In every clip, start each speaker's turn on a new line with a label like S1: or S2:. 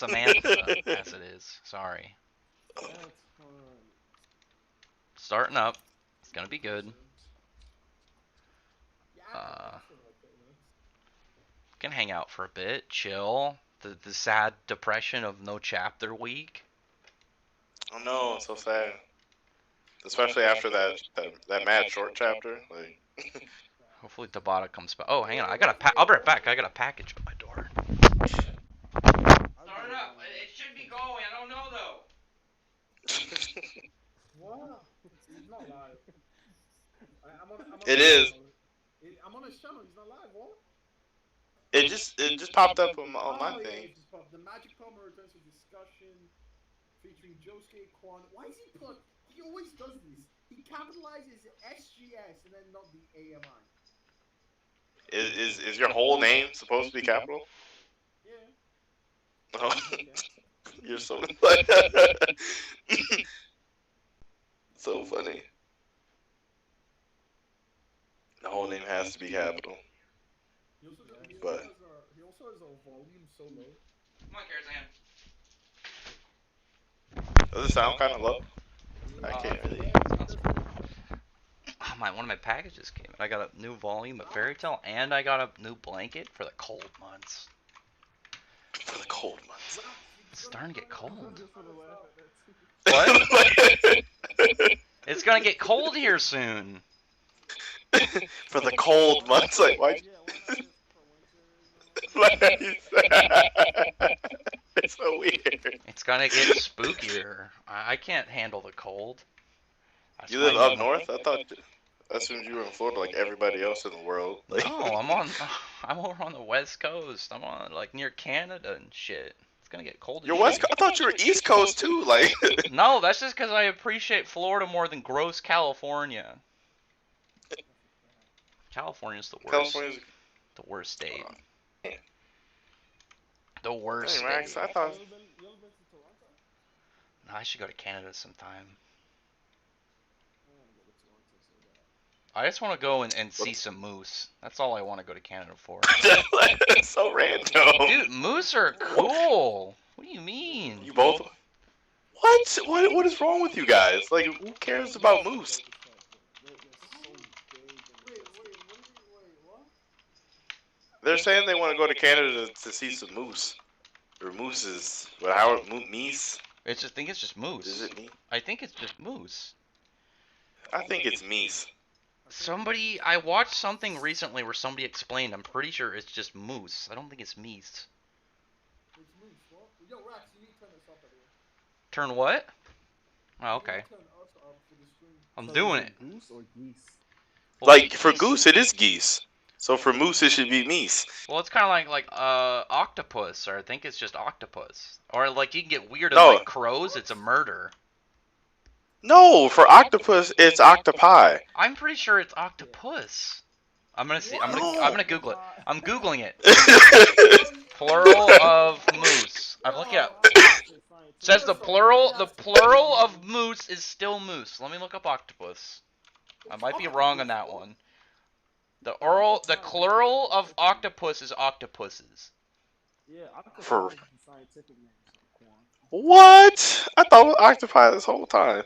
S1: Samantha, as it is. Sorry.
S2: That's fun.
S1: Starting up. It's gonna be good.
S2: Yeah,
S1: Uh,
S2: that's okay, man.
S1: can hang out for a bit, chill. The sad depression of no chapter week.
S3: Oh no, it's so sad. Especially after that mad short chapter. Like,
S1: Hopefully Tabata comes back. Oh, hang on. I'll be right back. I got a package at my door. Start it up. It should be going. I don't know though.
S2: What? He's not live. I'm on
S3: it
S2: his
S3: is.
S2: channel. I'm on his channel. He's not live. What?
S3: It just popped up on my
S2: Yeah,
S3: thing.
S2: it's just the Magic Palmer returns to discussion featuring Josuke Quan. Why is he put? He always does this. He capitalizes SGS and then not the AMI.
S3: Is your whole name supposed to be capital?
S2: Yeah.
S3: Oh,
S2: Okay.
S3: you're so so funny. The whole name has to be capital.
S2: He also,
S3: But
S2: he also has a volume so low.
S1: Come on, Karazan.
S3: does it sound kind of low? I
S2: Yeah.
S3: can't really.
S1: Oh, one of my packages came. I got a new volume of Fairy Tale, and I got a new blanket for the cold months.
S3: For the cold months.
S1: It's starting to get cold.
S2: Just for the laugh at that too.
S1: What? It's gonna get cold here soon.
S3: For the cold months, like why? It's so weird.
S1: It's gonna get spookier. I can't handle the cold. That's
S3: You live
S1: why
S3: up north? I assumed you were in Florida like everybody else in the world. Like,
S1: No, I'm over on the West Coast. I'm on like near Canada and shit. It's gonna get cold.
S3: you're West. I thought you were East Coast too. Like,
S1: No, that's just because I appreciate Florida more than gross California. California's the worst.
S3: California's.
S1: The worst state.
S3: Yeah.
S1: The worst
S3: Dang, Max,
S1: state.
S3: I thought.
S2: You ever been to Toronto?
S1: No, I should go to Canada sometime.
S2: I want to go to Toronto so bad.
S1: I just want to go and see some moose. That's all I want to go to Canada for.
S3: That's so random.
S1: Dude, moose are cool. What do you mean?
S3: You both. What? What is wrong with you guys? Like, who cares about moose?
S2: What?
S3: They're saying they want to go to Canada to see some moose. Or mooses. But how? Meese?
S1: I think it's just moose.
S3: Is it me?
S1: I think it's just moose.
S3: I think it's meese.
S1: I watched something recently where somebody explained. I'm pretty sure it's just moose. I don't think it's meese.
S2: It's moose. What? Yo, Rax, you need to turn this up anyway.
S1: Turn what? Oh, okay.
S2: You need to turn us up for the stream.
S1: I'm doing it.
S4: Goose or geese?
S1: Well,
S3: Like, for goose, it is geese. So for moose, it should be meese.
S1: Well, it's kind of like octopus, or I think it's just octopus. Or like you can get weird
S3: No.
S1: like crows. It's a murder.
S3: No, for octopus, it's octopi.
S1: I'm pretty sure it's octopus. I'm gonna see. I'm gonna Google it. I'm googling it. Plural of moose. I'm looking up. Says the plural of moose is still moose. Let me look up octopus. I might be wrong on that one. The plural of octopus is octopuses.
S4: Yeah, octopus
S3: For-
S4: is the scientific name. Quan.
S3: What? I thought it was octopi this whole time.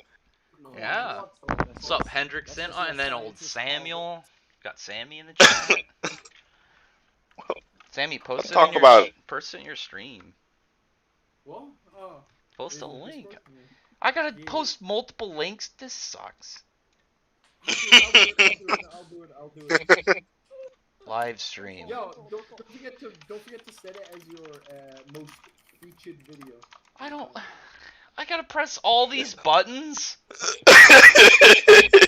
S1: Yeah.
S4: That's
S1: What's up, Hendrickson? Oh, and then old Samuel. Got Sammy in the chat. Sammy, post it,
S3: Talk about-
S1: post it in your stream.
S2: What? Oh.
S1: Post a
S2: in the
S1: link.
S2: Discord?
S1: I gotta
S2: Yeah.
S1: post multiple links. This sucks.
S2: I'll do it.
S1: Live stream.
S2: Yo, don't forget to set it as your most featured video.
S1: I gotta press all these buttons.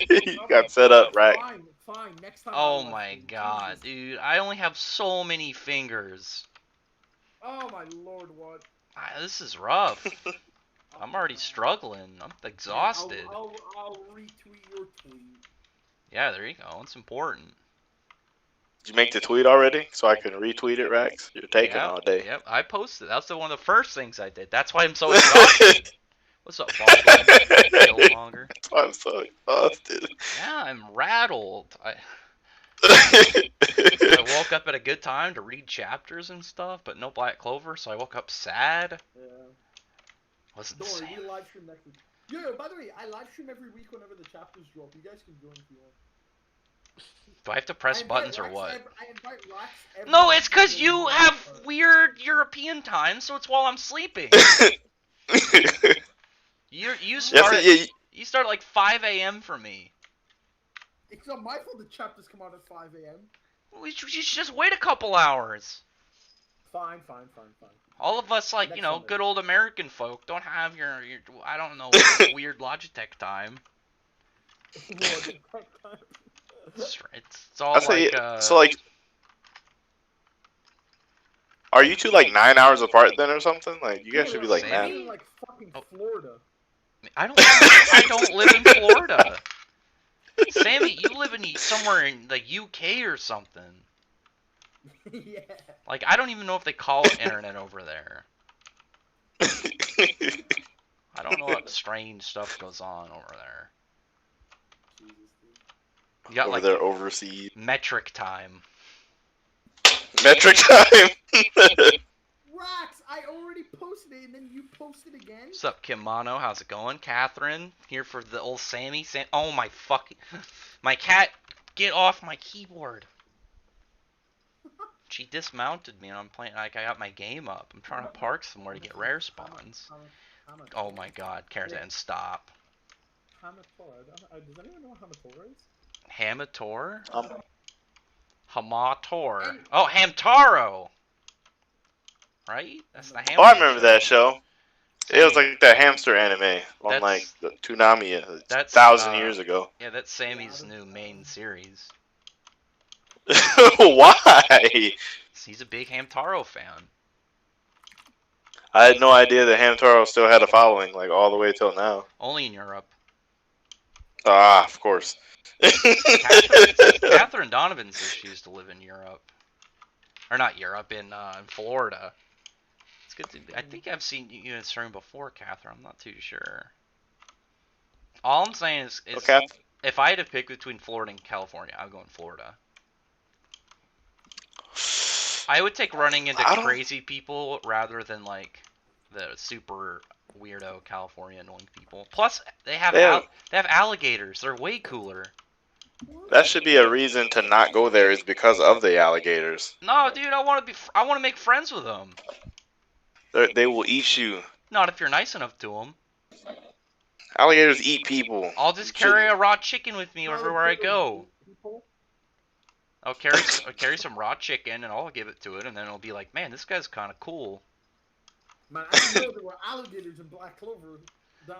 S3: You got set up, right?
S2: Fine. Next time.
S1: Oh
S2: I'll
S1: my
S2: watch it.
S1: god,
S2: Jesus.
S1: dude. I only have so many fingers.
S2: Oh my lord, what?
S1: This is rough. I'm already struggling. I'm exhausted.
S2: I'll retweet your tweet.
S1: Yeah, there you go. It's important.
S3: Did you make the tweet already? So I can retweet it, Rex? You're taking all day.
S1: Yep, I posted. That's one of the first things I did. That's why I'm so exhausted. What's up, Killmonger?
S3: That's why I'm so exhausted.
S1: Yeah, I'm rattled. I woke up at a good time to read chapters and stuff, but no Black Clover, so I woke up sad.
S4: Yeah.
S1: Wasn't
S2: Don't worry,
S1: sad.
S2: we live stream next week. Yo, by the way, I live stream every week whenever the chapters drop. You guys can join if you want.
S1: Do I have to press
S2: I invite
S1: buttons or
S2: Rax
S1: what?
S2: I invite Rax every
S1: No,
S2: week
S1: it's because
S2: to
S1: you
S2: join.
S1: have weird European time, so it's while I'm sleeping. You start you start at like 5 a.m. for me.
S2: It's not my fault the chapters come out at 5 a.m.
S1: You should just wait a couple hours.
S2: Fine.
S1: All of us, like,
S2: Next
S1: you know,
S2: Sunday.
S1: good old American folk don't have your I don't know, weird Logitech time. It's all
S3: I say,
S1: like,
S3: so like, are you two like 9 hours apart then or something? Like, you guys should be like
S1: Sammy?
S3: mad.
S2: in like fucking
S1: Oh.
S2: Florida.
S1: I don't live in Florida. Sammy, you live in somewhere in like UK or something.
S2: Yeah.
S1: Like, I don't even know if they call it internet over there. I don't know what strange stuff goes on over there.
S2: Jesus, dude.
S1: You got
S3: Over
S1: like
S3: there overseas.
S1: metric time.
S3: Metric time.
S2: Rax, I already posted it and then you posted again?
S1: What's up, Kimano? How's it going? Catherine, here for the old Sammy. Oh my fucking... My cat, get off my keyboard. She dismounted me and I'm playing, like, I got my game up. I'm trying to park somewhere to get rare spawns. Oh my god, Karazan, stop.
S2: Hamator. Does anyone know what Hamator is?
S1: Hamator?
S3: Um,
S1: Hamator. Oh, Hamtaro! Right? That's the hamster
S3: Oh, I remember
S1: show.
S3: that show. It was like that hamster anime on
S1: That's-
S3: like the Toonami
S1: that's,
S3: 1,000 years ago.
S1: Yeah, that's Sammy's new main series.
S3: Why?
S1: He's a big Hamtaro fan.
S3: I had no idea that Hamtaro still had a following, like all the way till now.
S1: Only in Europe.
S3: Ah, of course.
S1: Catherine Donovan says she used to live in Europe. Or not Europe, in Florida. It's good to. I think I've seen you in stream before, Catherine. I'm not too sure. All I'm saying is
S3: Okay.
S1: if I had to pick between Florida and California, I'm going Florida. I would take running into crazy people rather than like the super weirdo California annoying people. Plus, they have alligators. They're way cooler.
S3: That should be a reason to not go there, is because of the alligators.
S1: No, dude, I want to make friends with them.
S3: They will eat you.
S1: Not if you're nice enough to them.
S3: Alligators eat people.
S1: I'll just carry a raw chicken with me everywhere I go. I'll carry some raw chicken and I'll give it to it, and then it'll be like, man, this guy's kind of cool.
S2: Man, I didn't know there were alligators in Black Clover.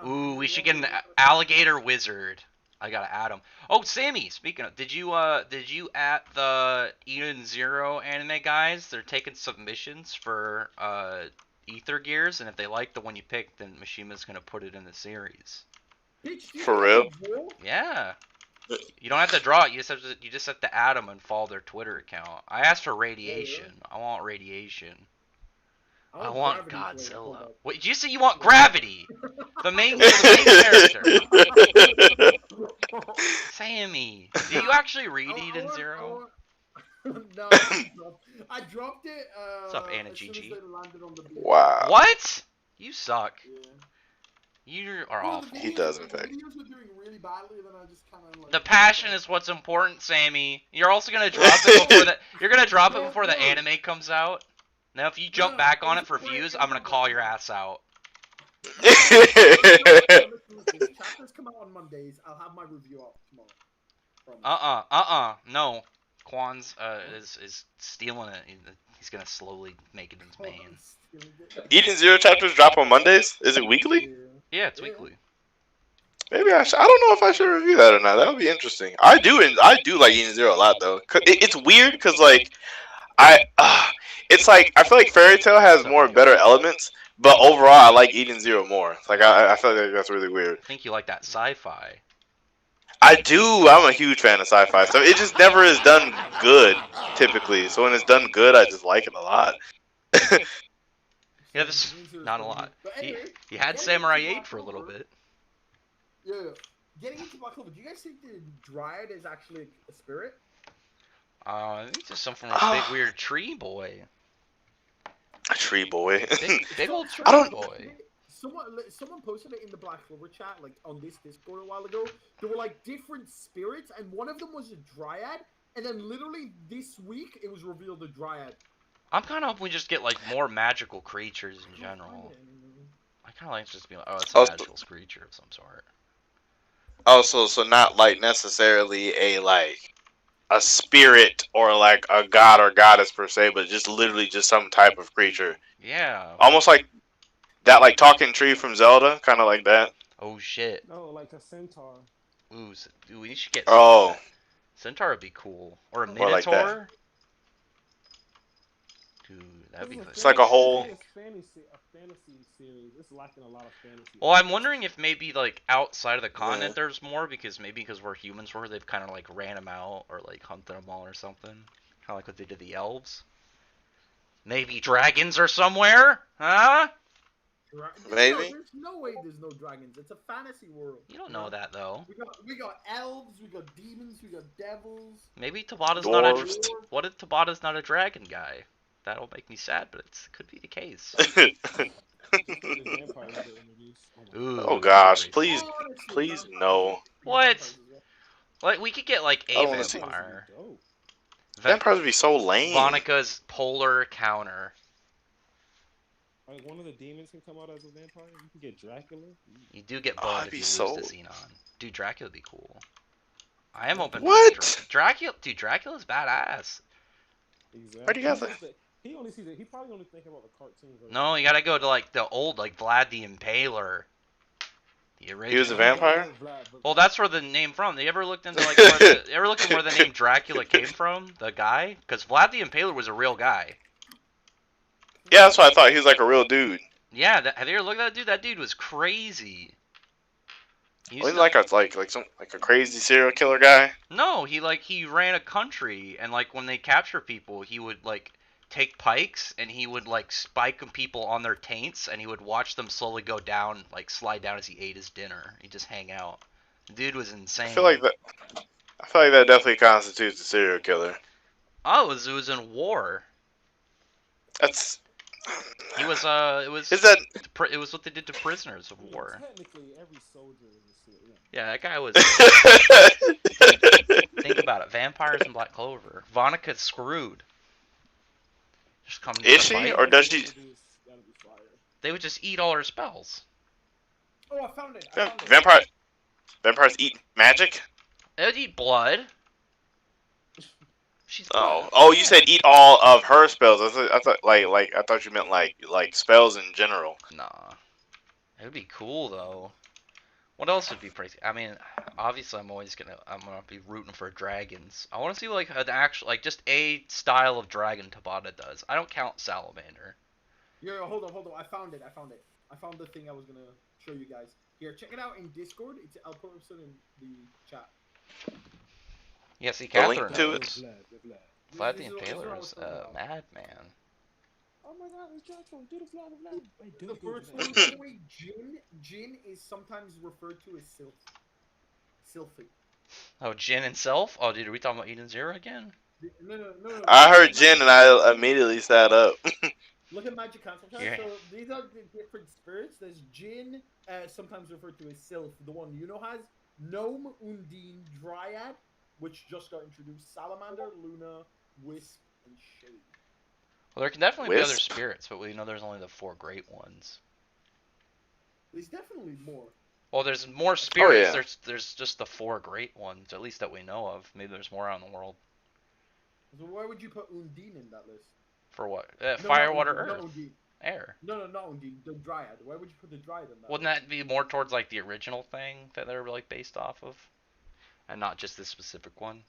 S1: Ooh, we should get an alligator wizard. I gotta add him. Oh, Sammy, speaking of, did you at the Eden Zero anime guys? They're taking submissions for Ether Gears, and if they like the one you picked, then Mishima's gonna put it in the series.
S3: For real?
S1: Yeah. You don't have to draw it. You just have to add them and follow their Twitter account. I asked for radiation. I want radiation. I want Godzilla. Wait, did you say you want Gravity? The main character. Sammy, do you actually read Eden Zero?
S2: No, I dropped it.
S1: What's up, Anna
S2: as soon
S1: GG?
S2: as they landed on the beach.
S3: Wow.
S1: What? You suck.
S2: Yeah.
S1: You are
S2: Well,
S1: awful.
S3: He does, in
S2: the
S3: fact.
S2: videos were doing really badly, then I just kind of like.
S1: The passion is what's important, Sammy. You're also gonna drop it before you're gonna drop it before the anime comes out. Now, if you jump back on it for views, I'm gonna call your ass out.
S2: Chapters come out on Mondays. I'll have my review up tomorrow.
S1: No. Quan's is stealing it. He's gonna slowly make it his main.
S3: Eden Zero chapters drop on Mondays? Is it weekly?
S1: Yeah, it's weekly.
S3: Maybe I don't know if I should review that or not. That would be interesting. I do like Eden Zero a lot though. It's weird because like it's like I feel like Fairy Tail has more better elements, but overall I like Eden Zero more. Like I feel like that's really weird.
S1: I think you like that sci-fi.
S3: I do. I'm a huge fan of sci-fi stuff. It just never is done good typically. So when it's done good, I just like it a lot.
S1: Yeah, this not a lot.
S2: But anyway,
S1: He had Samurai 8 for a little bit.
S2: Yeah. Getting into Black Clover, do you guys think the Dryad is actually a spirit?
S1: He's just some from a big weird tree boy.
S3: A tree boy.
S1: Big old
S3: I
S1: tree
S3: don't-
S1: boy.
S2: Someone posted it in the Black Clover chat, like on this Discord a while ago. There were like different spirits, and one of them was a dryad. And then literally this week, it was revealed a dryad.
S1: I'm kind of hoping we just get like more magical creatures in general. I kind of like just being like, oh, it's a magical creature of some sort.
S3: Also, so not like necessarily a spirit or like a god or goddess per se, but just literally just some type of creature.
S1: Yeah.
S3: Almost like that, like talking tree from Zelda, kind of like that.
S1: Oh shit.
S4: No, like a centaur.
S1: Ooh, we should get.
S3: Oh.
S1: Centaur would be cool, or a
S3: Or like that.
S1: minotaur. Dude, that'd be.
S3: It's like a whole.
S4: It's a fantasy series. It's lacking a lot of fantasy.
S1: Well, I'm wondering if maybe like outside of the continent there's more because we're humans were they've kind of like ran them out or like hunted them all or something, kind of like what they did to the elves. Maybe dragons are somewhere, huh?
S3: Maybe.
S2: There's no way there's no dragons. It's a fantasy world.
S1: You don't know that though.
S2: We got elves, we got demons, we got devils.
S1: Maybe Tabata's
S3: Dwarves.
S1: not a. What if Tabata's not a dragon guy? That'll make me sad, but it could be the case. Ooh,
S3: Oh gosh,
S1: crazy.
S3: please no.
S1: What? Like we could get like
S3: I
S1: a
S3: wanna see-
S1: vampire.
S3: Vampires would be so lame.
S1: Vonica's polar counter.
S4: Like one of the demons can come out as a vampire. You can get Dracula.
S1: You do get
S3: Oh,
S1: boned
S3: that'd
S1: if
S3: be
S1: you
S3: so-
S1: lose to Xenon. Dude, Dracula would be cool. I am open.
S3: What?
S1: For Dracula, dude, Dracula's badass.
S4: Exactly.
S3: Where'd you get that?
S4: He only sees it. He probably only thinking about the cartoons.
S1: No, you gotta go to like the old, like Vlad the Impaler. The original.
S3: He was a vampire?
S1: Well, that's where the name from. You ever looked into like where you ever looked at where the name Dracula came from? The guy, because Vlad the Impaler was a real guy.
S3: Yeah, that's what I thought. He was like a real dude.
S1: Yeah, have you ever looked at that dude? That dude was crazy. He used
S3: Wasn't
S1: to-
S3: like a crazy serial killer guy?
S1: No, he ran a country, and like when they capture people, he would like take pikes and he would like spike people on their taints, and he would watch them slowly go down, like slide down as he ate his dinner. He'd just hang out. The dude was insane.
S3: I feel like that definitely constitutes a serial killer.
S1: Oh, it was in war.
S3: That's.
S1: He was it was
S3: Is that?
S1: it was what they did to prisoners of war.
S4: Technically, every soldier is a serial.
S1: Yeah, that guy was. Think about it. Vampires and Black Clover. Vonica's screwed. Just come.
S3: Is she, or does she?
S1: They would just eat all her spells.
S2: Oh, I found it.
S3: Vampires eat magic?
S1: They would eat blood. She's
S3: Oh, you said eat all of her spells. I thought you meant like spells in general.
S1: Nah. It would be cool though. What else would be pretty? I mean, obviously I'm gonna be rooting for dragons. I want to see like an actual just a style of dragon Tabata does. I don't count salamander.
S2: Yeah, hold on. I found it. I found the thing I was gonna show you guys. Here, check it out in Discord. I'll put it in the chat.
S1: Yeah, see,
S3: The link
S1: Catherine
S3: to
S1: knows. Vlad the Impaler's a madman.
S4: Oh my God, it's dreadful. Do the fly, the fly. Wait, do
S2: The
S4: it,
S2: first
S4: do it.
S2: one, by the way, Jin is sometimes referred to as Sylphie.
S1: Oh, Jin and Self? Oh, dude, are we talking about Eden Zero again?
S2: No.
S3: I heard Jin and I immediately sat up.
S2: Look at Magic Council chat.
S1: Yeah.
S2: So these are the different spirits. There's Jin, sometimes referred to as Sylph. The one has Gnome, Undine, Dryad, which just got introduced. Salamander, Luna, Wisp, and Shade.
S1: Well, there can definitely be other
S3: Wisp?
S1: spirits, but we know there's only the 4 great ones.
S2: There's definitely more.
S1: Well, there's more spirits.
S3: yeah.
S1: There's just the 4 great ones, at least that we know of. Maybe there's more around the world.
S2: So why would you put Undine in that list?
S1: For what?
S2: No,
S1: Fire,
S2: not
S1: water,
S2: Undine, not
S1: earth,
S2: Undine.
S1: air.
S2: No, not Undine. The Dryad. Why would you put the Dryad in that?
S1: Wouldn't that be more towards like the original thing that they're like based off of, and not just this specific one?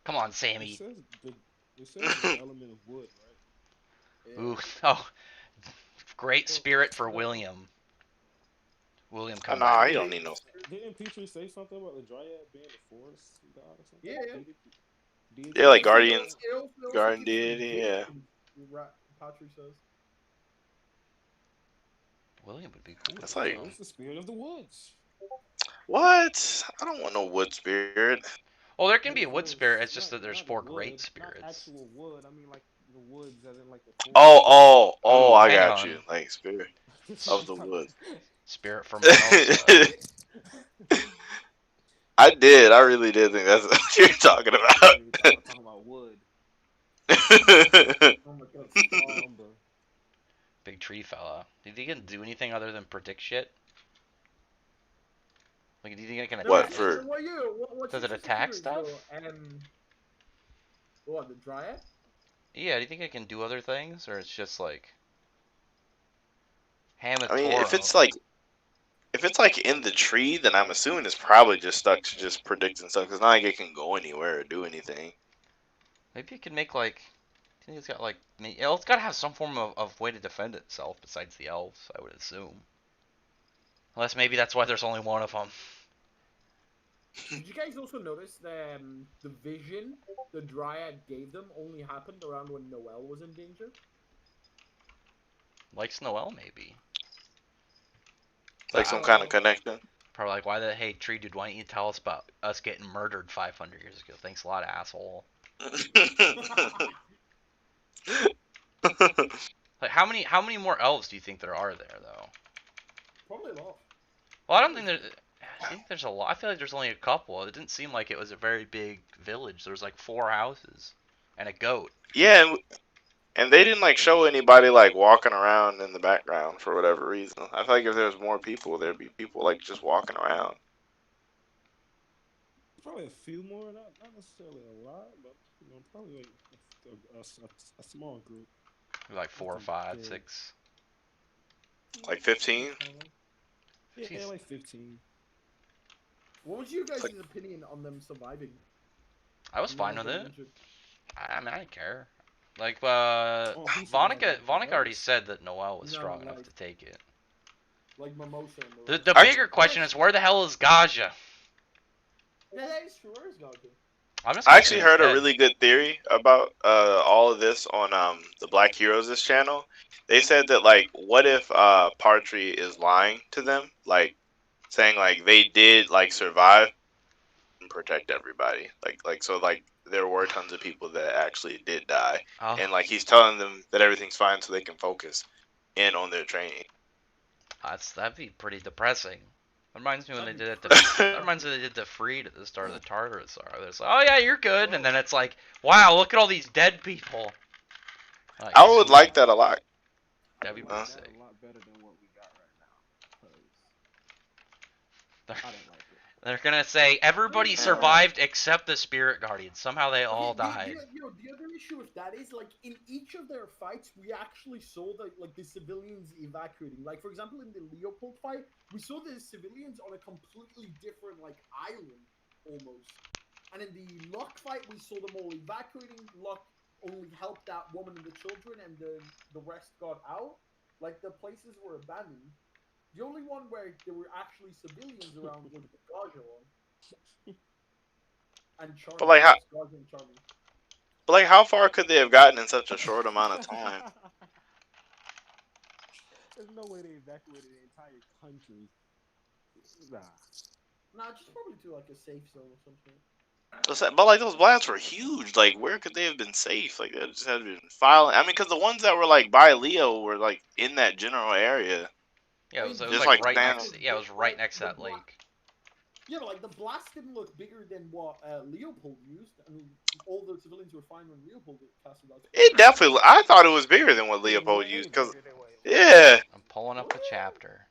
S1: Come on, Sammy.
S4: It says the element of wood, right?
S2: Yeah.
S1: Ooh, oh, great spirit for William. William, come
S3: Nah,
S1: back.
S3: he don't need no.
S4: Didn't Petrie say something about the Dryad being the forest god or something?
S2: Yeah.
S3: Yeah, like Guardians.
S2: It also
S3: Guardian
S2: gives
S3: deity,
S2: you
S3: yeah.
S2: Patrick says.
S1: William would be cool.
S3: That's like.
S4: It's the spirit of the woods.
S3: What? I don't want no wood spirit.
S1: Well, there can be a
S4: No,
S1: wood
S4: no,
S1: spirit. It's just
S4: not
S1: that there's
S4: not
S1: 4 great
S4: wood, not
S1: spirits.
S4: actual wood. I mean like the woods, as in like the
S3: Oh,
S4: forest.
S3: oh, oh!
S1: Ooh,
S3: I
S1: hang
S3: got
S1: on.
S3: you. Like spirit of the woods.
S1: Spirit for mimosa.
S3: I did. I really did think that's what you're talking
S4: Yeah, you're
S3: about.
S4: talking about wood,
S2: Oh my god,
S4: like
S2: stop.
S4: lumber.
S1: Big tree fella. Do you think it can do anything other than predict shit? Like, do you think it can
S2: No,
S3: What
S1: attack?
S3: for?
S2: what's
S1: Does it
S2: interesting
S1: attack
S2: here is
S1: stuff?
S2: though, what, the Dryad?
S1: Yeah, do you think it can do other things? Or it's just like
S3: I mean,
S1: Hamatoro?
S3: if it's like in the tree, then I'm assuming it's probably just stuck to just predicting stuff. Cause not like it can go anywhere or do anything.
S1: Maybe it can make like. I think it's got like. It's got to have some form of way to defend itself besides the elves, I would assume. Unless maybe that's why there's only one of them.
S2: Did you guys also notice the vision the Dryad gave them only happened around when Noel was in danger?
S1: Like Noel, maybe.
S3: Like some kind of connection.
S1: Probably like, why the hey tree dude? Why don't you tell us about us getting murdered 500 years ago? Thanks a lot, asshole. Like how many more elves do you think there are there though?
S2: Probably a lot.
S1: Well, I don't think there. I think there's a lot. I feel like there's only a couple. It didn't seem like it was a very big village. There was like 4 houses and a goat.
S3: Yeah, and they didn't like show anybody like walking around in the background for whatever reason. I feel like if there was more people, there'd be people like just walking around.
S4: Probably a few more, not necessarily a lot, but probably like a small group.
S1: Like 4 or
S4: Nothing
S1: 5,
S4: big.
S1: 6.
S3: Like 15.
S4: Yeah,
S1: Jeez.
S4: like 15.
S2: What was your guys'
S3: Like-
S2: opinion on them surviving?
S1: I was
S2: and
S1: fine
S2: not
S1: with
S2: getting
S1: it.
S2: injured?
S1: I mean, I didn't care. Like,
S4: Who survived
S1: Vonica,
S4: like the
S1: Vonica already
S4: elves?
S1: said that Noel was
S2: No,
S1: strong enough
S2: like-
S1: to take it.
S2: Like Mimosa and the
S1: The,
S2: rest.
S1: the bigger question is, where the hell is Gaja?
S2: Yeah, that is true. Where is Gaga?
S1: I'm just
S3: I
S1: gonna
S3: actually
S1: assume he's
S3: heard a
S1: dead.
S3: really good theory about all of this on the Black Heroes channel. They said that like, what if Partry is lying to them, like saying like they did like survive and protect everybody, like so like there were tons of people that actually did die,
S1: Oh,
S3: and like he's telling them that everything's fine so they can focus in on their training.
S1: that'd be pretty depressing. That reminds me when they
S2: That'd
S1: did
S2: be
S1: it.
S2: crazy.
S1: That reminds me when they did the Freed at the start of the Tartarus Saga. It's like, oh yeah, you're good, and then it's like, wow, look at all these dead people. Like,
S3: I would like that a lot.
S1: that'd be
S4: I
S1: pretty
S4: like
S1: sick.
S4: that a lot better than what we got right now. 'Cause I didn't like it.
S1: They're gonna say everybody survived except the Spirit Guardians. Somehow they all
S2: Okay,
S1: died.
S2: the other issue with that is like in each of their fights, we actually saw the civilians evacuating. Like for example, in the Leopold fight, we saw the civilians on a completely different like island almost. And in the Luck fight, we saw them all evacuating. Luck only helped that woman and the children, and the rest got out. Like the places were abandoned. The only one where there were actually civilians around was the Gaja one. And Charmy,
S3: But like how,
S2: yes, Gaja and Charmy.
S3: but like how far could they have gotten in such a short amount of time?
S4: There's no way they evacuated the entire country. Nah.
S2: Nah, just probably to like a safe zone or something.
S3: But like those blasts were huge. Like where could they have been safe? Like they just had been filing. I mean, because the ones that were like by Leo were like in that general area.
S1: Yeah, it was
S3: Just
S1: like
S3: like
S1: right
S3: stand-
S1: next. Yeah, it was right next to that lake.
S2: Yeah, but like the blast didn't look bigger than what Leopold used. I mean, all the civilians were fine when Leopold casted out.
S3: It definitely. I thought it was bigger than what Leopold used. Cause yeah,
S1: I'm pulling up the chapter.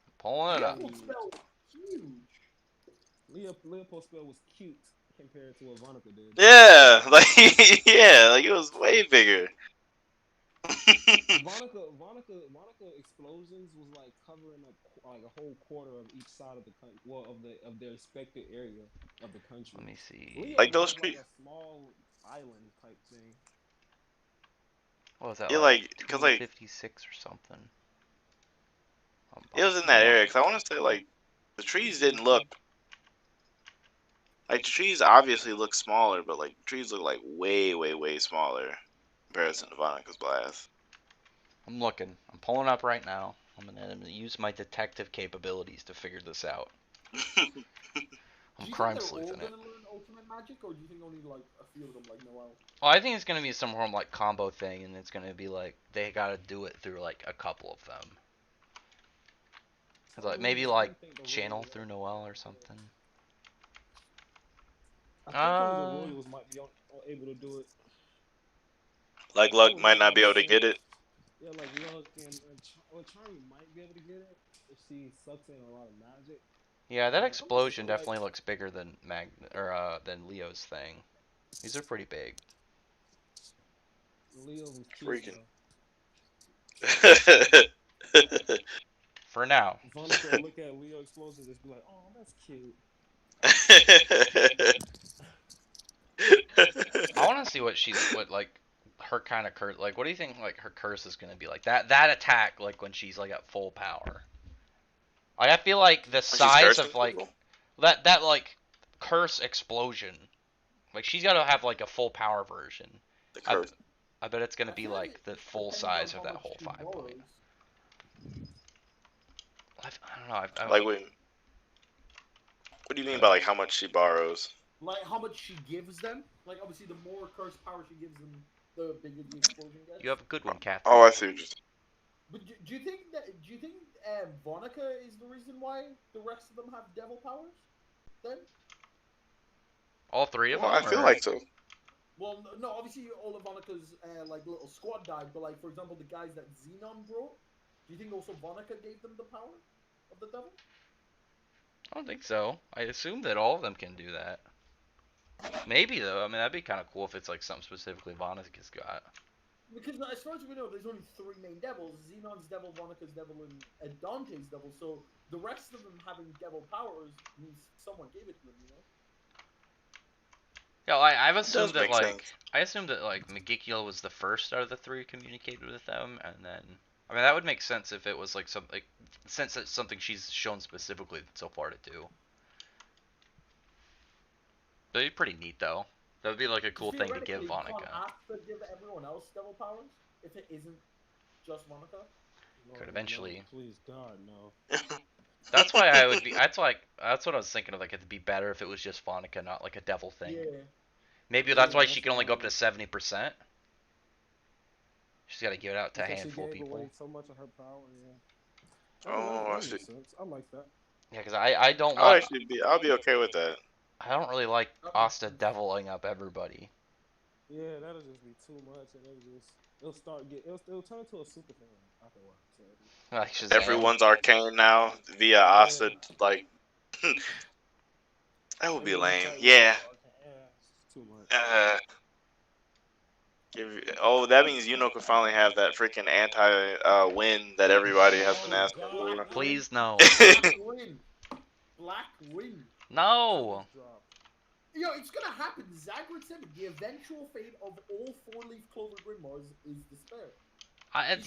S1: I'm pulling it up.
S2: Leopold spell was huge.
S4: Leopold's spell was cute compared to what Vonica did.
S3: yeah, like yeah, like it was way bigger.
S4: Monica explosions was like covering up like a whole quarter of each side of the country, well, of their expected area of the country.
S1: Let me see.
S4: Leo
S3: Like
S4: would
S3: those
S4: have like
S3: tre-
S4: a small island type thing.
S1: What was that
S3: Yeah,
S1: like?
S3: like because like
S1: 256 or something.
S3: it was in that area. Cause I want to say like the trees didn't look like the trees obviously look smaller, but like the trees look like way smaller in comparison to Vonica's blast.
S1: I'm looking. I'm pulling up right now. I'm gonna use my detective capabilities to figure this out. I'm
S2: Do you think
S1: crime
S2: they're all
S1: sleuthing it.
S2: gonna learn ultimate magic, or do you think only like a few of them, like Noel?
S1: Well, I think it's gonna be some form like combo thing, and it's gonna be like they gotta do it through like a couple of them.
S4: For some
S1: Like maybe
S4: reason, I
S1: like
S4: didn't think the
S1: channel
S4: Royals.
S1: through Noel or something.
S4: I think the Royals might be able to do it.
S3: Like
S4: That
S3: Luck
S4: would
S3: might
S4: make
S3: not be
S4: more
S3: able to get it.
S4: sense. Yeah, like Luck and Charmy might be able to get it if she sucks in a lot of magic.
S1: Yeah, that
S4: But I
S1: explosion
S4: feel like
S1: definitely looks bigger than than Leo's thing. These are pretty big.
S4: Leo was cute
S3: Freaking.
S4: though.
S1: For now.
S4: Vonica will look at Leo explosion and just be like, "Oh, that's cute."
S1: I want to see what like her kind of curse. Like, what do you think like her curse is gonna be like? That attack like when she's like at full power. Like, I feel like the
S3: When she's
S1: size
S3: cursing
S1: of like
S3: people?
S1: that like curse explosion. Like she's gotta have like a full power version.
S3: The
S1: I,
S3: curse.
S1: I bet it's gonna
S2: I
S1: be
S2: feel like
S1: like the
S2: it
S1: full
S2: depends on
S1: size
S2: how
S1: of that
S2: much
S1: whole
S2: she
S1: 5 point.
S2: borrows.
S1: I don't know.
S3: Like, wait. What do you mean by like how much she borrows?
S2: Like how much she gives them. Like obviously, the more curse power she gives them, the bigger the explosion gets.
S1: You have a good one, Catherine.
S3: Oh, I see what you're saying.
S2: But do you think Vonica is the reason why the rest of them have devil powers? Then?
S1: All 3 of
S3: Well,
S1: them.
S3: I feel
S1: or-
S3: like so.
S2: Well, no. Obviously, all of Vonica's like little squad died, but like for example, the guys that Xenon brought. Do you think also Vonica gave them the power of the devil?
S1: I don't think so. I assume that all of them can do that. Maybe though. I mean, that'd be kind of cool if it's like something specifically Vonica's got.
S2: Because as far as we know, there's only 3 main devils: Xenon's devil, Vonica's devil, and Dante's devil. So the rest of them having devil powers means someone gave it to them, you know?
S1: Yeah, I've
S3: It does
S1: assumed that
S3: make
S1: like
S3: sense.
S1: I assumed that like Megicula was the first out of the 3 communicated with them, and then I mean that would make sense if it was like something like, since it's something she's shown specifically so far to do. That'd be pretty neat though. That would be like a cool thing to give
S2: Theoretically, you can't
S1: Vonica.
S2: ask to give everyone else devil powers if it isn't just Vonica.
S4: Lord,
S1: Could eventually.
S4: No, please, God, no.
S1: That's why I would be. That's what I was thinking of. Like it'd be better if it was just Vonica, not like a devil thing.
S2: Yeah.
S1: Maybe
S4: Yeah,
S1: that's why
S4: that's
S1: she can only
S4: what
S1: go
S4: I
S1: up to
S4: was-
S1: 70%. She's got to give it out to a
S4: Because she
S1: handful of
S4: gave
S1: people.
S4: away so much of her power. Yeah.
S3: Oh, I
S4: that
S3: see.
S4: makes sense. I like that.
S1: Yeah, because I don't
S3: I'll
S1: want.
S3: actually be. I'll be okay with that.
S1: I don't really like
S2: That makes
S1: Asta
S2: sense.
S1: deviling up everybody.
S4: Yeah, that'll just be too much, and it'll turn into a super fan after a while. So.
S1: Like Shazam.
S3: Everyone's arcane now via Asta. Like, that would be lame. Yeah.
S4: It's too much.
S3: That means Yuno could finally have that freaking anti-win that everybody has been asking for.
S1: Please no.
S2: Black Wind. Black Wind.
S1: No.
S2: Yo, it's gonna happen. Zagrid said it. The eventual fate of all 4-leaf clover Grimoires is despair.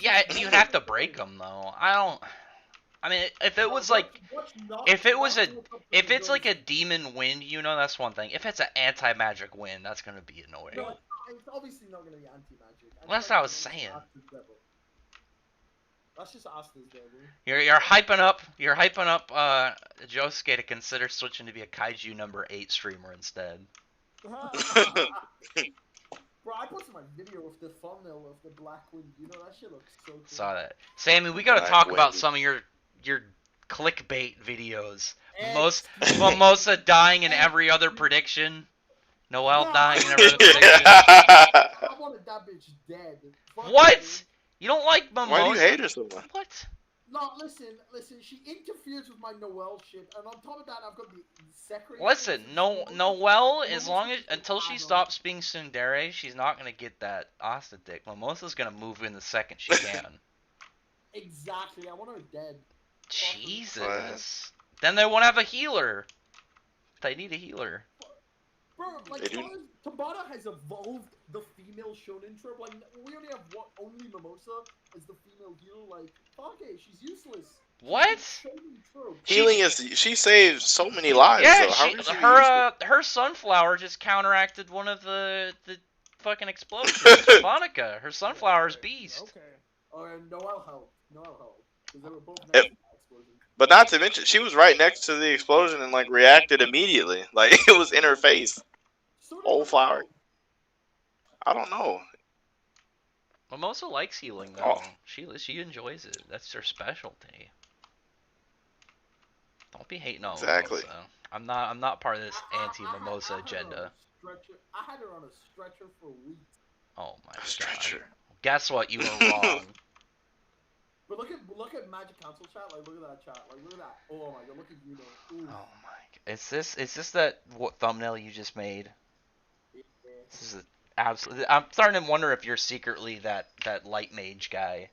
S1: Yeah, you'd have to break them though. I don't. I mean, if it was like, if it's like a demon wind, that's one thing. If it's an anti-magic wind, that's gonna be annoying.
S2: No, it's obviously not gonna be anti-magic.
S1: Well, that's what I was saying.
S2: That's just Asta's devil.
S1: You're hyping up Josuke to consider switching to be a Kaiju number 8 streamer instead.
S2: Bro, I posted my video with the thumbnail of the Black Wind. That shit looks so cool.
S1: Saw that. Sammy, we gotta
S3: Black
S1: talk about
S3: Wind.
S1: some of your clickbait videos.
S2: Excuse me.
S1: Mimosa dying in every other prediction. Noel
S2: No,
S1: dying in every other prediction.
S2: I wanted that bitch dead. Fuck
S1: What?
S2: you.
S1: You don't like Mimosa?
S3: Why do you hate her so much?
S1: What?
S2: No, listen. She interferes with my Noel shit, and on top of that, I've got the secretary.
S1: Listen, Noel, until she stops being tsundere, she's not gonna get that Asta dick. Mimosa's gonna move in the second she can.
S2: Exactly. I want her dead.
S1: Jesus. Then they won't have a healer. They need a healer.
S2: Bro, like,
S3: They do.
S2: Tabata has evolved the female shonen trope. Like, we only have only Mimosa as the female healer. Like, fuck it, she's useless.
S1: What?
S2: Shonen trope.
S3: Healing is. She saves so many lives.
S1: Yeah,
S3: though. How could she be
S1: her sunflower just counteracted one of the fucking explosions. Monica, her sunflower's beast.
S4: Okay.
S2: Or Noel helped. Because they were both
S3: Yep.
S2: next to explosion.
S3: But not to mention, she was right next to the explosion and like reacted immediately. Like it was in her face.
S2: So did
S3: Whole flower.
S2: Mimosa.
S3: I don't know.
S1: Mimosa likes healing
S3: Oh.
S1: though. She enjoys it. That's her specialty. Don't be hating on
S3: Exactly.
S1: Mimosa. I'm not part of this anti-Mimosa
S2: I had her on
S1: agenda.
S2: a stretcher. I had her on a stretcher for weeks.
S1: Oh my
S3: A
S1: god.
S3: stretcher.
S1: Guess what? You were wrong.
S2: But look at Magic Council chat. Like, look at that chat. Like, look at that. Oh my god, look at you know. Ooh.
S1: Oh my. Is this that what thumbnail you just made?
S2: Yeah.
S1: This is absolutely. I'm starting to wonder if you're secretly that light mage guy.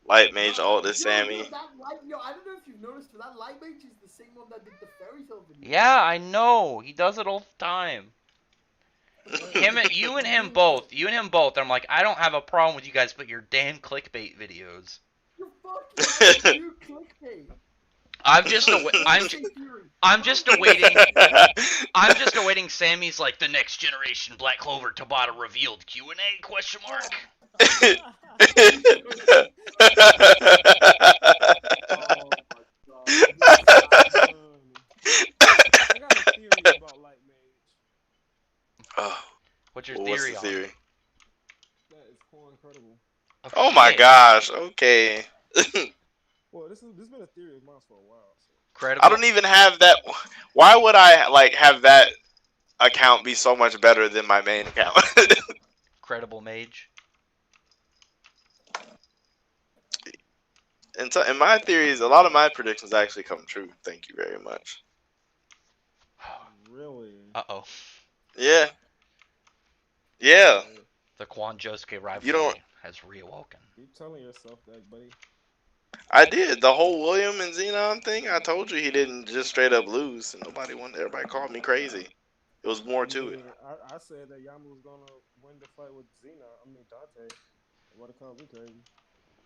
S3: Light mage, all this Sammy.
S2: That light, I don't know if you've noticed, but that light mage is the same one that did the fairy tale video.
S1: Yeah, I know. He does it all the time. You and him both. I'm like, I don't have a problem with you guys, but your damn clickbait videos.
S2: You're fucking you clickbait.
S1: I'm just awaiting Sammy's like the next generation Black Clover Tabata revealed Q&A question mark.
S2: Oh my god.
S4: I got a theory about Light Mage.
S3: Oh,
S1: What's your
S3: what's
S1: theory
S3: the
S1: on
S3: theory?
S1: it?
S4: That is Quancredible.
S3: Oh my
S1: Okay.
S3: gosh. Okay.
S4: Well, this been a theory of mine for a while. So.
S1: Credible.
S3: I don't even have that. Why would I like have that account be so much better than my main account?
S1: Credible mage.
S3: And so, in my theories, a lot of my predictions actually come true. Thank you very much.
S4: Really?
S1: Uh-oh.
S3: Yeah. Yeah.
S1: The Josuke rivalry
S3: You don't-
S1: has reawoken.
S4: Keep telling yourself that, buddy.
S3: I did. The whole William and Xenon thing, I told you he didn't just straight up lose. And everybody called me crazy. It was more to it.
S4: I said that Yami was gonna win the fight with Dante. What a call me crazy.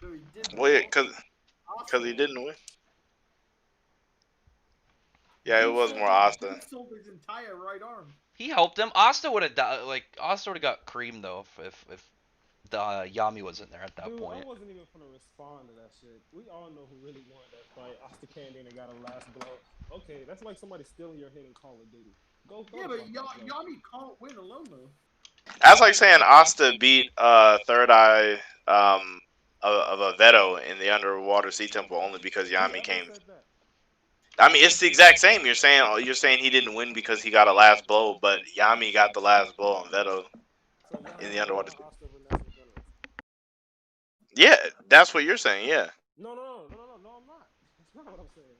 S2: So he did
S3: Well, yeah,
S2: win.
S3: because he didn't win. Yeah, it was more Asta.
S2: He sold his entire right arm.
S1: He helped him. Asta would have got creamed though if Yami wasn't there at that
S4: Dude,
S1: point.
S4: I wasn't even gonna respond to that shit. We all know who really won that fight. Asta came in and got a last blow. Okay, that's like somebody stealing your hit in Call of Duty. Go.
S2: Yeah, but Yami can't win alone though.
S3: That's like saying Asta beat Third Eye of a Veto in the Underwater Sea Temple only because Yami came. I mean, it's the exact same. You're saying he didn't win because he got a last blow, but Yami got the last blow on Veto in the Underwater Sea. Yeah, that's what you're saying. Yeah.
S4: No, I'm not. That's not what I'm saying.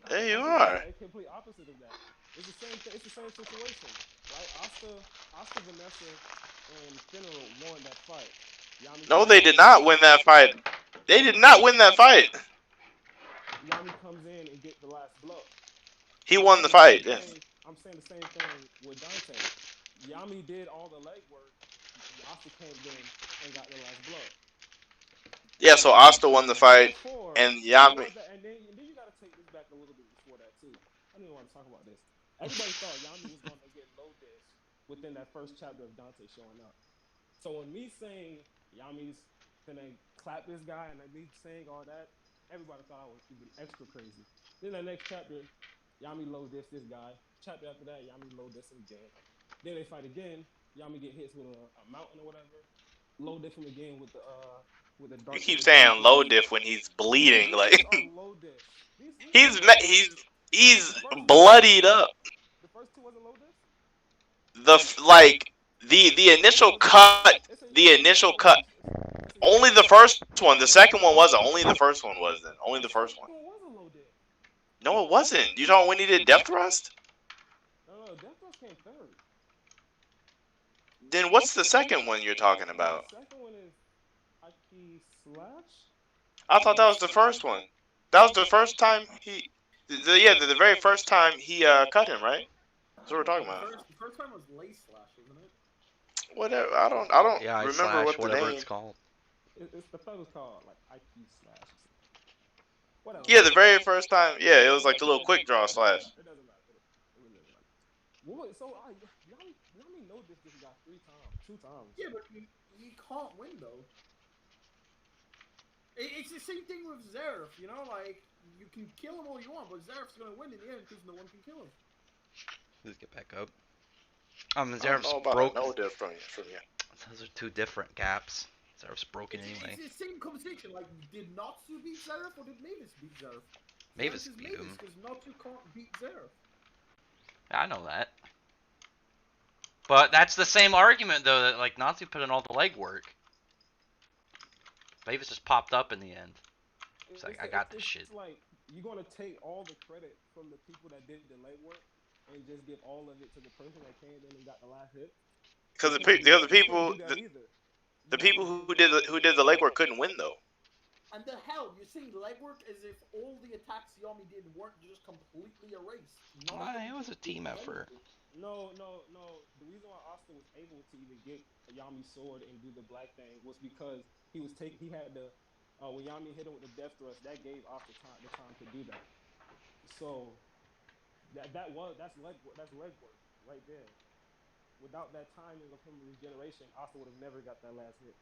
S3: There you are.
S4: A complete opposite of that. It's the same. It's the same situation, right? Asta, Vanessa, and General won that fight. Yami
S3: No, they did not win that fight. They did not win that fight.
S4: Yami comes in and get the last blow.
S3: He won the fight. Yeah.
S4: I'm saying the same thing with Dante. Yami did all the legwork. Asta came in and got the last blow.
S3: Yeah, so Asta won the fight, and Yami.
S4: And then you gotta take this back a little bit before that too. I don't even want to talk about this. Everybody thought Yami was gonna get low dish within that first chapter of Dante showing up. So when me saying Yami's gonna clap this guy and me saying all that, everybody thought I was even extra crazy. Then the next chapter, Yami low dish this guy. Chapter after that, Yami low dish him again. Then they fight again. Yami get hits with a mountain or whatever. Low diff him again with the dark.
S3: You keep saying low diff when he's bleeding, like
S4: low diff.
S3: he's bloodied up.
S4: The first two wasn't low diff.
S3: The initial cut. Only the first one. The second one wasn't. Only the first one was then. Only the first one. No, it wasn't. You talking when he did Death Thrust?
S4: No, Death Thrust came third.
S3: Then what's the second one you're talking about?
S4: The second one is Haki Slash.
S3: I thought that was the first one. That was the first time the very first time he cut him, right? That's what we're talking about.
S2: The first time was Lace Slash, wasn't it?
S3: Whatever. I don't
S1: Yeah,
S3: remember
S1: slash,
S3: what the
S1: whatever
S3: name.
S1: it's called.
S4: It's the third was called like Haki Slash. Whatever.
S3: Yeah, the very first time. Yeah, it was like the little quick draw slash.
S4: It doesn't matter. It really doesn't matter. What? So Yami know this guy 2 times.
S2: Yeah, but he can't win though. It's the same thing with Zeref, you know, like you can kill him all you want, but Zeref's gonna win in the end because no one can kill him.
S1: Let's get back up.
S3: I don't
S1: Zeref's
S3: know about
S1: broke.
S3: a no diff from you.
S1: Those are two different caps. Zeref's broken anyway.
S2: It's the same conversation. Like, did Natsu beat Zeref or did Mavis beat Zeref?
S1: Mavis beat him.
S2: Because Natsu can't beat Zeref.
S1: I know that. But that's the same argument though that like Natsu put in all the legwork. Mavis just popped up in the end. It's like I got this shit.
S4: It's like you're gonna take all the credit from the people that did the legwork and just give all of it to the person that came in and got the last hit.
S3: Because the other people, the people who did the legwork couldn't win though.
S2: And the hell, you're saying legwork as if all the attacks Yami did weren't just completely erased.
S1: It was a team effort.
S4: No. The reason why Asta was able to even get Yami's sword and do the black thing was because he had the when Yami hit him with the death thrust, that gave Asta the time to do that. So that's legwork right there. Without that timing of him regeneration, Asta would have never got that last hit.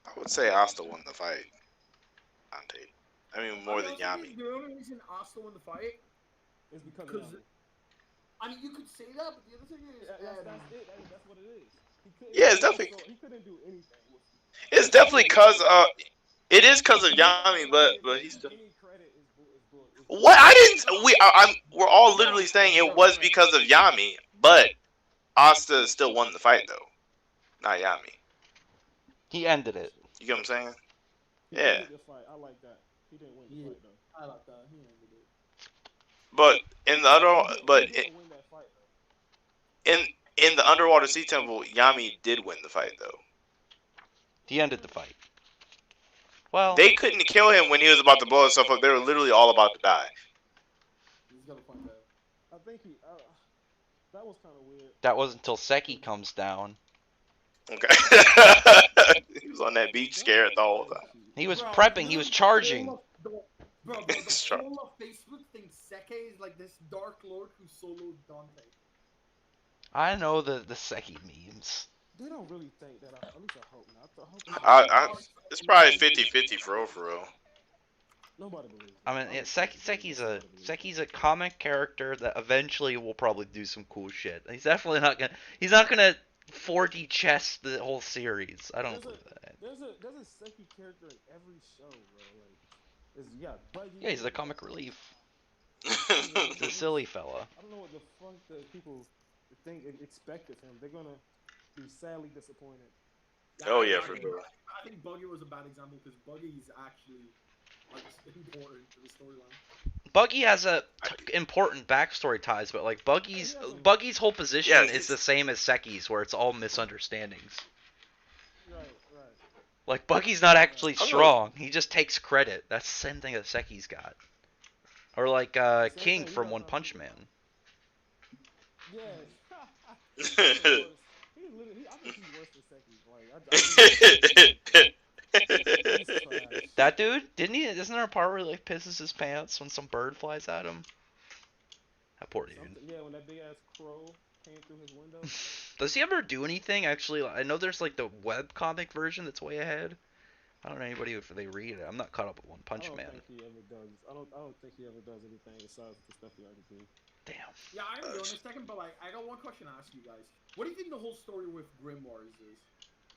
S3: I would say Asta won the fight. Dante. I mean, more than Yami.
S2: The only reason Asta won the fight
S4: is because of Yami.
S2: I mean, you could say that, but the other thing is...
S4: That's it. That's what it is.
S3: It's definitely...
S4: He couldn't do anything.
S3: It's definitely because of... It is because of Yami, but he's still... What? I didn't... We're all literally saying it was because of Yami, but Asta still won the fight, though. Not Yami.
S1: He ended it.
S3: You get what I'm saying?
S4: He
S3: Yeah.
S4: ended the fight. I like that. He didn't win the fight, though.
S2: I like that. He ended it.
S3: But in the other... But...
S4: He didn't win that fight,
S3: though. In the Underwater Sea Temple, Yami did win the fight, though.
S1: He ended the fight. Well,
S3: they couldn't kill him when he was about to blow himself up. They were literally all about to die.
S2: He's gonna find out.
S4: I think he. That was kind of weird.
S1: That was until Seki comes down.
S3: Okay. He was on that beach scared the whole time.
S1: He was prepping. He was charging.
S2: The whole of Facebook thinks Seki is like this dark lord who soloed Dante.
S1: I know the Seki memes.
S4: They don't really think that. At least I hope not.
S3: It's probably 50-50 for real.
S4: Nobody believes.
S1: I mean, Seki's a comic character that eventually will probably do some cool shit. He's definitely not gonna. He's not gonna 4D chess the whole series. I don't believe that.
S4: There's a Seki character in every show, bro. Like, Buggy.
S1: Yeah, he's the comic relief. He's a silly fella.
S4: I don't know what the fuck the people expect of him. They're gonna be sadly disappointed.
S3: Oh yeah, for sure.
S2: I think Buggy was a bad example because Buggy's actually like important to the storyline.
S1: Buggy has a important backstory ties, but like Buggy's whole position is the same as Seki's, where it's all misunderstandings.
S4: Right.
S1: Like Buggy's not actually strong; he just takes credit. That's the same thing that Seki's got. Or like King from One Punch Man.
S4: Yeah. I think he's worse than Seki.
S1: That dude, isn't there a part where he like pisses his pants when some bird flies at him? That poor dude.
S4: Yeah, when that big ass crow came through his window.
S1: Does he ever do anything? Actually, I know there's like the webcomic version that's way ahead. I don't know anybody if they read it. I'm not caught up with One Punch Man.
S4: I don't think he ever does. I don't think he ever does anything besides the stuff he already did.
S1: Damn.
S2: Yeah, I'm going in a second, but like, I got one question to ask you guys. What do you think the whole story with Grimoires is?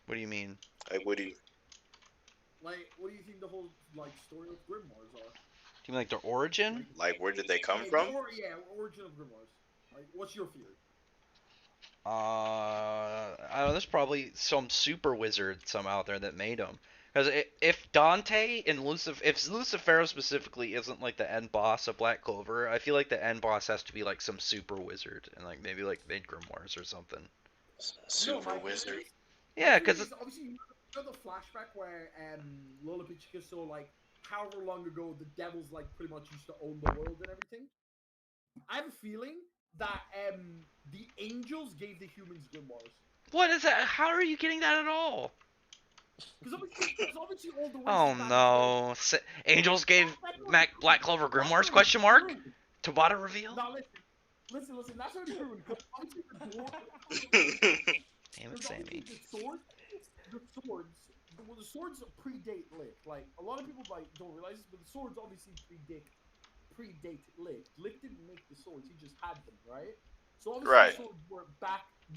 S1: What do you mean?
S3: Like, what do you
S2: think the whole like story of Grimoires are?
S1: Do you mean like their origin?
S3: Like, where did they come from?
S2: Origin of Grimoires. Like, what's your theory?
S1: I don't know. There's probably some super wizard some out there that made them. Because if Dante and if Lucifero specifically isn't like the end boss of Black Clover, I feel like the end boss has to be like some super wizard and like maybe like mid Grimoires or something.
S3: Super wizard.
S1: Yeah, because
S2: obviously you know the flashback where Lola Pichica saw like however long ago the devils like pretty much used to own the world and everything. I have a feeling that the angels gave the humans grimoires.
S1: What is that? How are you getting that at all?
S2: Because obviously all the
S1: Oh no! Angels gave Black Clover grimoires? Question mark? Tabata reveal?
S2: No, listen. That's not true. Obviously the dwarves.
S1: Damn it, Sammy.
S2: The swords well, the swords predate Lick. Like a lot of people like don't realize this, but the swords obviously predate Lick. Lick didn't make the swords; he just had them, right? So obviously
S3: Right.
S2: the swords were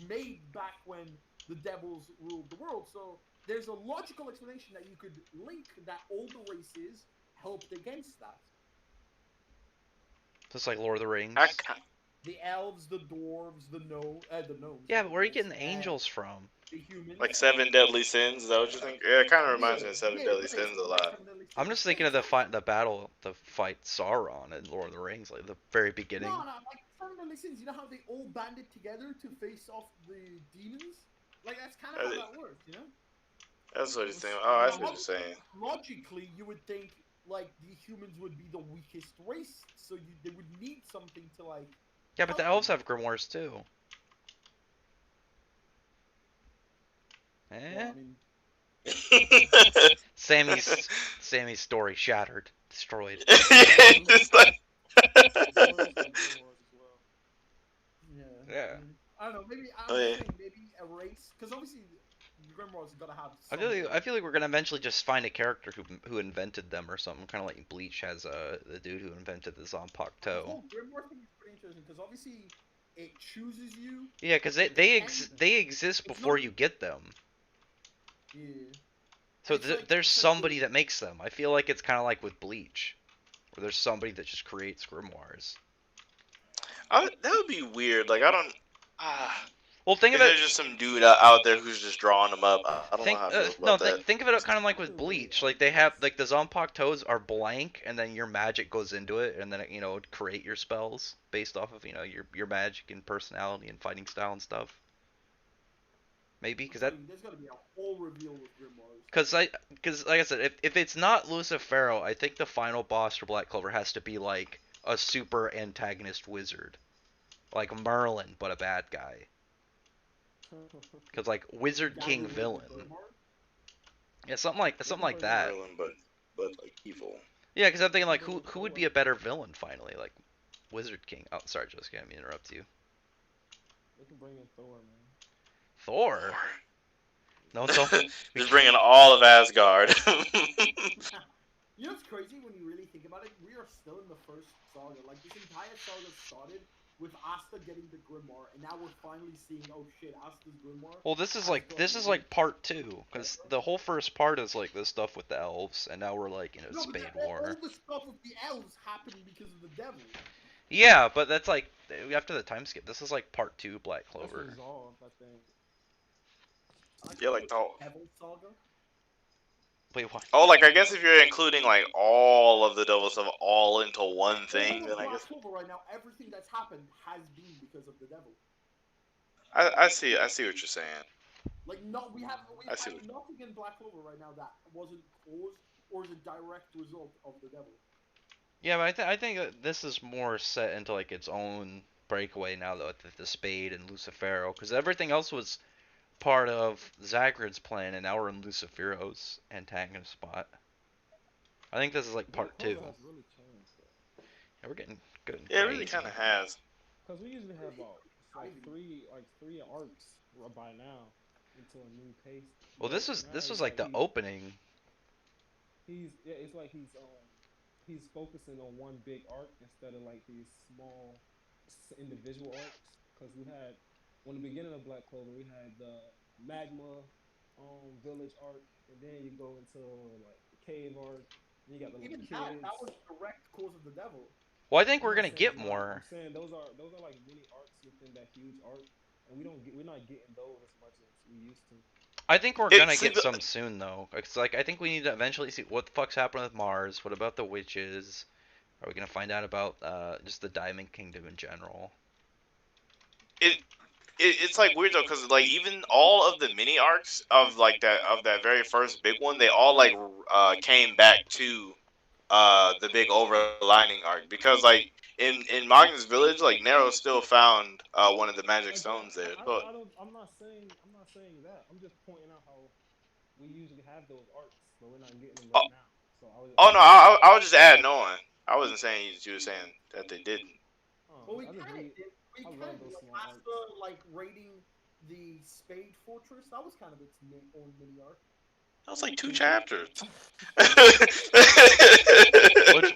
S2: made back when the devils ruled the world. So there's a logical explanation that you could link that all the races helped against that.
S1: Just like Lord of the Rings.
S2: The elves, the dwarves, the gnomes.
S1: Yeah, but where are you getting the angels from?
S2: The humans.
S3: Like 7 Deadly Sins. Is that what you think? Yeah, it kind of reminds me of 7 Deadly
S2: right,
S3: Sins a
S2: so
S3: lot.
S1: I'm just thinking of the fight Sauron in Lord of the Rings, like the very beginning.
S2: No, like from the Sins, you know how they all banded together to face off the demons? Like that's kind of how that works, you know?
S3: That's what he's saying. Oh, that's what you're saying.
S2: Logically, you would think like the humans would be the weakest race, so they would need something to like.
S1: Yeah, but the elves have grimoires too.
S2: Well, I mean,
S1: Sammy's story shattered, destroyed.
S3: Just like
S2: yeah. I don't know. Maybe I'm saying maybe a race, because obviously grimoires gotta have.
S1: I feel like we're gonna eventually just find a character who invented them or something, kind of like Bleach has the dude who invented the Zanpakuto.
S2: The whole grimoire thing is pretty interesting because obviously it chooses you.
S1: Yeah, because they exist before you get them.
S2: Yeah.
S1: So there's somebody that makes them. I feel like it's kind of like with Bleach, where there's somebody that just creates grimoires.
S3: that would be weird. Like I don't.
S1: Well, think of it.
S3: There's just some dude out there who's just drawing them up. I don't know how I feel about that.
S1: Think of it kind of like with Bleach. Like they have like the Zanpakutos are blank, and then your magic goes into it, and then it, create your spells based off of your magic and personality and fighting style and stuff. Maybe because
S2: there's gotta be a whole reveal with grimoires.
S1: Because like I said, if it's not Lucifero, I think the final boss for Black Clover has to be like a super antagonist wizard, like Merlin, but a bad guy. Because like Wizard King villain. Yeah, something like that.
S3: Merlin, but like evil.
S1: Yeah, because I'm thinking like who would be a better villain finally, like Wizard King. Oh, sorry, Josuke, I didn't mean to interrupt you.
S4: They can bring in Thor, man.
S1: Thor. No,
S3: just bringing all of Asgard.
S2: You know what's crazy when you really think about it? We are still in the first saga. Like this entire saga started with Asta getting the grimoire, and now we're finally seeing, oh shit, Asta's grimoire.
S1: Well, this is like part 2, because the whole first part is like this stuff with the elves, and now we're like Spade War.
S2: All the stuff with the elves happened because of the devil.
S1: Yeah, but that's like after the time skip. This is like part 2 Black Clover.
S4: That's resolved, I think.
S3: Yeah, like the whole
S2: Devil saga.
S1: Wait, what?
S3: Oh, like I guess if you're including like all of the devil stuff all into one thing, then I guess.
S2: Right now, everything that's happened has been because of the devil.
S3: I see what you're saying.
S2: Like we have nothing in Black Clover right now that wasn't caused or is a direct result of the devil.
S1: Yeah, but I think that this is more set into like its own breakaway now though, with the Spade and Lucifero, because everything else was part of Zagred's plan, and now we're in Lucifero's antagonist spot. I think this is like part 2.
S4: Really changed,
S1: yeah, we're getting good.
S3: Yeah, it really kind of has.
S4: Because we usually have like three arcs by now into a new pace.
S1: Well, this was like the opening.
S4: It's like he's focusing on one big arc instead of like these small individual arcs. Because we had, when the beginning of Black Clover, we had the magma village arc, and then you go into like the cave arc, and you got the little kids.
S2: That was direct cause of the devil.
S1: Well, I think we're gonna get more.
S4: I'm saying those are like mini arcs within that huge arc, and we're not getting those as much as we used to.
S1: I think we're gonna get some soon though. It's like I think we need to eventually see what the fuck's happening with Mars. What about the witches? Are we gonna find out about just the Diamond Kingdom in general?
S3: It's like weird though, because like even all of the mini arcs of that very first big one, they all like came back to the big overlining arc, because like in Magnus Village, like Nero still found one of the magic stones there.
S4: I'm not saying that. I'm just pointing out how we usually have those arcs, but we're not getting them right now. So
S3: I was just adding on. I wasn't saying you were saying that they didn't.
S2: Well, we kind of like raiding the Spade Fortress. That was kind of its own mini arc.
S3: That was like 2 chapters.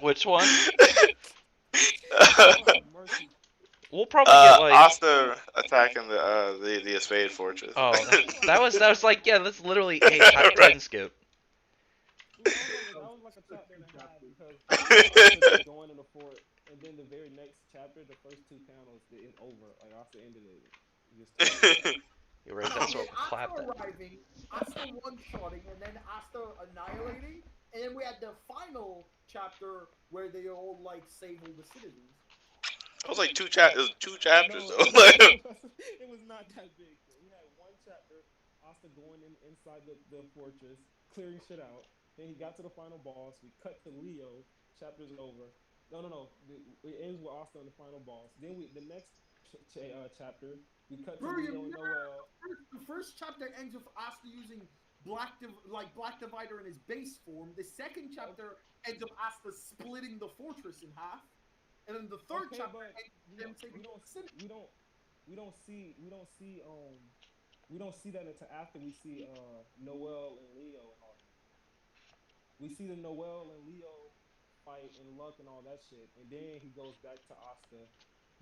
S1: Which one?
S4: Lord have mercy.
S1: We'll probably get like.
S3: Asta attacking the Spade Fortress.
S1: Oh, that was like, yeah, that's literally a time
S3: Right.
S1: skip.
S4: Dude, that was like a chapter and a half because Asta just going in the fort, and then the very next chapter, the first 2 panels, it's over. Like Asta ended it. Just
S1: You're right. That's what
S2: Asta
S1: clapped that.
S2: arriving, Asta one-shotting, and then Asta annihilating, and then we had the final chapter where they all like save all the citizens.
S3: It was like 2 chapters. 2 chapters
S4: No,
S3: though.
S4: it was not that big. Though. We had one chapter, Asta going inside the fortress, clearing shit out. Then he got to the final boss. We cut to Leo. Chapter's over. No. It ends with Asta on the final boss. Then the next chapter, we cut to Leo and Noel.
S2: The first chapter ends with Asta using Black Divider in his base form. The second chapter ends with Asta splitting the fortress in half. And then the third chapter
S4: we don't see that until after we see Noel and Leo and all that. We see the Noel and Leo fight and Luck and all that shit, and then he goes back to Asta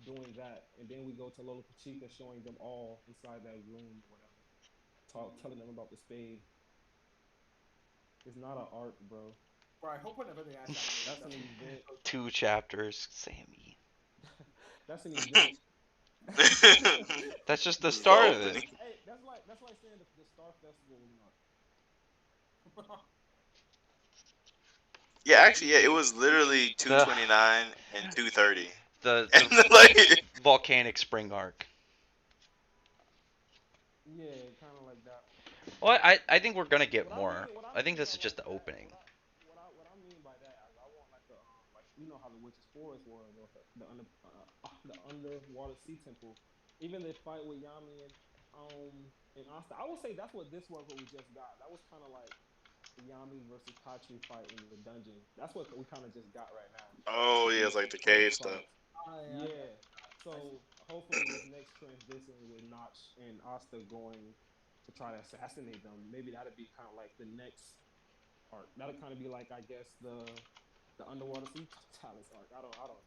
S4: doing that, and then we go to Lola Pachica showing them all inside that room or whatever, telling them about the spade. It's not an arc, bro.
S2: Bro, I hope whenever they ask
S4: That's an event.
S1: 2 chapters, Sammy.
S4: That's an event.
S1: That's just the start of it.
S4: Hey, that's like saying the Star Festival was not.
S3: Yeah, actually, yeah, it was literally 229 and 230.
S1: The
S3: like
S1: volcanic spring arc.
S4: Yeah, kind of like that.
S1: Well, I think we're gonna get more. I think this is just the opening.
S4: What I mean by that is I want like you know how the Witch's Forest was, the underwater sea temple. Even the fight with Yami and Asta, I would say that's what this was. What we just got. That was kind of like the Yami versus Patri fight in the dungeon. That's what we kind of just got right now.
S3: oh yeah, it's like the cave stuff.
S4: Yeah. So hopefully this next transition with Notch and Asta going to try to assassinate them, maybe that'll be kind of like the next arc. That'll kind of be like, I guess, the underwater sea talents arc. I don't know.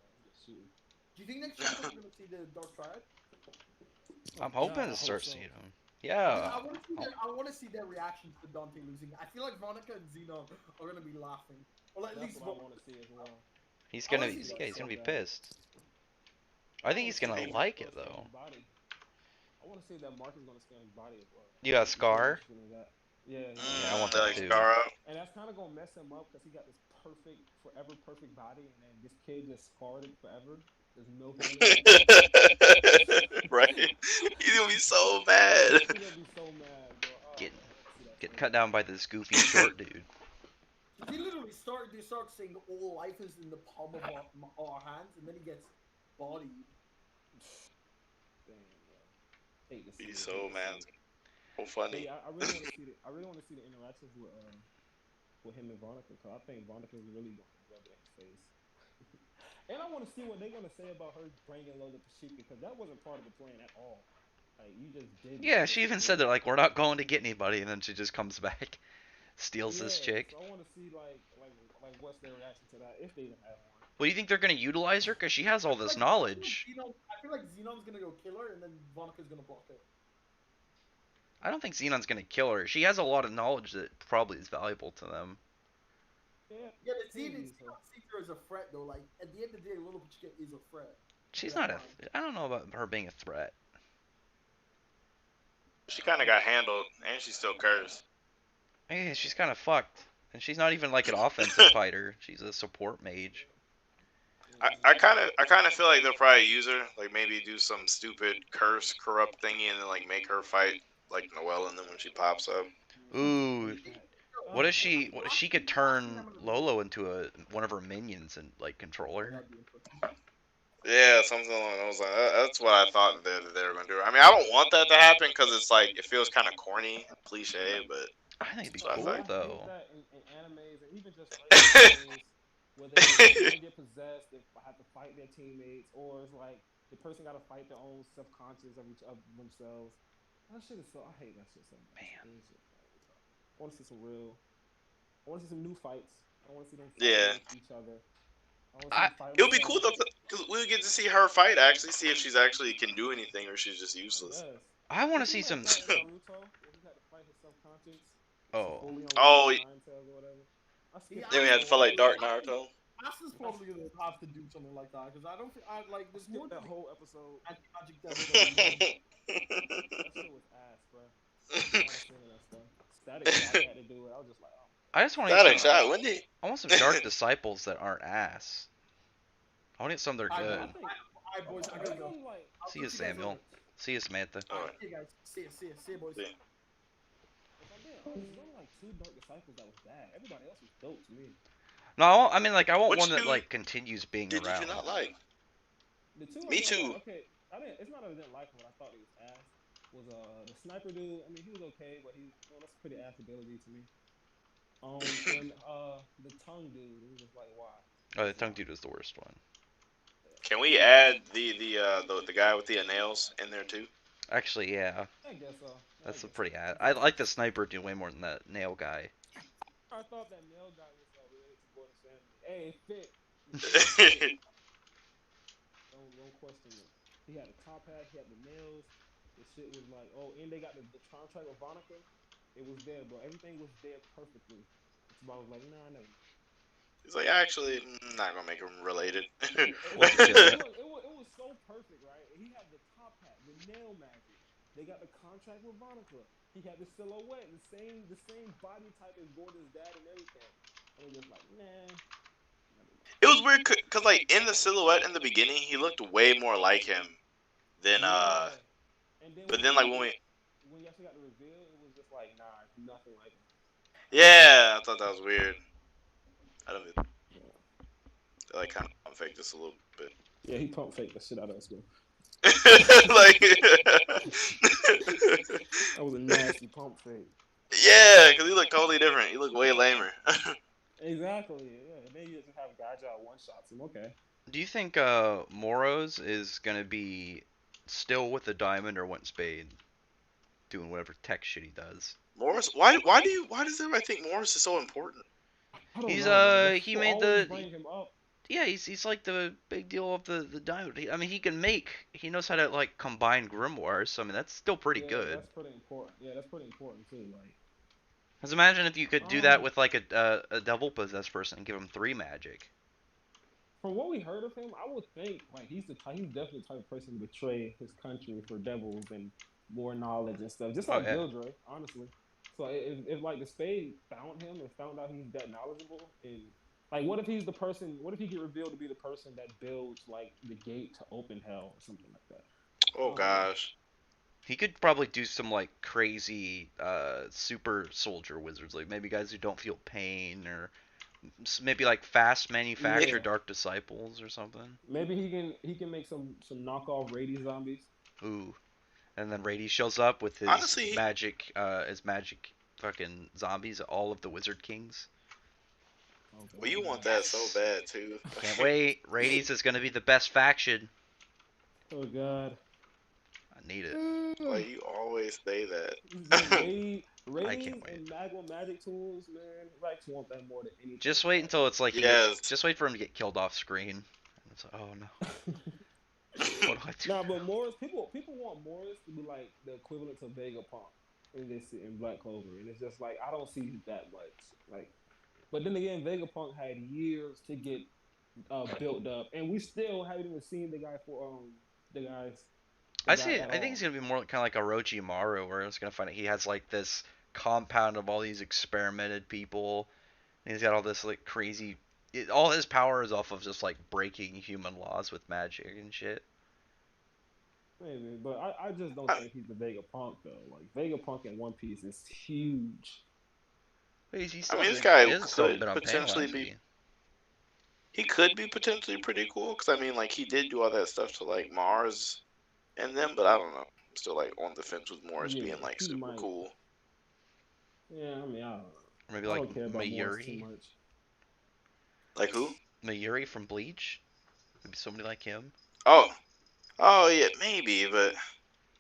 S4: Shoot.
S2: Do you think next chapter we're gonna see the Dark Triad?
S1: I'm hoping to start seeing them. Yeah.
S2: I want to see their reactions to Dante losing. I feel like Veronica and Xeno are gonna be laughing, or at least
S4: what I want to see as well.
S1: He's gonna be pissed. I think he's gonna like it though.
S4: I want to see that Mark is gonna stay on his body as well.
S1: You got Scar?
S4: Yeah,
S1: I want that too.
S4: And that's kind of gonna mess him up because he got this forever perfect body, and then this kid just scarred it forever. There's no.
S3: Right? He's gonna be so mad.
S4: He's gonna be so mad, bro.
S1: Get cut down by this goofy short dude.
S2: He literally started saying all life is in the palm of our hands, and then he gets bodied.
S4: Damn, bro.
S3: He's so mad. So funny.
S4: Yeah, I really want to see the interactions with him and Veronica, because I think Veronica is really going to rub it in his face. And I want to see what they're going to say about her bringing Lola Pachica, because that wasn't part of the plan at all. Like, you just did.
S1: Yeah, she even said that, like, we're not going to get anybody, and then she just comes back, steals this chick.
S4: So I want to see like what's their reaction to that, if they even have one.
S1: Well, you think they're gonna utilize her? Cause she has all this knowledge.
S2: I feel like Xenon's gonna go kill her, and then Veronica's gonna block it.
S1: I don't think Xenon's gonna kill her. She has a lot of knowledge that probably is valuable to them.
S2: Yeah, but Xenon sees her as a threat, though. Like, at the end of the day, Lola Pachica is a threat.
S1: She's not I don't know about her being a threat.
S3: She kind of got handled, and she's still cursed.
S1: Hey, she's kind of fucked. And she's not even like an offensive fighter. She's a support mage.
S3: I kind of feel like they'll probably use her, like maybe do some stupid curse corrupt thingy, and then like make her fight like Noelle and them when she pops up.
S1: Ooh, what if she could turn Lolo into one of her minions and like control her?
S3: Yeah, something along those lines. That's what I thought they were gonna do. I mean, I don't want that to happen because it's like it feels kind of corny, cliche, but
S1: I think it'd be cool though.
S4: In animes and even just games, where they get possessed, they have to fight their teammates, or it's like the person got to fight their own subconscious of themselves. That shit is so. I hate that shit so much.
S1: Man.
S4: I want to see some real. I want to see some new fights. I want to see them fight
S3: Yeah.
S4: against each other. I want to see
S3: I
S4: them fight
S3: it would
S4: with
S3: be cool though, because we would get to see her fight. Actually, see if she's actually can do anything or she's just
S4: I
S3: useless.
S4: guess.
S1: I want
S4: Did
S1: to
S4: she
S1: see
S4: like
S1: some.
S4: that in Naruto where he had to fight his subconscious to
S1: Oh,
S4: fully unlock
S3: Oh,
S4: his nine tails or whatever? I
S2: Yeah,
S4: skipped
S3: then we
S4: that
S3: had to fight
S4: whole.
S3: like Dark Naruto.
S2: Asa's probably gonna have to do something like that because I don't think like
S4: I
S2: there's more
S4: skipped
S2: to
S4: that
S2: the
S4: whole episode.
S2: magic devil than one.
S4: That shit was ass, bro. I'm tired of seeing that stuff. Static Shock had to do it. I was just like, oh my
S1: I
S4: god.
S1: just want to get
S3: Static
S1: some.
S3: Shock. When did?
S1: I want some dark disciples that aren't ass. I want to get some that are
S2: I
S1: good.
S2: know. I boys, I gotta go.
S4: Some, like,
S2: I'll
S1: See
S2: talk
S1: you,
S2: to guys
S1: Samuel.
S2: later.
S1: See you, Samantha.
S3: Alright.
S2: See you guys. See you, boys.
S3: See.
S4: if I'm being honest, there's only like 2 Dark Disciples that was bad. Everybody else was dope to me.
S1: No, I mean like I want
S3: Which
S1: one that
S3: two
S1: like continues being
S3: did
S1: around.
S3: you not like?
S4: The 2 I
S3: Me
S4: didn't
S3: too.
S4: like, okay, I didn't. It's not that I didn't like him, but I thought he was ass. Was the sniper dude? I mean, he was okay, but that's pretty ass ability to me. And the tongue dude, it was just like why?
S1: The tongue dude was the worst one.
S3: Can we add the guy with the nails in there too?
S1: Actually, yeah,
S4: I guess so.
S1: that's a pretty ass. I like the sniper dude way more than that nail guy.
S4: I thought that nail guy was related to Gordon's family. Hey, it fit. Don't question it. He had the top hat. He had the nails. The shit was like, oh, and they got the contract with Vonica. It was there, bro. Everything was there perfectly. So I was like, nah, never mind.
S3: He's like, actually, not gonna make him related.
S4: It was so perfect, right? He had the top hat, the nail magic. They got the contract with Vonica. He had the silhouette, the same body type as Gordon's dad and everything. And we're just like, nah.
S3: It was weird because like in the silhouette in the beginning, he looked way more like him than
S4: Yeah. And then
S3: But then like when
S4: you actually got the reveal, it was just like, nah, it's nothing like him.
S3: yeah, I thought that was weird. I don't know. They like kind of fake this a little bit.
S4: Yeah, he pump faked the shit out of us, bro.
S3: Like
S4: That was a nasty pump fake.
S3: yeah, because he looked totally different. He looked way lamer.
S4: Exactly. Yeah. And then you just have Gaja one shots him. Okay.
S1: Do you think Moros is gonna be still with the diamond or went spade, doing whatever tech shit he does?
S3: Morris, why does everybody think Morris is so important?
S4: I don't
S1: He's
S4: know, man.
S1: he
S4: People
S1: made
S4: always
S1: the
S4: bring him up.
S1: yeah he's like the big deal of the diamond. I mean he knows how to like combine grimoires. So I mean that's still pretty good.
S4: That's pretty important. Yeah, that's pretty important too. Like,
S1: Cause imagine if you could do that with like a devil possessed person and give him 3 magic.
S4: from what we heard of him, I would think like he's definitely the type of person to betray his country for devils and more knowledge and stuff. Just like Gildre, honestly. So if like the Spade found him and found out he's that knowledgeable, and like what if he's the person? What if he get revealed to be the person that builds like the gate to open hell or something like that?
S3: Oh gosh.
S1: He could probably do some like crazy super soldier wizards, like maybe guys who don't feel pain, or maybe like fast manufacture dark disciples or something.
S4: Maybe he can make some knockoff Rady zombies.
S1: Ooh, and then Rady shows up with his
S3: Honestly,
S1: magic fucking zombies, all of the Wizard Kings.
S3: Well, you want that so bad too.
S1: Can't wait. Rady's is gonna be the best faction.
S4: Oh god.
S1: I need it.
S3: Like you always say that.
S1: I can't wait.
S4: And Magma magic tools, man. Rex want that more than anything.
S1: Just wait until it's like just wait for him to get killed off screen. And it's like, oh no. What do I do?
S4: Nah, but Morris, people want Morris to be like the equivalent to Vegapunk in Black Clover, and it's just like I don't see that much. Like, but then again, Vegapunk had years to get built up, and we still haven't even seen the guy for the guys.
S1: I think he's gonna be more kind of like Orochimaru, where it's gonna find out he has like this compound of all these experimented people, and he's got all this like crazy. All his power is off of just like breaking human laws with magic and shit.
S4: Maybe, but I just don't think he's the Vegapunk though. Like Vegapunk in One Piece is huge.
S1: This
S3: guy could potentially be. He could be potentially pretty cool because I mean, like he did do all that stuff to like Mars and them, but I don't know. I'm still like on the fence with Morris being like super cool.
S4: Yeah, I mean, I don't know.
S1: Or maybe like Mayuri.
S3: Like who?
S1: Mayuri from Bleach. Maybe somebody like him.
S3: Oh yeah, maybe, but.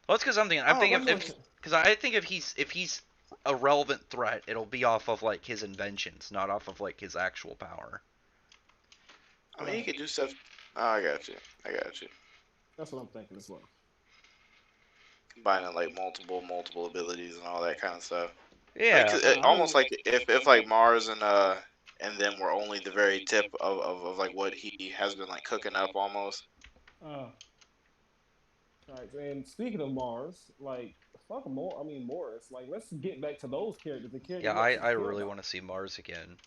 S1: Well, it's because I'm thinking if he's a relevant threat, it'll be off of like his inventions, not off of like his actual power.
S3: I mean, he could do stuff. Oh, I got you.
S4: That's what I'm thinking as well.
S3: Combining like multiple abilities and all that kind of stuff.
S1: Yeah.
S3: Like, almost like if like Mars and them were only the very tip of like what he has been like cooking up almost.
S4: Right, and speaking of Mars, like fuck Morris. Like, let's get back to those characters. The characters.
S1: Yeah, I really want to see Mars again.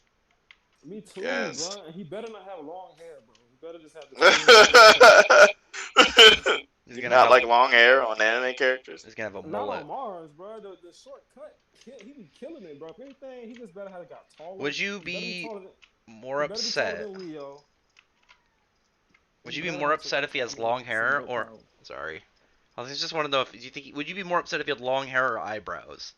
S4: Me too,
S3: Yes.
S4: bro. And he better not have long hair, bro. He better just have the same
S1: He's
S3: not have, like long hair on anime characters.
S1: He's gonna have a
S4: Not
S1: mullet.
S4: on Mars, bro. The shortcut, he be killing it, bro. If anything, he just better have got taller.
S1: Would you be more upset? Would you be more upset if he has long hair or? Sorry, I just want to know if you think. Would you be more upset if he had long hair or eyebrows?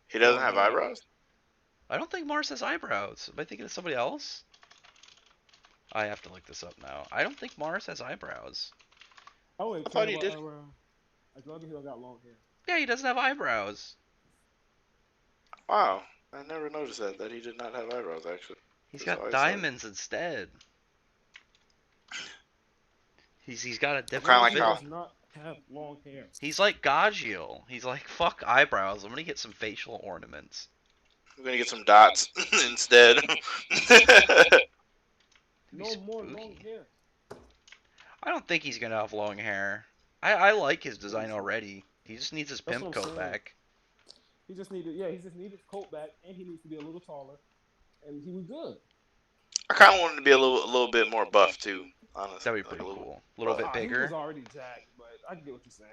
S3: He doesn't have eyebrows?
S1: I don't think Mars has eyebrows. Am I thinking of somebody else? I have to look this up now. I don't think Mars has eyebrows.
S4: Oh,
S3: I thought he did.
S4: As long as he got long hair.
S1: Yeah, he doesn't have eyebrows.
S3: Wow, I never noticed that he did not have eyebrows actually.
S1: He's got diamonds instead. He's got a different.
S3: Kind of like
S4: he
S3: how.
S4: does not have long hair.
S1: He's like Gagio. He's like, fuck eyebrows. I'm gonna get some facial ornaments.
S3: I'm gonna get some dots instead.
S4: No more long hair.
S1: I don't think he's gonna have long hair. I like his design already. He just needs his pimp coat back.
S4: He just needed his coat back, and he needs to be a little taller, and he was good.
S3: I kind of wanted to be a little bit more buff too, honestly.
S1: That'd be pretty cool. A little bit bigger.
S4: He was already jacked, but I get what you're saying.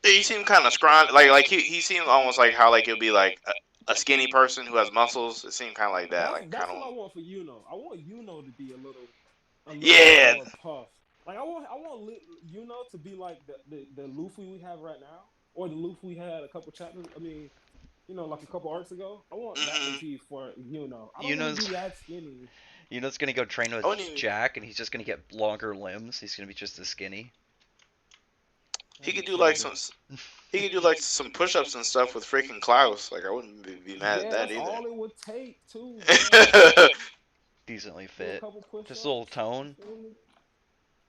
S3: Yeah, he seemed kind of scrawny. Like he seemed almost like how like he'll be like a skinny person who has muscles. It seemed kind of like that.
S4: That's what I want for Yuno. I want Yuno to be a little more puff. Like I want Yuno to be like the Luffy we have right now, or the Luffy we had a couple chapters. I mean, like a couple arcs ago. I want that to be for Yuno. I don't want to be that skinny.
S1: Yuno's gonna go train with Jack, and he's just gonna get longer limbs. He's gonna be just as skinny.
S3: He could do like some push-ups and stuff with freaking Klaus. Like I wouldn't be mad at that either.
S4: That's all it would take too.
S1: Decently fit. Just a little tone.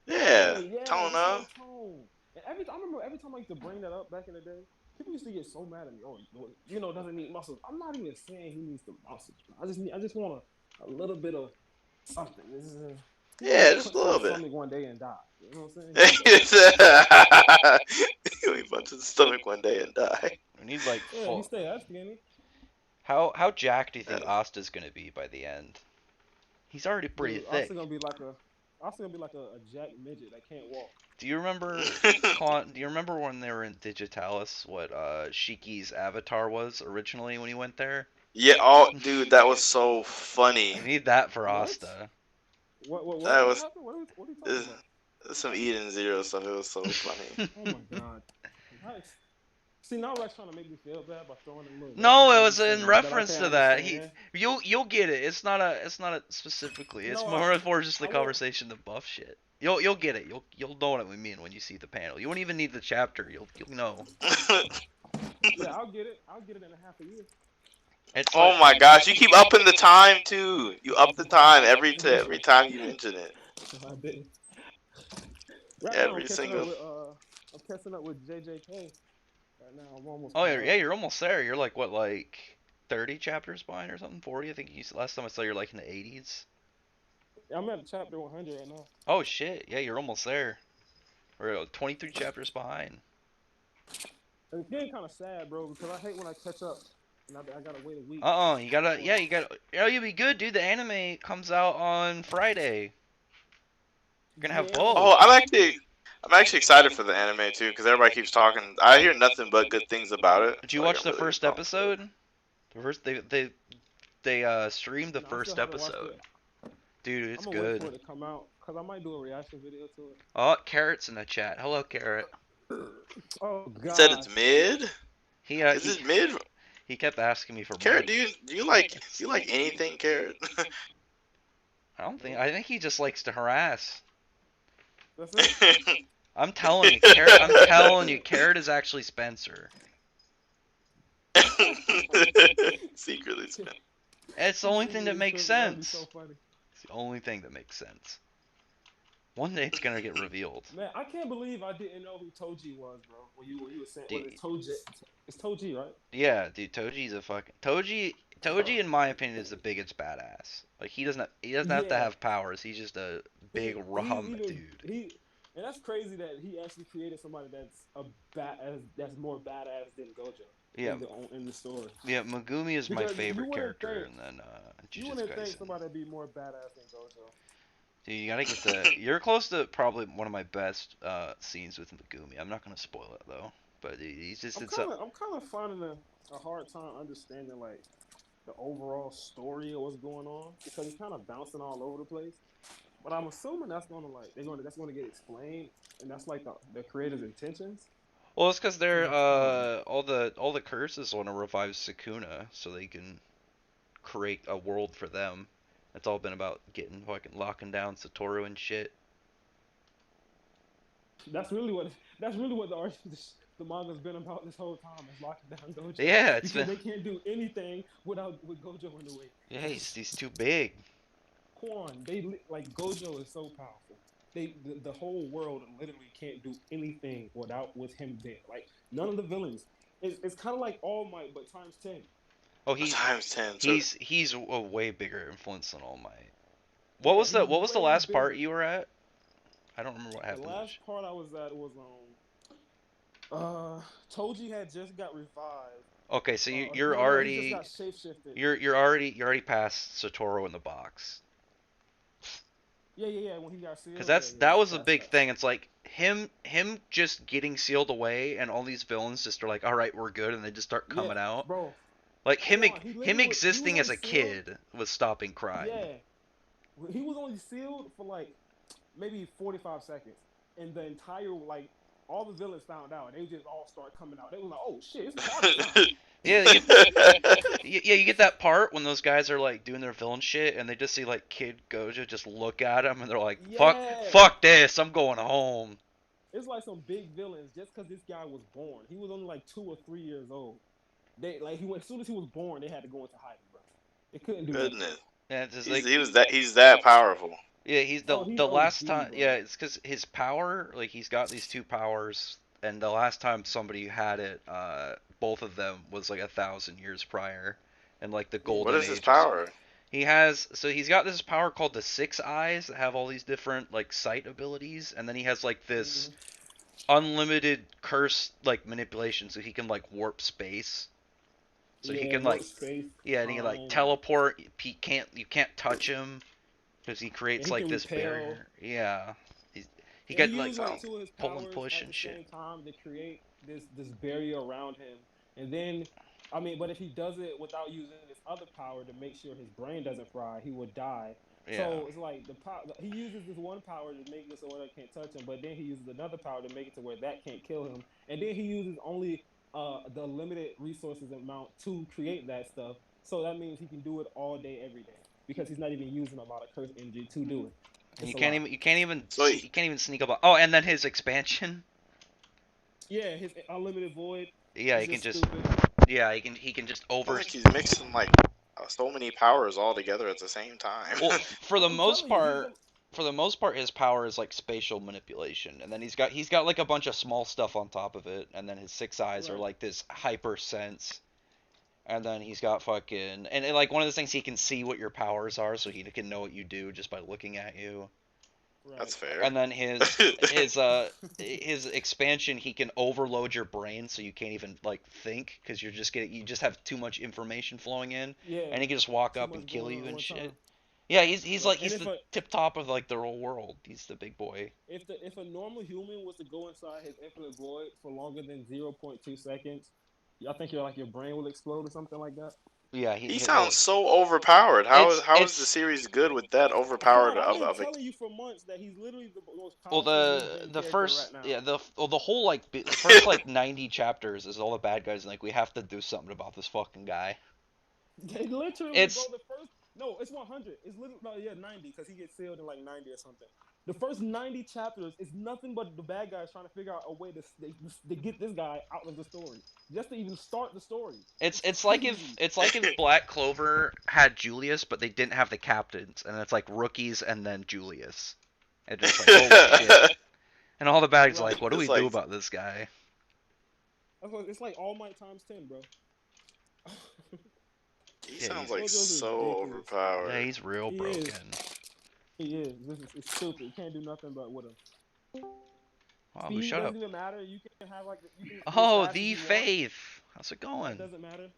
S3: Yeah, tone up.
S4: I remember every time I used to bring that up back in the day, people used to get so mad at me. Oh, doesn't need muscles. I'm not even saying he needs the muscles. I just want a little bit of something.
S3: Just a little bit.
S4: Stomach one day and die. You know what I'm saying?
S3: He'll be punch in the stomach one day and die.
S1: And he's like,
S4: he stay that skinny.
S1: How jacked do you think Asta's gonna be by the end? He's already pretty thick.
S4: Asta's gonna be like a jack midget that can't walk.
S1: Do you remember? Do you remember when they were in Digitalis? What Shiki's avatar was originally when he went there?
S3: Yeah. Oh, dude, that was so funny.
S1: We need that for Asta.
S4: What
S3: that was.
S4: What are you talking about?
S3: Some Eden Zero stuff. It was so funny.
S4: Oh my god. Nice. See, now Rex trying to make me feel bad by throwing him.
S1: No, it was in reference to that. You'll get it. It's not a specifically. It's more just the conversation, the buff shit. You'll get it. You'll know what we mean when you see the panel. You won't even need the chapter. You'll know.
S4: Yeah, I'll get it. I'll get it in a half a year.
S3: Oh my gosh, you keep upping the time too. You up the time every time you mention it.
S4: I did.
S3: Every single.
S4: I'm catching up with JJK right now. I'm almost.
S1: Oh yeah, you're almost there. You're like 30 chapters behind or something? 40? I think last time I saw you're like in the 80s.
S4: Yeah, I'm at chapter 100 right now.
S1: Oh shit! Yeah, you're almost there. We're 23 chapters behind.
S4: And it's getting kind of sad, bro, because I hate when I catch up and I gotta wait a week.
S1: You gotta. Oh, you'll be good, dude. The anime comes out on Friday. You're gonna have both.
S3: Oh, I'm actually excited for the anime too, because everybody keeps talking. I hear nothing but good things about it.
S1: Did you watch the first episode? The first they streamed the first episode. Dude, it's good.
S4: Wait for it to come out, cause I might do a reaction video to it.
S1: Oh, Carrot's in the chat. Hello, Carrot.
S4: Oh god.
S3: He said it's mid.
S1: Is
S3: it mid?
S1: He kept asking me for
S3: Carrot. Do you like anything, Carrot?
S1: I think he just likes to harass.
S4: That's it.
S1: I'm telling you, Carrot. I'm telling you, Carrot is actually Spencer.
S3: Secretly spin.
S1: It's the only thing that makes
S4: That'd be
S1: sense.
S4: so funny.
S1: It's the only thing that makes sense. One day it's gonna get revealed.
S4: Man, I can't believe I didn't know who Toji was, bro. When you were saying,
S1: Dude.
S4: what is Toji? It's Toji, right?
S1: Yeah, dude, Toji's a fucking Toji, in my opinion, is the biggest badass. Like he doesn't have to
S4: Yeah.
S1: have powers. He's just a big rum dude.
S4: And that's crazy that he actually created somebody that's more badass than Gojo.
S1: Yeah.
S4: In the story.
S1: Yeah, Megumi is my
S4: Because you
S1: favorite
S4: wouldn't
S1: character,
S4: think-
S1: and then
S4: You
S1: Jujutsu
S4: wouldn't think
S1: Kaisen.
S4: somebody would be more badass than Gojo.
S1: Dude, you gotta get the. You're close to probably one of my best scenes with Megumi. I'm not gonna spoil it though, but he's just
S4: I'm kind of finding a hard time understanding like the overall story of what's going on because he's kind of bouncing all over the place. But I'm assuming that's gonna get explained, and that's like the creator's intentions.
S1: Well, it's because they're all the curses want to revive Sukuna so they can create a world for them. It's all been about getting fucking locking down Satoru and shit.
S4: That's really what the manga's been about this whole time is locking down Gojo.
S1: Yeah, it's
S4: because
S1: been.
S4: they can't do anything with Gojo in the way.
S1: Yeah, he's too big.
S4: Like Gojo is so powerful. The whole world literally can't do anything with him there. Like none of the villains. It's kind of like All Might but times 10.
S1: Oh, he's
S3: Times 10.
S1: he's a way bigger influence than All Might. What was the last part you were at? I don't remember what happened.
S4: The last part I was at was Toji had just got revived.
S1: Okay, so
S4: He
S1: already
S4: just got shapeshifted.
S1: you're already past Satoru in the box.
S4: Yeah. When he got sealed.
S1: Because that was a big thing. It's like him just getting sealed away, and all these villains just are like, all right, we're good, and they just start coming out.
S4: Bro.
S1: Like him
S4: He
S1: existing
S4: was
S1: as a
S4: sealed.
S1: kid was stopping crime.
S4: Yeah. He was only sealed for like maybe 45 seconds, and the entire all the villains found out, and they just all start coming out. They was like, "Oh shit, it's party time."
S1: Yeah, you get that part when those guys are like doing their villain shit, and they just see like Kid Gojo just look at him, and they're like, fuck this, I'm going home.
S4: It's like some big villains just because this guy was born. He was only like 2 or 3 years old. As soon as he was born, they had to go into hiding, bro. They couldn't do
S3: Goodness.
S1: Yeah, it's just
S3: he's that powerful.
S1: Yeah, he's the
S4: OG,
S1: last time.
S4: bro.
S1: Yeah, it's because his power, like he's got these two powers, and the last time somebody had it, both of them was like 1,000 years prior, and like the golden.
S3: What is his
S1: ages.
S3: power?
S1: He's got this power called the Six Eyes that have all these different like sight abilities, and then he has like this unlimited curse like manipulation, so he can like warp space. So he can like and he can like teleport. You can't touch him because he creates like this barrier. Yeah, he got like
S4: two of his
S1: pull and
S4: powers
S1: push
S4: at
S1: and
S4: the
S1: shit.
S4: same time to create this barrier around him, and then but if he does it without using his other power to make sure his brain doesn't fry, he would die.
S1: Yeah.
S4: So it's like he uses this one power to make it so that can't touch him, but then he uses another power to make it to where that can't kill him, and then he uses only the limited resources amount to create that stuff. So that means he can do it all day, every day, because he's not even using a lot of curse energy to do it.
S1: And you can't even sneak up. Oh, and then his expansion.
S4: Yeah, his unlimited void.
S1: Yeah, he can just.
S4: Stupid.
S1: Yeah, he can just over.
S3: Like he's mixing like so many powers all together at the same time.
S1: Well, for the
S4: I'm
S1: most
S4: telling you,
S1: part, his power is like spatial manipulation, and then he's got like a bunch of small stuff on top of it, and then his six eyes are
S4: Right.
S1: like this hyper sense, and then he's got fucking and like one of the things he can see what your powers are, so he can know what you do just by looking at you.
S4: Right.
S3: That's fair.
S1: And then his expansion, he can overload your brain so you can't even like think because you just have too much information flowing in,
S4: Yeah.
S1: and he can just walk
S4: Too
S1: up
S4: much
S1: and kill
S4: going
S1: you
S4: on at
S1: and
S4: one
S1: shit.
S4: time.
S1: Yeah, he's
S4: Right.
S1: the tip top of like the whole world. He's the big boy.
S4: If a normal human was to go inside his infinite void for longer than 0.2 seconds, I think your brain will explode or something like that.
S1: Yeah,
S3: He sounds so overpowered. How is
S1: it's-
S3: the series good with that overpowered
S4: I've been
S3: of
S4: telling you for months that he's literally the most
S1: Well,
S4: powerful.
S1: the first
S4: right now.
S1: the whole like the first like 90 chapters is all the bad guys and like we have to do something about this fucking guy.
S4: They literally
S1: It's-
S4: go the first. No, it's 100. It's literally 90 because he gets sealed in like 90 or something. The first 90 chapters is nothing but the bad guys trying to figure out a way to get this guy out of the story, just to even start the story.
S1: It's like if Black Clover had Julius, but they didn't have the captains, and it's like rookies and then Julius, and just like holy shit, and all the bad guys like, what do we do about this guy?
S4: It's like All Might times 10, bro.
S3: He
S1: Yeah,
S3: sounds
S4: he's-
S3: like
S4: Gojo's
S3: so
S4: ridiculous.
S3: overpowered.
S1: Yeah, he's real
S4: He
S1: broken.
S4: is. He is. It's stupid. You can't do nothing but with him.
S1: Wow,
S4: Speed
S1: shut up.
S4: doesn't even matter. You can have like you can.
S1: Oh,
S4: as fast as
S1: the
S4: you want.
S1: Faith. How's it
S4: That
S1: going?
S4: doesn't matter.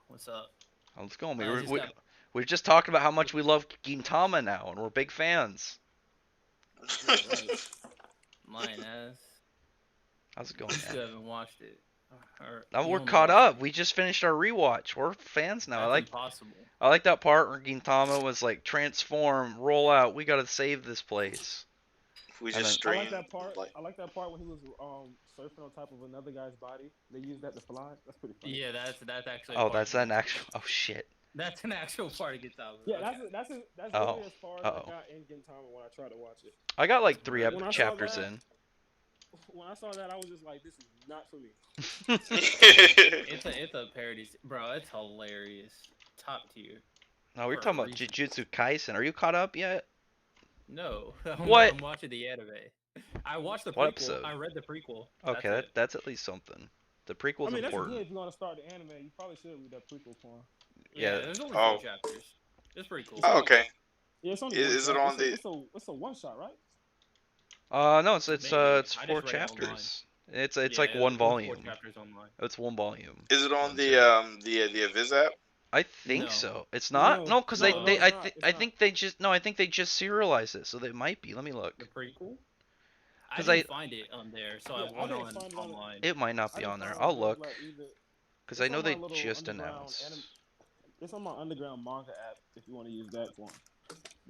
S5: What's up?
S1: How's it going?
S5: I just got-
S1: We just talked about how much we love Gintama now, and we're big fans.
S5: Mine ass.
S1: How's it going?
S5: You still haven't watched it.
S1: Now
S5: You
S1: we're
S5: haven't
S1: caught
S5: watched
S1: up. We just finished our rewatch. We're fans now.
S5: That's impossible.
S1: I like that part where Gintama was like, transform, roll out. We gotta save this place.
S3: We
S1: And
S3: just
S1: then-
S4: I like
S3: streamed.
S4: that part.
S3: Like,
S4: I like that part when he was surfing on top of another guy's body. They used that to fly. That's pretty funny.
S5: Yeah, that's actually.
S1: Oh,
S5: part
S1: that's
S5: of
S1: an
S5: it.
S1: actual. Oh shit.
S5: That's an actual part of Gintama.
S4: Yeah,
S5: Okay.
S4: that's
S1: Oh,
S4: literally as far as
S1: uh-oh.
S4: I got in Gintama when I tried to watch it.
S1: I got like 3
S4: When I saw
S1: chapters
S4: that-
S1: in.
S4: When I saw that, I was just like, "This is not for me."
S5: It's a parody, bro. It's hilarious. Top tier.
S1: No, we're
S5: For a
S1: talking about
S5: reason.
S1: Jujutsu Kaisen. Are you caught up yet?
S5: No,
S1: What?
S5: I'm watching the anime. I watched the prequel.
S1: What episode?
S5: I read the prequel.
S1: Okay,
S5: That's it.
S1: that's at least something. The prequel's
S4: I mean, that's
S1: important.
S4: good if you want to start the anime. You probably should read that prequel for him.
S1: Yeah.
S5: There's only
S3: Oh.
S5: 4 chapters. It's pretty cool.
S3: Oh, okay.
S4: Yeah, it's only
S3: Is
S4: one
S3: it
S4: shot.
S3: on the-
S4: It's a one shot, right?
S1: No, it's
S5: Maybe. I
S1: 4
S5: just read it online.
S1: chapters. It's
S5: Yeah,
S1: like
S5: there's
S1: one
S5: only 4
S1: volume.
S5: chapters online.
S1: It's one volume.
S3: Is it on
S1: One
S3: the
S1: series.
S3: the Viz app?
S1: I think
S5: No.
S1: so. It's not. No, because
S4: No,
S1: I
S4: it's not. It's
S1: I
S4: not.
S1: think they just I think they just serialized it, so they might be. Let me look.
S5: The prequel. I
S1: 'Cause
S5: didn't find it on there, so
S4: Yeah,
S5: I
S4: I
S5: went
S4: didn't
S5: on
S4: find it on-
S5: online.
S1: It might not
S4: I
S1: be
S4: didn't
S1: on there.
S4: find
S1: I'll
S4: it
S1: look
S4: like either.
S1: because
S4: It's
S1: I
S4: on
S1: know
S4: my
S1: they
S4: little
S1: just
S4: underground
S1: announced.
S4: It's on my underground manga app if you want to use that one.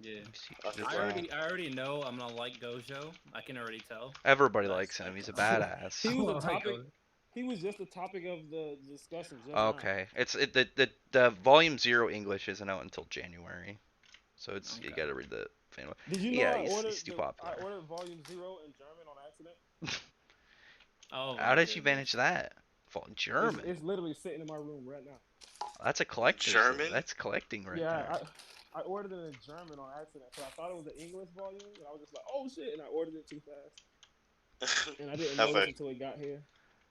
S5: Yeah.
S1: Let me see.
S3: Okay.
S5: I already know I'm gonna like Gojo. I can already tell.
S1: Everybody
S5: That's
S1: likes him. He's a
S5: excellent.
S1: badass.
S4: He was
S5: Oh
S4: a
S5: my
S4: topic.
S5: God.
S4: He was just the topic of the discussion. Just now.
S1: Okay, the volume 0 English isn't out until January, so it's you
S5: Okay.
S1: gotta read the fan.
S4: Did you know
S1: Yeah,
S4: I
S1: he's
S4: ordered
S1: too
S4: I
S1: popular.
S4: ordered volume 0 in German on accident.
S5: Oh.
S1: How
S5: my
S1: did you
S5: goodness.
S1: manage that? German.
S4: It's literally sitting in my room right now.
S1: That's a collector.
S3: German?
S1: That's collecting right
S4: yeah,
S1: there.
S4: I ordered it in German on accident. So I thought it was the English volume, and I was just like, "Oh shit!" And I ordered it too fast, and I didn't
S3: Have
S4: notice
S3: I-
S4: until it got here.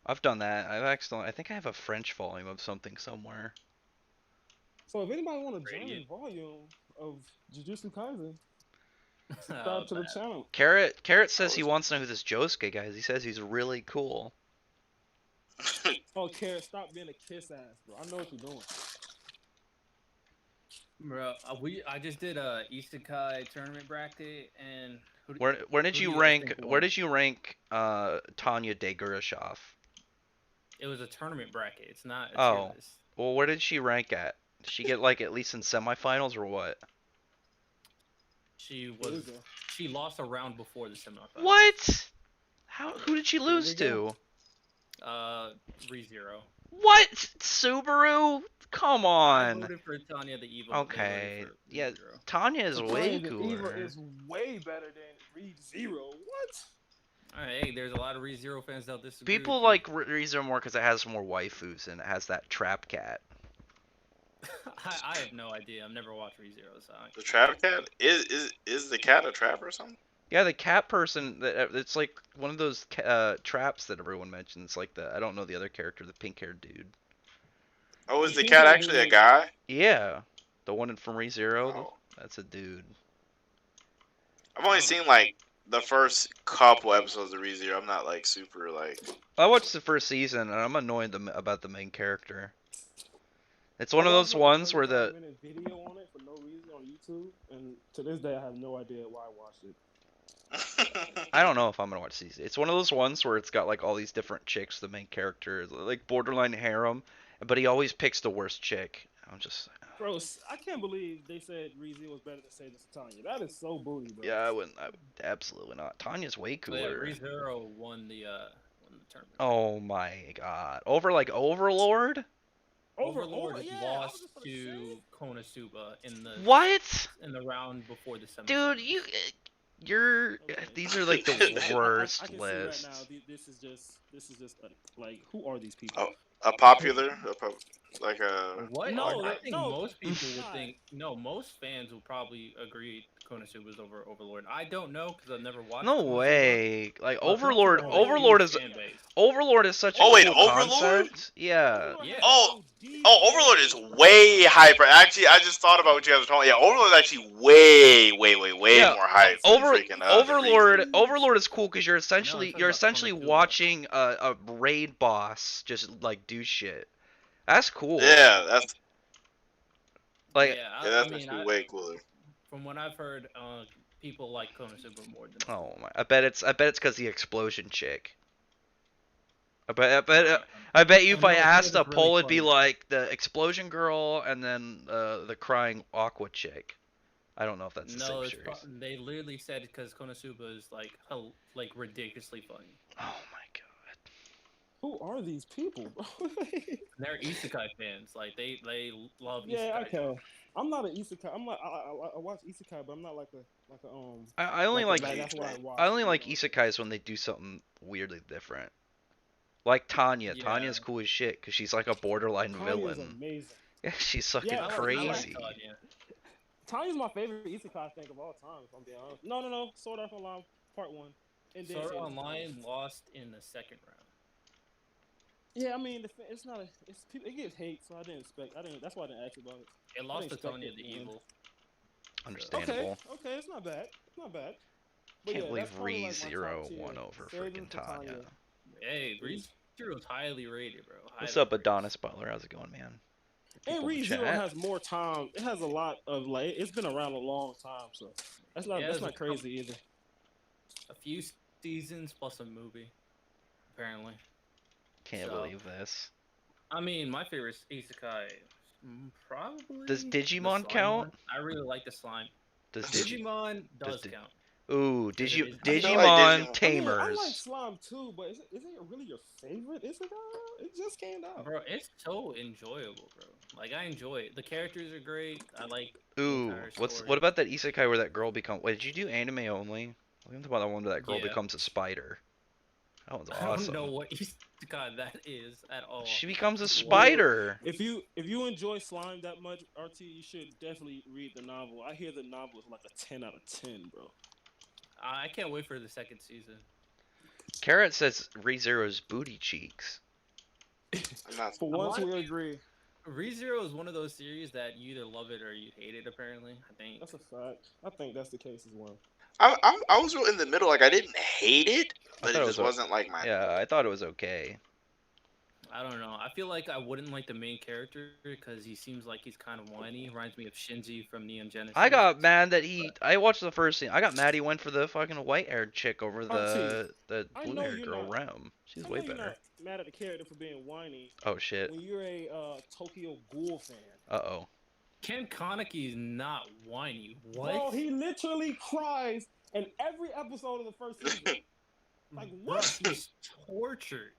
S1: I've done that. I think I have a French volume of something somewhere.
S4: So if anybody want a
S5: Radiant.
S4: German volume of Jujutsu Kaisen,
S5: Oh,
S4: subscribe to the
S5: man.
S4: channel.
S1: Carrot says he wants to know who this Josuke guy is. He says he's really cool.
S4: Oh, Carrot, stop being a kiss ass, bro. I know what you're doing.
S5: Bro, I just did a Isekai tournament bracket, and
S1: Where did
S5: who
S1: you
S5: do you
S1: rank?
S5: think
S1: Where
S5: won?
S1: did you rank Tanya Degurashov?
S5: it was a tournament bracket. It's not a
S1: Oh.
S5: tier list.
S1: Well, where did she rank at? Did she get like at least in semifinals or what?
S5: She
S4: There you
S5: was
S4: go.
S5: she lost a round before the semifinals.
S1: What? Who did she lose
S4: we
S1: to?
S4: go.
S5: ReZero.
S1: What? Subaru? Come
S5: I
S1: on.
S5: voted for Tanya the Evil.
S1: Okay, yeah.
S5: ReZero.
S1: Tanya is
S4: The
S1: way
S4: Eva
S1: cooler.
S4: is way better than ReZero. What?
S5: Alright, hey, there's a lot of ReZero fans that disagree.
S1: People
S5: with me.
S1: like ReZero more because it has more waifus and it has that trap cat.
S5: I have no idea. I've never watched ReZero, so
S3: The trap cat is the cat a trap or something?
S1: Yeah, the cat person. It's like one of those traps that everyone mentions. Like I don't know the other character, the pink-haired dude.
S3: Oh, is the
S4: He
S3: cat
S4: said
S3: actually a
S4: he-
S3: guy?
S1: Yeah, the one from ReZero.
S3: Oh.
S1: That's a dude.
S3: I've only seen like the first couple episodes of ReZero. I'm not like super like.
S1: I watched the first season and I'm annoyed about the main character. It's one
S4: I
S1: of
S4: watched
S1: those
S4: like a
S1: ones where the
S4: 35-minute video on it for no reason on YouTube, and to this day I have no idea why I watched it.
S1: I don't know if I'm gonna watch season. It's one of those ones where it's got like all these different chicks. The main character is like borderline harem, but he always picks the worst chick. I'm just
S4: Bro, I can't believe they said ReZero was better than Say This to Tanya. That is so booty, bro.
S1: yeah, I would absolutely not. Tanya's way
S5: But yeah,
S1: cooler.
S5: ReZero won the tournament.
S1: Oh my god, over like Overlord?
S5: Overlord
S4: yeah, I was
S5: lost
S4: just gonna
S5: to
S4: say.
S5: Konosuba in the
S1: What?
S5: round before the semifinals.
S1: Dude, These are like the worst
S4: I can
S1: lists.
S4: see right now. This is just like who are these people?
S3: A popular, like a.
S5: What?
S4: No,
S5: I think
S4: no,
S5: most people would
S4: nah.
S5: think. No, most fans will probably agree Konosuba's over Overlord. I don't know because I've never watched.
S1: No
S5: Konosuba,
S1: way. Like
S5: but
S1: Overlord.
S5: people have a
S1: Overlord
S5: huge
S1: is.
S5: fan base.
S1: Overlord is such a
S3: Oh, wait,
S1: cool
S3: Overlord?
S1: concept. Yeah.
S4: Overlord
S5: Yeah.
S4: has
S3: Oh,
S4: OD
S3: Overlord is
S4: fans, bro.
S3: way hyper. Actually, I just thought about what you guys were talking. Yeah, Overlord is actually way
S1: Yeah,
S3: more hype than freaking
S1: Overlord.
S3: Frieza.
S1: Overlord is cool because you're
S5: No, I'm talking
S1: essentially
S5: about Konosuba.
S1: watching a raid boss just like do shit. That's cool.
S3: Yeah, that's
S1: Like,
S3: that's
S5: I mean,
S3: actually way cooler.
S5: from what I've heard, people like Konosuba more than.
S1: oh my! I bet it's because the explosion chick. I bet you if
S5: Oh,
S1: I
S5: no,
S1: asked
S5: it's
S1: a
S5: really
S1: poll, it'd be
S5: funny.
S1: like the explosion girl and then the crying aqua chick. I don't know if that's the
S5: No,
S1: same
S5: it's
S1: series.
S5: they literally said because Konosuba is like ridiculously funny.
S1: Oh my god.
S4: Who are these people, bro?
S5: They're isekai fans. Like they love
S4: Yeah,
S5: isekai.
S4: okay. I'm not an isekai. I'm not. I watch isekai, but I'm not like a
S1: I only like
S4: that's what I watch.
S1: I only like
S4: you know?
S1: isekais when they do something weirdly different. Like Tanya.
S5: Yeah.
S1: Tanya's cool as shit because she's like a borderline
S4: Tanya is
S1: villain.
S4: amazing.
S1: Yeah, she's fucking
S4: Yeah,
S5: I
S1: crazy.
S5: like Tanya.
S4: Tanya's my favorite isekai I think of all time. If I'm being honest. No. Sword Art Online Part 1. And then
S5: Sword
S4: Sailor
S5: Online
S4: Scrolls.
S5: lost in the second round.
S4: Yeah, I mean, it's not a. It's people. It gets hate, so I didn't expect. That's why I didn't ask about it.
S5: It lost to
S4: expect
S5: Tanya
S4: it
S5: the
S4: to win.
S5: Evil.
S1: Understandable.
S4: Okay, it's not bad. It's not bad. But
S1: Can't
S4: yeah,
S1: believe
S4: that's probably, like, my
S1: ReZero
S4: top tier.
S1: won over
S4: Saving
S1: freaking
S4: for
S1: Tanya.
S5: Hey, ReZero's highly rated, bro.
S1: What's
S5: Highly
S1: up,
S5: rated.
S1: Adonis Butler? How's it going, man?
S4: And
S1: People in the
S4: ReZero
S1: chat.
S4: has more time. It has a lot of like. It's been around a long time, so that's not
S5: Yeah,
S4: that's
S5: there's
S4: not crazy either.
S5: A few seasons plus a movie, apparently.
S1: Can't
S5: So-
S1: believe this.
S5: I mean, my favorite isekai, probably.
S1: Does
S5: the
S1: Digimon
S5: slime
S1: count?
S5: one. I really like the slime.
S1: Does
S5: Digimon does
S1: Di-
S5: count.
S1: Ooh,
S5: Because it is
S3: I feel
S1: Digimon
S3: like Digimon-
S4: I
S1: Tamers.
S4: mean, I like slime too, but is it really your favorite isekai? It just came out.
S5: Bro, it's so enjoyable, bro. Like I enjoy it. The characters are great. I like
S1: Ooh,
S5: the entire
S1: what
S5: story.
S1: about that isekai where that girl becomes? Wait, did you do anime only? We talking about the one where that girl
S5: Yeah.
S1: becomes a spider. That one's
S5: I
S1: awesome.
S5: don't know what isekai that is at all.
S1: She becomes a spider.
S4: If you enjoy slime that much, RT, you should definitely read the novel. I hear the novel is like a 10 out of 10, bro.
S5: I can't wait for the second season.
S1: Carrot says ReZero's booty cheeks.
S3: I'm not.
S4: For once, we agree.
S5: ReZero is one of those series that you either love it or you hate it. Apparently, I think.
S4: That's a fact. I think that's the case as well.
S3: I was real in the middle. Like I didn't hate it, but
S1: thought
S3: it
S1: it
S3: just
S1: was
S3: wasn't like my.
S1: Yeah, I thought it was okay.
S5: I don't know. I feel like I wouldn't like the main character because he seems like he's kind of whiny. He reminds me of Shinji from Neon Genesis.
S1: I got mad that I watched the first scene. I got mad he went for the fucking white-haired chick over
S4: RT,
S1: the
S4: I know
S1: blue-haired
S4: you're
S1: girl
S4: not-
S1: Rem. She's
S4: I
S1: way
S4: know you're
S1: better.
S4: not mad at the character for being whiny
S1: Oh shit.
S4: when you're a Tokyo Ghoul fan.
S1: Uh-oh.
S5: Ken Kaneki is not whiny. What?
S4: Bro, he literally cries in every episode of the first season. Like
S5: Bro,
S4: what?
S5: he's tortured.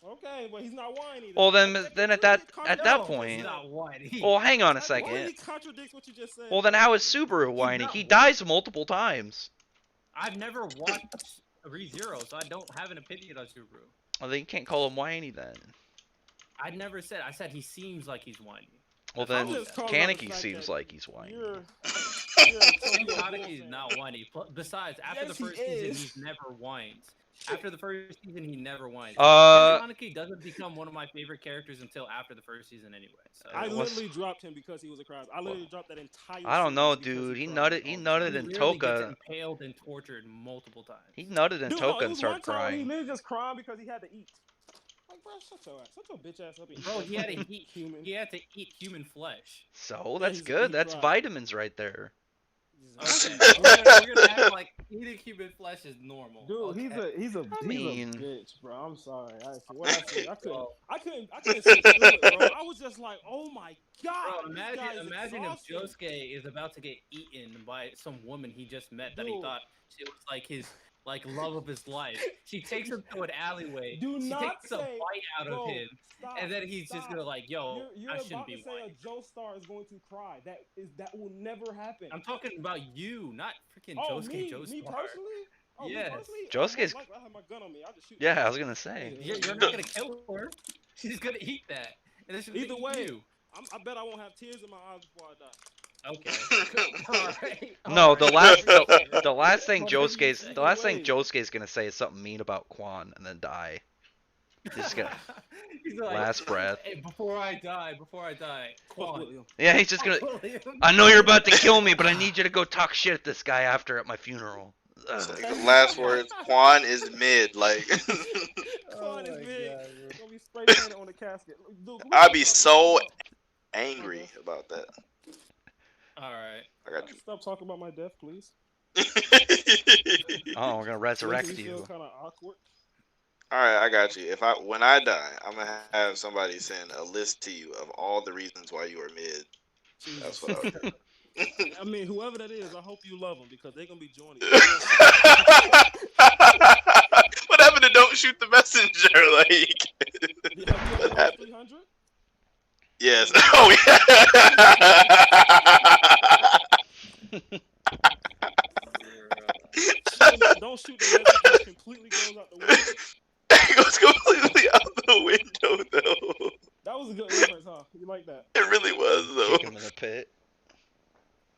S4: Okay, but he's not whiny.
S1: Well then
S4: That
S1: at that
S4: completely
S1: that
S5: No,
S1: point.
S5: he's not whiny.
S1: Well, hang on a
S4: That
S1: second.
S4: completely contradicts what you just said.
S1: Well then how is Subaru whiny?
S5: not
S1: He
S5: whiny.
S1: dies multiple times.
S5: I've never watched ReZero, so I don't have an opinion on Subaru.
S1: Well then you can't call him whiny then.
S5: I never said. I said he seems like he's whiny.
S1: Well
S5: That's
S1: then
S5: all I
S4: just calling out the
S1: Kaneki
S4: fact
S1: seems
S4: that
S1: like he's whiny.
S4: You're
S5: Ken
S4: Tokyo Ghoul
S5: Kaneki is
S4: fan.
S5: not whiny. Besides, after
S4: Yes,
S5: the
S4: he
S5: first season,
S4: is.
S5: he's never whines. After the first season, he never whines.
S1: Uh,
S5: Ken Kaneki doesn't become one of my favorite characters until after the first season, anyway. So
S4: I
S1: What's-
S4: literally dropped him because he was a crowd. I literally dropped that entire.
S1: I don't know,
S4: series because
S1: dude. He
S4: cried
S1: nutted
S4: all the
S1: nutted
S4: time.
S1: in
S5: literally gets
S1: Toka.
S5: impaled and tortured multiple times.
S1: He nutted in
S4: Dude,
S1: Toka
S4: it
S1: and
S4: was
S1: started
S4: one time He
S1: crying.
S4: literally just crying because he had to eat. Like, bro, shut your bitch ass up.
S5: Bro, he had to eat.
S4: human.
S5: He had to eat human flesh.
S1: So that's
S4: he's-
S1: good.
S4: he
S1: That's
S4: tried.
S1: vitamins right there.
S5: Okay, we're gonna act like eating human flesh is normal.
S4: Dude,
S5: okay?
S4: he's a
S1: mean-
S4: bitch, bro. I'm sorry. What I said,
S5: Bro.
S4: I couldn't sit through it, bro. I was just like, oh my god.
S5: Bro,
S4: this guy is
S5: imagine if
S4: exhausting.
S5: Josuke is about to get eaten by some woman he just met that he
S4: Dude.
S5: thought it was like his like love of his life. She takes him to an alleyway.
S4: Do
S5: she
S4: not
S5: takes a
S4: say,
S5: bite out
S4: bro,
S5: of him,
S4: stop,
S5: and then he's just
S4: stop.
S5: gonna like, yo,
S4: You're
S5: I
S4: about
S5: shouldn't
S4: to
S5: be
S4: say
S5: whining.
S4: a Joestar is going to cry. That will never happen.
S5: I'm talking about you, not freaking
S4: Oh,
S5: Josuke
S4: me
S5: Joestar.
S4: personally? Oh,
S5: Yes.
S4: me personally?
S1: Josuke's-
S4: I have my gun on me. I'll just shoot.
S1: Yeah, I was gonna say.
S5: You're not gonna kill her. She's gonna eat that. And then she's
S4: Either
S5: gonna eat
S4: way, I bet I won't have tears in my eyes before I die.
S5: you. Okay. Alright.
S1: No, the last
S3: Alright.
S1: the last thing
S4: Whatever you
S1: Josuke's
S4: say,
S1: the last thing
S4: wait.
S1: Josuke's gonna say is something mean about Quan and then die. He's just gonna
S5: He's like,
S1: last breath.
S5: Hey, before I die,
S4: Fuck
S5: Quan.
S4: William.
S1: Yeah, he's just gonna.
S5: William.
S1: I know you're about to kill me, but I need you to go talk shit at this guy after at my funeral.
S3: It's
S1: Ugh.
S3: like the last words. Quan is mid. Like
S4: Quan is
S5: my
S4: big.
S5: God,
S4: It's gonna be spray painted on the casket. Dude,
S3: I'd be so angry about that.
S5: Alright.
S3: I got you.
S4: Stop talking about my death, please.
S1: Oh, we're gonna resurrect
S4: Making me
S1: you.
S4: feel kind of awkward.
S3: All right, I got you. When I die, I'm gonna have somebody send a list to you of all the reasons why you are mid. That's what I'll do.
S4: I mean, whoever that is, I hope you love them because they're gonna be joining you.
S3: What happened to don't shoot the messenger? Like,
S4: Have you ever watched 300?
S3: yes. Oh yeah.
S4: Don't shoot the messenger. Completely goes out the window.
S3: It goes completely out the window, though.
S4: That was a good reference, huh? You like that?
S3: It really was, though.
S1: Kick him in the pit.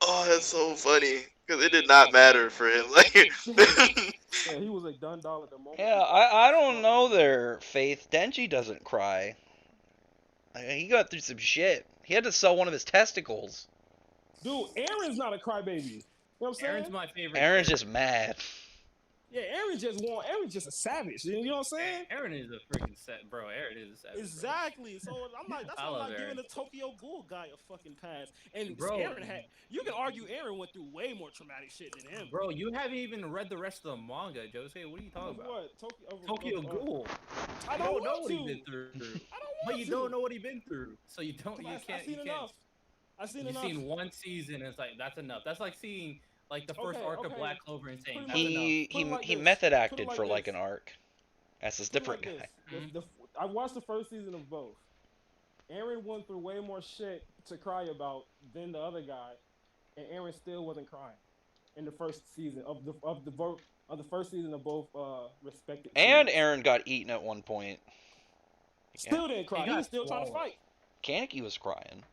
S3: Oh, that's so funny because it did not matter for him. Like,
S4: Yeah, he was a done doll at the moment.
S1: Yeah, I don't know there, Faith. Denji doesn't cry. He got through some shit. He had to sell one of his testicles.
S4: Dude, Aaron's not a crybaby. You know what I'm saying?
S5: Aaron's my favorite.
S1: Aaron's
S5: character.
S1: just mad.
S4: Yeah, Aaron's just a savage. You know what I'm saying?
S5: Aaron is a freaking set, bro. Aaron is a savage.
S4: Exactly. So I'm like, that's
S5: I
S4: why I'm
S5: love
S4: not
S5: Aaron.
S4: giving the Tokyo Ghoul guy a fucking pass. And
S5: Bro.
S4: Aaron you can argue Aaron went through way more traumatic shit than him.
S5: Bro, you haven't even read the rest of the manga, Josuke. What are you talking about?
S4: What?
S5: Tokyo Ghoul.
S4: I
S5: You
S4: don't
S5: don't know
S4: want
S5: what
S4: to.
S5: he's been through.
S4: I don't want
S5: But you
S4: to.
S5: don't know what he's been through. So you don't. You
S4: I've
S5: can't.
S4: seen
S5: You can't.
S4: enough. I've seen
S5: You've
S4: enough.
S5: seen one season, and it's like that's enough. That's like seeing like the first
S4: Okay,
S5: arc of
S4: okay.
S5: Black Clover and saying
S4: Pretty
S5: that's
S4: much.
S5: enough.
S4: Put it like
S1: He
S4: this.
S1: method
S4: Put it
S1: acted
S4: like
S1: for like
S4: this.
S1: an arc. That's this
S4: Put it
S1: different
S4: like
S1: guy.
S4: this. I watched the first season of both. Aaron went through way more shit to cry about than the other guy, and Aaron still wasn't crying in the first season of the first season of both respected.
S1: And
S4: series.
S1: Aaron got eaten at one point.
S4: Still didn't cry.
S5: He
S4: He
S5: got
S4: was still trying to
S5: swallowed.
S4: fight.
S1: Kaneki was crying.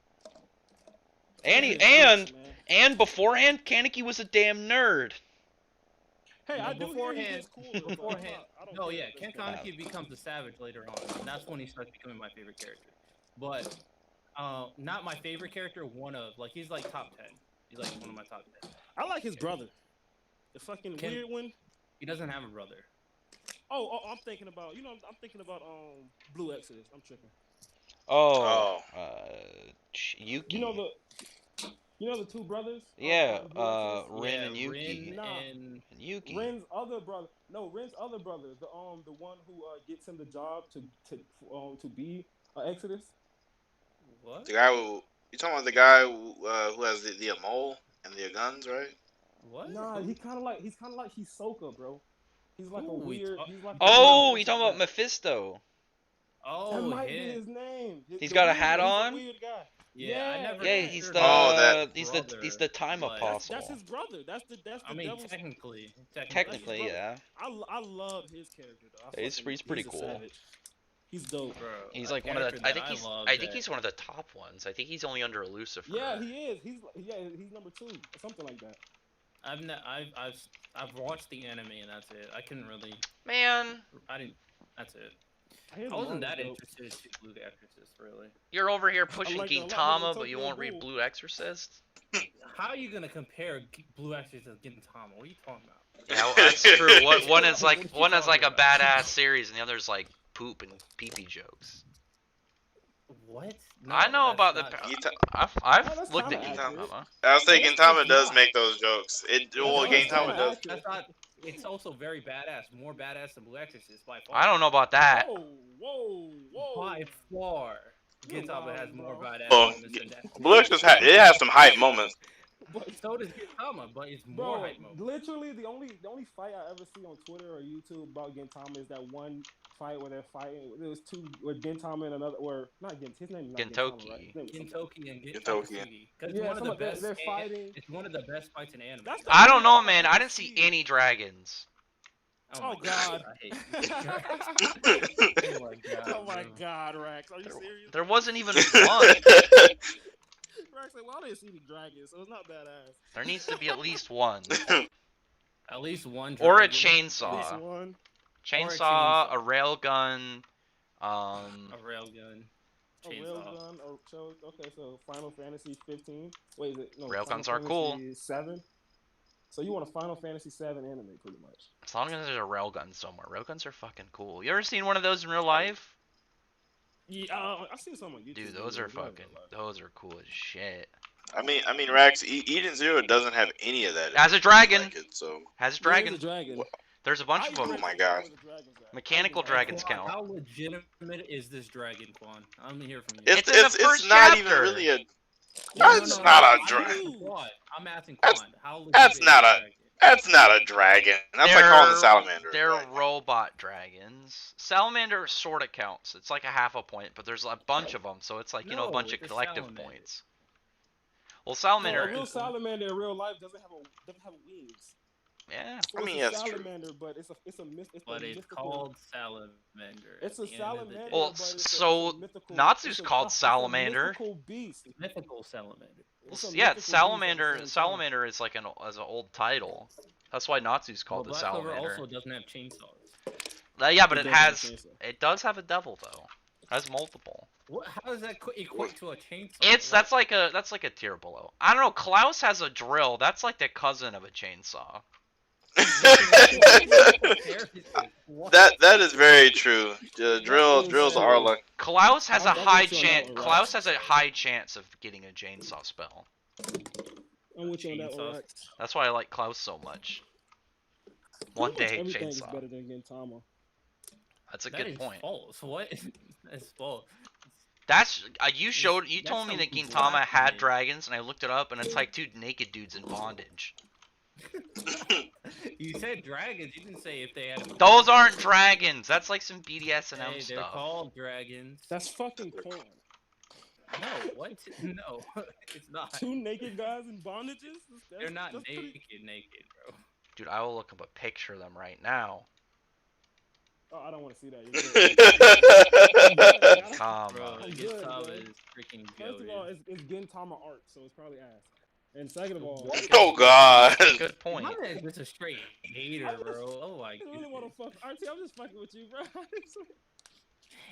S4: He
S1: And
S4: was a bitch, man.
S1: and beforehand, Kaneki was a damn nerd.
S4: Hey,
S5: No,
S4: I do hear he's
S5: beforehand-
S4: just cool. but
S5: beforehand.
S4: I don't
S5: No,
S4: care
S5: yeah,
S4: at this
S5: Ken
S4: point.
S5: Kaneki becomes a savage later on. And that's when he starts becoming my favorite character. But not my favorite character. One of like he's like top 10. He's like one of my top 10.
S4: I like his brother, the fucking
S5: Ken-
S4: weird one.
S5: He doesn't have a brother.
S4: Oh, I'm thinking about Blue Exodus. I'm tripping.
S1: Oh, Yuki.
S4: You know the two brothers?
S1: Yeah,
S4: Blue Exodus?
S1: Rin
S5: Yeah,
S1: and Yuki.
S5: Rin
S4: Nah.
S1: And Yuki.
S4: Ren's other brother. No, Ren's other brother. The one who gets him the job to be Exodus.
S5: What?
S3: The guy who you talking about? The guy who has the mole and the guns, right?
S5: What?
S4: Nah, he's kind of like Hisoka, bro. He's like
S5: Who
S4: a
S5: we
S4: weird.
S5: talk-
S4: He's like
S1: Oh,
S4: a
S1: you talking about Mephisto?
S5: Oh,
S4: That might be
S5: him.
S4: his name.
S1: He's
S4: The
S1: got a
S4: weird-
S1: hat
S4: he's
S1: on?
S4: Weird guy.
S5: Yeah, I never.
S1: Yeah,
S5: got
S1: he's
S5: sure
S1: the
S5: about
S3: that-
S1: he's
S5: brother,
S1: the time
S5: but-
S1: apostle.
S4: That's his brother. That's the
S5: I mean,
S4: devil's.
S5: technically.
S1: Technically,
S4: brother.
S1: yeah.
S4: I love his character though.
S1: He's pretty
S4: a
S1: cool.
S4: savage. He's dope.
S5: Bro,
S1: He's
S5: a
S1: like one of the.
S5: character
S1: I
S5: that
S1: think he's.
S5: love
S1: I think
S5: that-
S1: he's one of the top ones. I think he's only under Lucifer.
S4: Yeah, he is. He's number 2 or something like that.
S5: I've watched the anime and that's it. I couldn't really.
S1: Man,
S5: I didn't. That's it.
S4: His
S5: I wasn't that
S4: manga's dope.
S5: interested in Blue Exorcist, really.
S1: you're over here pushing
S4: like it a lot
S1: Gintama,
S4: more
S1: but
S4: than
S1: you
S4: Tokyo
S1: won't read
S4: Ghoul.
S1: Blue Exorcist.
S5: How are you gonna compare Blue Exorcist to Gintama? What are you talking about?
S1: Yeah, well, that's true. One is like
S5: What you
S1: one is like a
S5: talking about?
S1: badass series, and the other's like poop and pee-pee jokes.
S5: What?
S1: I know
S5: that's
S1: about
S5: not-
S1: I've
S4: No, that's
S1: looked
S4: kinda
S1: at
S4: accurate.
S1: Gintama.
S3: I was thinking
S4: That's
S3: Tama
S4: just
S3: does
S4: not-
S3: make those jokes. Well,
S4: That's
S3: Gintama
S4: not
S3: does.
S4: accurate.
S5: That's not. It's also very badass. More badass than Blue Exorcist by far.
S1: I don't know about that.
S4: Whoa.
S5: By far,
S4: You're
S5: Gintama has
S4: wild,
S5: more
S4: bro.
S5: badass
S3: Oh,
S5: moments than that.
S3: Blue Exorcist it has some hype moments.
S4: But
S5: So does Gintama, but it's more
S4: bro,
S5: hype mode.
S4: literally the only fight I ever see on Twitter or YouTube about Gintama is that one fight where they're fighting. There was two where Gintama and another, or not Gent. His name is not Gintama, right? His name is something.
S5: Gintoki and
S3: Gintoki.
S5: Gintama. Because
S4: Yeah,
S5: one of the best.
S4: they're fighting.
S5: It's one of the best fights in anime.
S4: That's the
S1: I don't
S4: only
S1: know,
S4: fight
S1: man.
S4: I've
S1: I
S4: ever
S1: didn't see
S4: seen.
S1: any dragons.
S4: Oh
S5: my
S4: God.
S5: I hate you. Oh my god.
S4: Oh my
S5: bro.
S4: God, Rex, are you serious?
S1: There wasn't even one.
S4: Rex, like, well, I didn't see the dragons, so it's not badass.
S1: There needs to be at least one.
S5: At least one.
S1: Or a
S5: dragon.
S4: At least
S1: chainsaw.
S4: one.
S1: Chainsaw,
S5: chainsaw.
S1: a railgun,
S5: A railgun.
S4: A
S5: Chainsaw.
S4: railgun. Okay, so Final Fantasy 15. Wait, is it? No,
S1: Railguns
S4: Final
S1: are cool.
S4: Fantasy 7. So you want a Final Fantasy 7 anime, pretty much.
S1: as long as there's a railgun somewhere. Railguns are fucking cool. You ever seen one of those in real life?
S4: Yeah, I've seen some on YouTube.
S1: Dude, those are fucking, those are cool as shit.
S3: I mean, Rax, Eden Zero doesn't have any of that.
S1: Has a dragon.
S3: Like it, so.
S1: Has a
S4: There is
S1: dragon.
S4: a dragon.
S1: There's a bunch of
S3: Oh
S1: them.
S3: my God.
S1: Mechanical dragons
S5: Quan,
S1: count.
S5: How legitimate is this dragon, Quan? I'm here from you.
S1: It's in the first
S3: not even
S1: chapter.
S3: really a.
S5: No,
S3: That's not a
S5: I'm
S3: dragon.
S5: asking Quan. I'm asking
S3: That's-
S5: Quan. How legitimate
S3: that's
S5: is
S3: not
S5: this
S3: a-
S5: dragon?
S3: That's not a dragon. That's like calling the salamander. a
S1: They're
S3: dragon.
S1: robot dragons. Salamander sort of counts. It's like a half a point, but there's a bunch of them, so it's like, you know, a
S5: No,
S1: bunch of
S5: it's a
S1: collective
S5: salamander.
S1: points. Well,
S4: No,
S1: salamander.
S4: a real salamander in real life doesn't have wings.
S1: Yeah.
S4: So
S3: I mean,
S4: it's a
S3: that's true.
S4: salamander, but it's a
S5: But it's
S4: mythical.
S5: called salamander.
S4: It's
S5: at
S4: a
S5: the end of the
S4: salamander.
S5: day.
S1: Well,
S4: but it's
S1: so
S4: a mythical,
S1: Natsu's
S4: it's a-
S1: called
S4: it's a
S1: salamander.
S4: mythical beast.
S5: Mythical salamander.
S4: It's a
S1: Yeah,
S4: mythical beast at the
S1: salamander.
S4: same time.
S1: Salamander is like an old title. That's why Natsu's called
S5: Well,
S1: the
S5: Black Clover
S1: salamander.
S5: also doesn't have chainsaws.
S1: Yeah, but
S4: It
S1: it
S4: does have a
S1: has.
S4: chainsaw.
S1: It does have a devil though. It has multiple.
S5: What? How does that equate to a chainsaw?
S1: That's like a tier below. I don't know. Klaus has a drill. That's like the cousin of a chainsaw.
S3: That is very true. Drills are like.
S1: Klaus has a
S4: I'm
S1: high
S4: with you on that
S1: chance.
S4: one, Rex.
S1: Klaus has a high chance of getting a chainsaw spell.
S4: I'm with you on that one,
S5: Chainsaws.
S4: Rex.
S1: That's why I like Klaus so much. One
S4: Pretty much
S1: day
S4: everything is
S1: chainsaw.
S4: better than Gintama.
S1: That's a
S5: That
S1: good
S5: is
S1: point.
S5: false. What? That's false.
S1: That's you
S5: That's
S1: told me that
S5: some
S1: Gintama had
S5: blasphemy.
S1: dragons, and I looked it up, and it's like two naked dudes in bondage.
S5: You said dragons. You didn't say if they had.
S1: Those aren't dragons. That's like some BDSM
S5: Hey, they're
S1: stuff.
S5: called dragons.
S4: That's fucking porn.
S5: No, what? No, it's not.
S4: Two naked guys in bondages?
S5: They're not
S4: that's
S5: naked,
S4: pretty-
S5: naked, bro.
S1: Dude, I will look up a picture of them right now.
S4: Oh, I don't want to see that. You're good.
S5: Bro,
S1: Comma.
S4: I'm good,
S5: Gintama
S4: bro.
S5: is freaking
S4: First of all,
S5: goated.
S4: it's Gintama art, so it's probably ass. And second of all,
S3: Oh God.
S1: Good point.
S5: My man's just a straight hater, bro. Oh my
S4: I really want to
S5: goodness.
S4: fuck. RT, I'm just fucking with you, bro.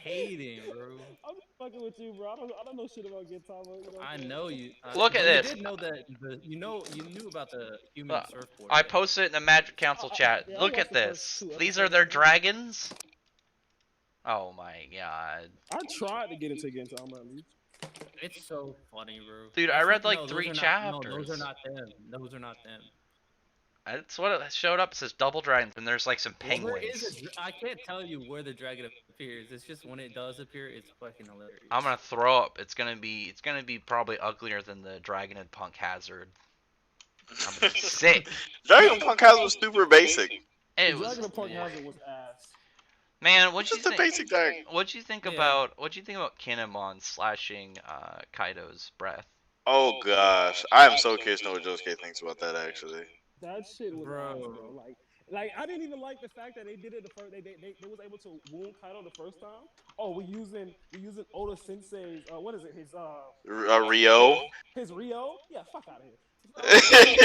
S5: Hating, bro.
S4: I'm just fucking with you, bro. I don't know shit about Gintama. You know what
S5: I
S4: I'm
S5: know you.
S1: Look at
S5: but
S1: this.
S5: You did know that. You knew about the human surfboard.
S1: I
S5: right?
S1: posted it in the Magic Council chat.
S4: yeah, I
S1: Look at
S4: watched the first
S1: this.
S4: 2
S1: These are
S4: episodes.
S1: their dragons. Oh my god.
S4: I tried to get into Gintama at least.
S5: It's so funny, bro.
S1: Dude, I read, like,
S5: those
S1: 3
S5: are not-
S1: chapters.
S5: No, those are not them. Those are not them.
S1: That's what it showed up. It says double dragons, and there's like some
S5: Well, there
S1: penguins.
S5: is I can't tell you where the dragon appears. It's just when it does appear, it's fucking hilarious.
S1: I'm gonna throw up. It's gonna be probably uglier than the dragon in Punk Hazard. I'm gonna be sick.
S3: Dragon Punk House was super basic.
S1: It
S4: The
S1: was,
S4: Dragon of Punk
S1: yeah.
S4: Hazard was ass.
S1: Man, what'd you
S3: Just a
S1: think?
S3: basic dragon.
S1: What'd you think
S5: Yeah.
S1: about Kinemon slashing Kaido's breath?
S3: Oh gosh, I am so curious to know what Josuke thinks about that. Actually,
S4: That shit was
S5: Bro.
S4: ass, bro. Like I didn't even like the fact that they did it the first. They was able to wound Kaido the first time. Oh, we using Oda Sensei's what is it?
S3: Rio.
S4: His Rio. Yeah, fuck out of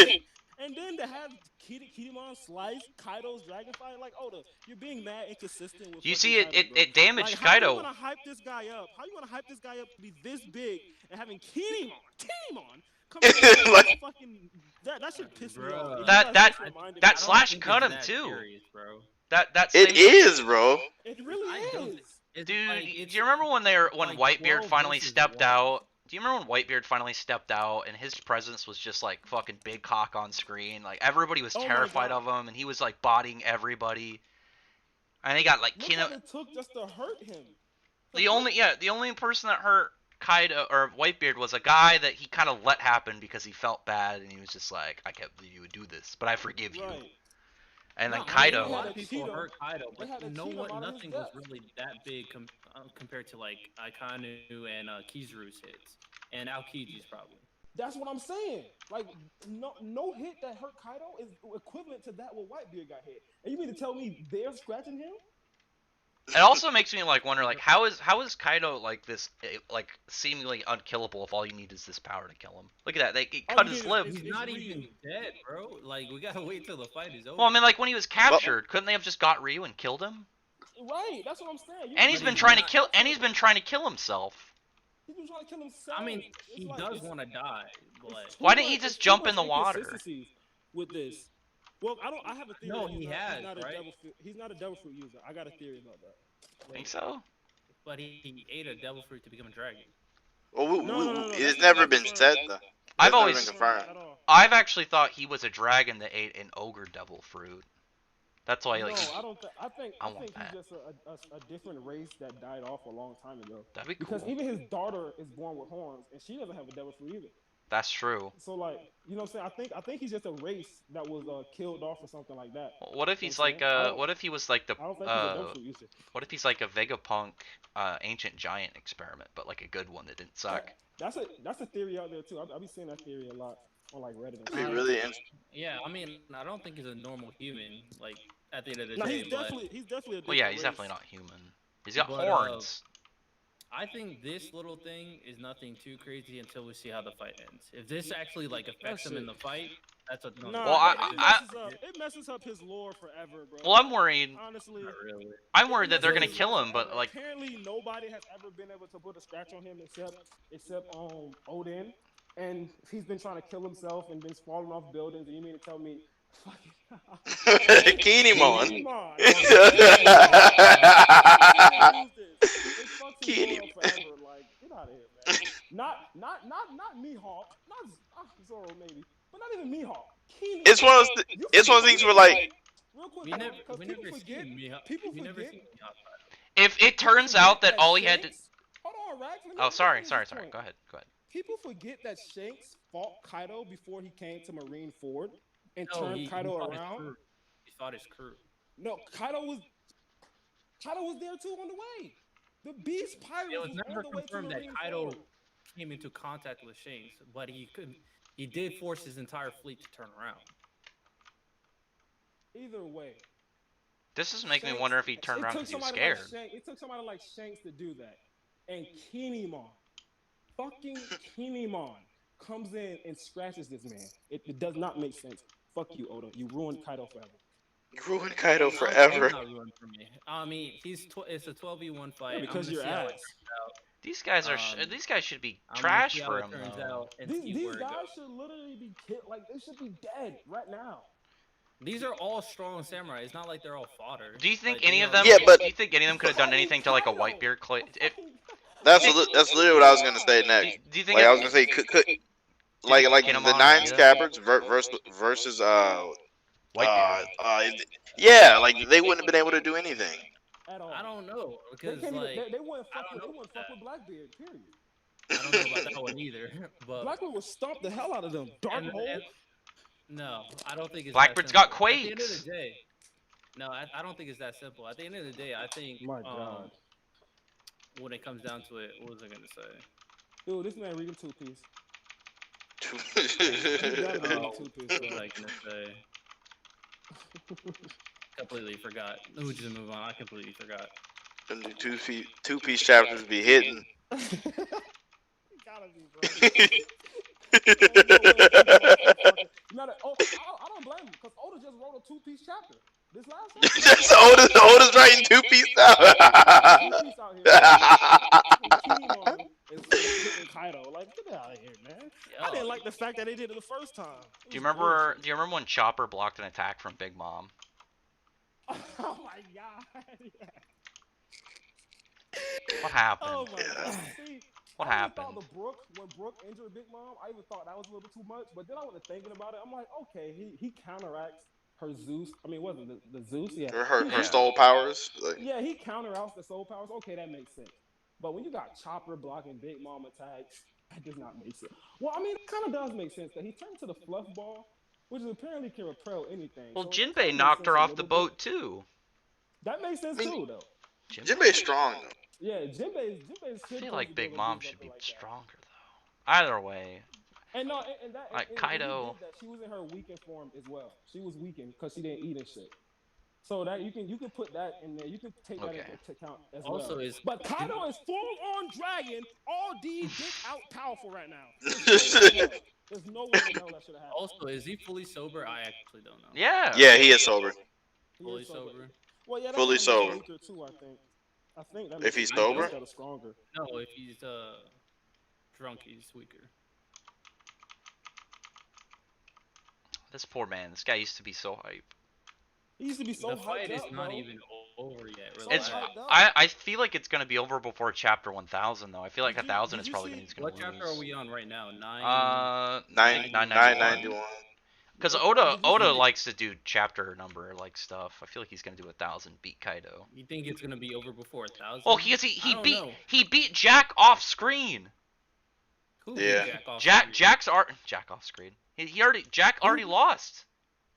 S4: here. And then to have Kinemon slice Kaido's dragon fire, like Oda, you're being mad inconsistent with.
S1: You
S4: fucking
S1: see,
S4: Kaido, bro.
S1: it damaged
S4: Like, how you
S1: Kaido.
S4: wanna hype this guy up? How you wanna hype this guy up to be this big and having Kinemon come in
S3: Like-
S4: fucking that should piss me
S5: Bro.
S4: off. You
S1: That-
S4: guys just reminded me.
S1: that
S5: I don't
S1: slash
S5: think
S1: cut
S5: it's
S1: him
S5: that
S1: too.
S5: serious, bro.
S1: That
S3: It
S1: same-
S3: is, bro.
S4: It really
S5: I don't-
S4: is.
S5: It's
S1: Dude,
S5: like,
S1: do
S5: it's
S1: you remember when
S5: like
S1: Whitebeard
S5: 12
S1: finally
S5: versus
S1: stepped
S5: 1.
S1: out? Do you remember when Whitebeard finally stepped out and his presence was just like fucking big cock on screen? Like everybody was
S4: Oh my
S1: terrified
S4: God.
S1: of him, and he was like bodying everybody. And they got like
S4: Look what it took just to hurt him.
S1: the only person that hurt Kaido or Whitebeard was a guy that he kind of let happen because he felt bad and he was just like, I can't believe you would do this, but I forgive you.
S4: Right.
S1: And then
S4: No, I mean,
S5: A
S1: Kaido,
S5: lot
S4: had
S5: of
S4: to
S5: people
S4: cheat him.
S5: hurt Kaido,
S4: They
S5: but
S4: had to cheat him out of his
S5: nothing was
S4: death.
S5: really that big compared to like Aikanu and Kizaru's hits, and Aokiji's probably.
S4: That's what I'm saying. Like, no hit that hurt Kaido is equivalent to that what Whitebeard got hit. And you mean to tell me they're scratching him?
S1: it also makes me like wonder like how is Kaido like this like seemingly unkillable if all you need is this power to kill him? Look at that, they
S4: All
S1: cut
S4: you
S1: his
S4: need
S1: lip.
S4: is-
S5: He's not even dead, bro. Like we gotta wait till the fight is over.
S1: Well, I mean, like when he was captured, couldn't they have just got Ryu and killed him?
S4: Right, that's what I'm saying.
S1: And he's
S5: But
S1: been
S5: he's
S1: trying to
S5: not-
S1: kill, and he's been trying to kill himself.
S4: He's been trying to kill himself.
S5: I mean,
S4: It's
S5: he
S4: like-
S5: does
S4: it's-
S5: want to die, but
S4: it's too
S1: Why didn't he
S4: much-
S1: just
S4: it's too
S1: jump in
S4: much
S1: the water?
S4: inconsistencies with this. Well, I have a theory.
S5: No,
S4: that
S5: he
S4: he's
S5: has,
S4: not
S5: right?
S4: He's not a devil fruit user. I got a theory about that.
S1: Think so?
S5: but he ate a devil fruit to become a dragon.
S3: Well,
S4: No,
S3: it's
S4: that's
S3: never
S4: not
S3: been
S4: confirmed.
S3: said though.
S1: I've
S3: That's never
S1: always-
S3: been confirmed.
S4: At all.
S1: I've actually thought he was a dragon that ate an ogre devil fruit. That's why, like,
S4: No, I don't. I think
S1: I want
S4: he's
S1: that.
S4: just a different race that died off a long time ago.
S1: that'd be
S4: Because
S1: cool.
S4: even his daughter is born with horns, and she doesn't have a devil fruit either.
S1: That's true.
S4: So like, you know what I'm saying? I think he's just a race that was killed off or something like that.
S1: What if he's
S4: I'm
S1: like,
S4: saying? I don't-
S1: what if he was like the,
S4: I don't think he's a devil fruit user.
S1: what if he's like a Vegapunk, ancient giant experiment, but like a good one that didn't suck?
S4: That's a theory out there too. I'll be seeing that theory a lot on like Reddit. And
S3: It'd be
S4: stuff.
S3: really interesting.
S5: Yeah, I mean, I don't think he's a normal human. Like at the end of the
S4: No,
S5: day,
S4: he's
S5: but
S4: definitely a
S1: Well, yeah,
S4: different
S1: he's
S4: race.
S1: definitely not human. He's got
S5: But,
S1: horns.
S5: I think this little thing is nothing too crazy until we see how the fight ends. If this actually like affects him in the fight, that's a no.
S4: Nah,
S1: Well,
S4: it messes up his lore forever, bro.
S1: Well, I'm worried.
S4: Honestly,
S5: Not really.
S1: I'm worried that they're gonna
S4: messes
S1: kill
S4: up
S1: him, but
S4: forever.
S1: like,
S4: apparently nobody has ever been able to put a scratch on him except Odin, and he's been trying to kill himself and been falling off buildings. And you mean to tell me, fucking
S3: Kinemon.
S4: Come on.
S3: Kinemon.
S4: Forever. Like, get out of here, man. Not Mihawk, not Zoro maybe, but not even Mihawk.
S3: It's one of those. It's one of those things where like.
S4: Real quick,
S5: We
S4: bro,
S5: never,
S4: 'cause
S5: we
S4: people
S5: never
S4: forget.
S5: seen Mihawk.
S4: people
S5: We never
S4: forget-
S5: seen Mihawk fight.
S1: if it
S4: people
S1: turns out
S4: forget
S1: that all he had to,
S4: Shanks- Hold on, Rax. let me-
S1: oh,
S4: let me
S1: sorry,
S4: finish
S1: sorry,
S4: this
S1: sorry.
S4: point.
S1: Go ahead, go ahead.
S4: People forget that Shanks fought Kaido before he came to Marineford and
S5: No,
S4: turned
S5: he
S4: Kaido
S5: fought his
S4: around.
S5: crew. He fought his crew.
S4: No, Kaido was there too on the way. The Beast Pirate
S5: It was
S4: was
S5: never
S4: on the way to
S5: confirmed that Kaido
S4: Marineford.
S5: came into contact with Shanks, but he could. He did force his entire fleet to turn around.
S4: Either way,
S1: This is making me
S4: Shanks-
S1: wonder if he turned
S4: it
S1: around
S4: took
S1: because he was
S4: somebody
S1: scared.
S4: Like Shanks, it took somebody like Shanks to do that, and Kinemon, fucking Kinemon, comes in and scratches this man. It does not make sense. Fuck you, Oda. You ruined Kaido forever.
S3: Ruined Kaido
S5: He's
S3: forever.
S5: not ruined for me. I mean, it's a 12v1 fight.
S4: Yeah, because
S5: I'm
S4: you're
S5: gonna see how it
S4: ass.
S5: turns out.
S1: These guys are, these guys should be trash for him though.
S4: These guys should literally be killed. Like they should be dead right now.
S5: These are all strong samurai. It's not like they're all fodder.
S1: Do you think
S5: Like,
S1: any of
S5: know,
S1: them?
S3: Yeah, but-
S1: do you think any of them could have done anything to like a Whitebeard?
S3: That's literally what I was gonna say next.
S1: Do you think?
S3: Like I
S1: if-
S3: was gonna say, like
S1: Kinemon
S3: the nine
S1: beat him?
S3: scabbards versus
S1: Whitebeard.
S3: yeah, like they wouldn't have been able to do anything.
S4: At all.
S5: I don't know
S4: They
S5: because
S4: can't
S5: like
S4: even, they wouldn't
S5: I
S4: fuck
S5: don't
S4: with,
S5: know
S4: they wouldn't
S5: about
S4: fuck with Blackbeard. Period.
S5: I don't know about that one either. But
S4: Blackbeard would stomp the hell out of them. Dark
S5: and-
S4: hole.
S5: and- no, I don't think it's.
S1: Blackbeard's
S5: that
S1: got
S5: simple. At the end of
S1: quakes.
S5: the day, no, I don't think it's that simple. At the end of the day, I think
S4: My God.
S5: when it comes down to it, what was I gonna say?
S4: Dude, this man reading Two Piece.
S5: Oh,
S4: Two Piece.
S5: what was I gonna say? Completely forgot. We just move on. I completely forgot.
S3: Them two piece chapters be hitting.
S4: Gotta be, bro. I don't blame him because Oda just wrote a two-piece chapter. This last one.
S3: Just Oda's writing 2 piece now.
S4: Two-piece out here. Kinemon is hitting Kaido. Like, get out of here, man. I didn't like the fact that they did it the first time. It
S1: Do you
S4: was
S1: remember?
S4: bullshit.
S1: Do you remember when Chopper blocked an attack from Big Mom?
S4: Oh my god.
S1: What happened?
S4: Oh my god. See,
S1: What
S4: I even thought
S1: happened?
S4: when Brooke injured Big Mom, I even thought that was a little bit too much. But then I went to thinking about it. I'm like, okay, he counteracts her Zeus. I mean, wasn't the Zeus? Yeah.
S3: Her soul powers. Like,
S4: Yeah, he counteracts the soul powers. Okay, that makes sense. But when you got Chopper blocking Big Mom attacks, that does not make sense. Well, I mean, it kind of does make sense that he turned to the fluff ball, which apparently can repel anything.
S1: Well,
S4: So that
S1: Jinbei
S4: kinda makes
S1: knocked
S4: sense
S1: her
S4: a
S1: off the
S4: little bit.
S1: boat too.
S4: That makes sense too, though.
S3: Jinbei's strong though.
S4: Yeah, Jinbei's
S1: I feel like Big Mom should be stronger though. Either way,
S4: And no, and that
S1: like
S4: and
S1: Kaido.
S4: When he did that, she was in her weakened form as well. She was weakened because she didn't eat and shit. So that you can put that in there. You can take that
S1: Okay.
S4: into account as
S5: Also,
S4: well.
S5: is
S4: But Kaido is full on dragon, all D dick out powerful right now. There's no way in hell that should have happened.
S5: also is he fully sober? I actually don't know.
S1: Yeah.
S3: Yeah, he is sober.
S4: He
S5: Fully
S4: is
S5: sober.
S4: Well, yeah, that's
S3: Fully
S4: what makes him
S3: sober.
S4: weaker too, I think. I think that
S3: If
S4: makes
S3: he's
S4: him weaker
S3: sober?
S4: instead of stronger.
S5: No, if he's drunk, he's weaker.
S1: This poor man. This guy used to be so hype.
S4: He used to be so
S5: The fight
S4: hyped
S5: is
S4: up,
S5: not
S4: bro.
S5: even over yet.
S4: So
S1: It's.
S4: hyped up.
S1: I feel like it's gonna be over before chapter 1000 though. I feel like
S4: Did you-
S1: 1000
S4: did
S1: is
S4: you
S1: probably
S4: see-
S1: he's gonna
S5: What
S1: lose.
S5: chapter are we on right now?
S3: 991.
S1: Because
S4: Did
S1: Oda
S4: you see-
S1: likes to do chapter number like stuff. I feel like he's gonna do 1000 beat Kaido.
S5: You think it's gonna be over before 1000?
S1: Oh,
S5: I don't know.
S1: he beat Jack off screen.
S5: Who
S3: Yeah.
S5: beat Jack off
S1: Jack
S5: screen?
S1: Jack off screen. Jack already lost.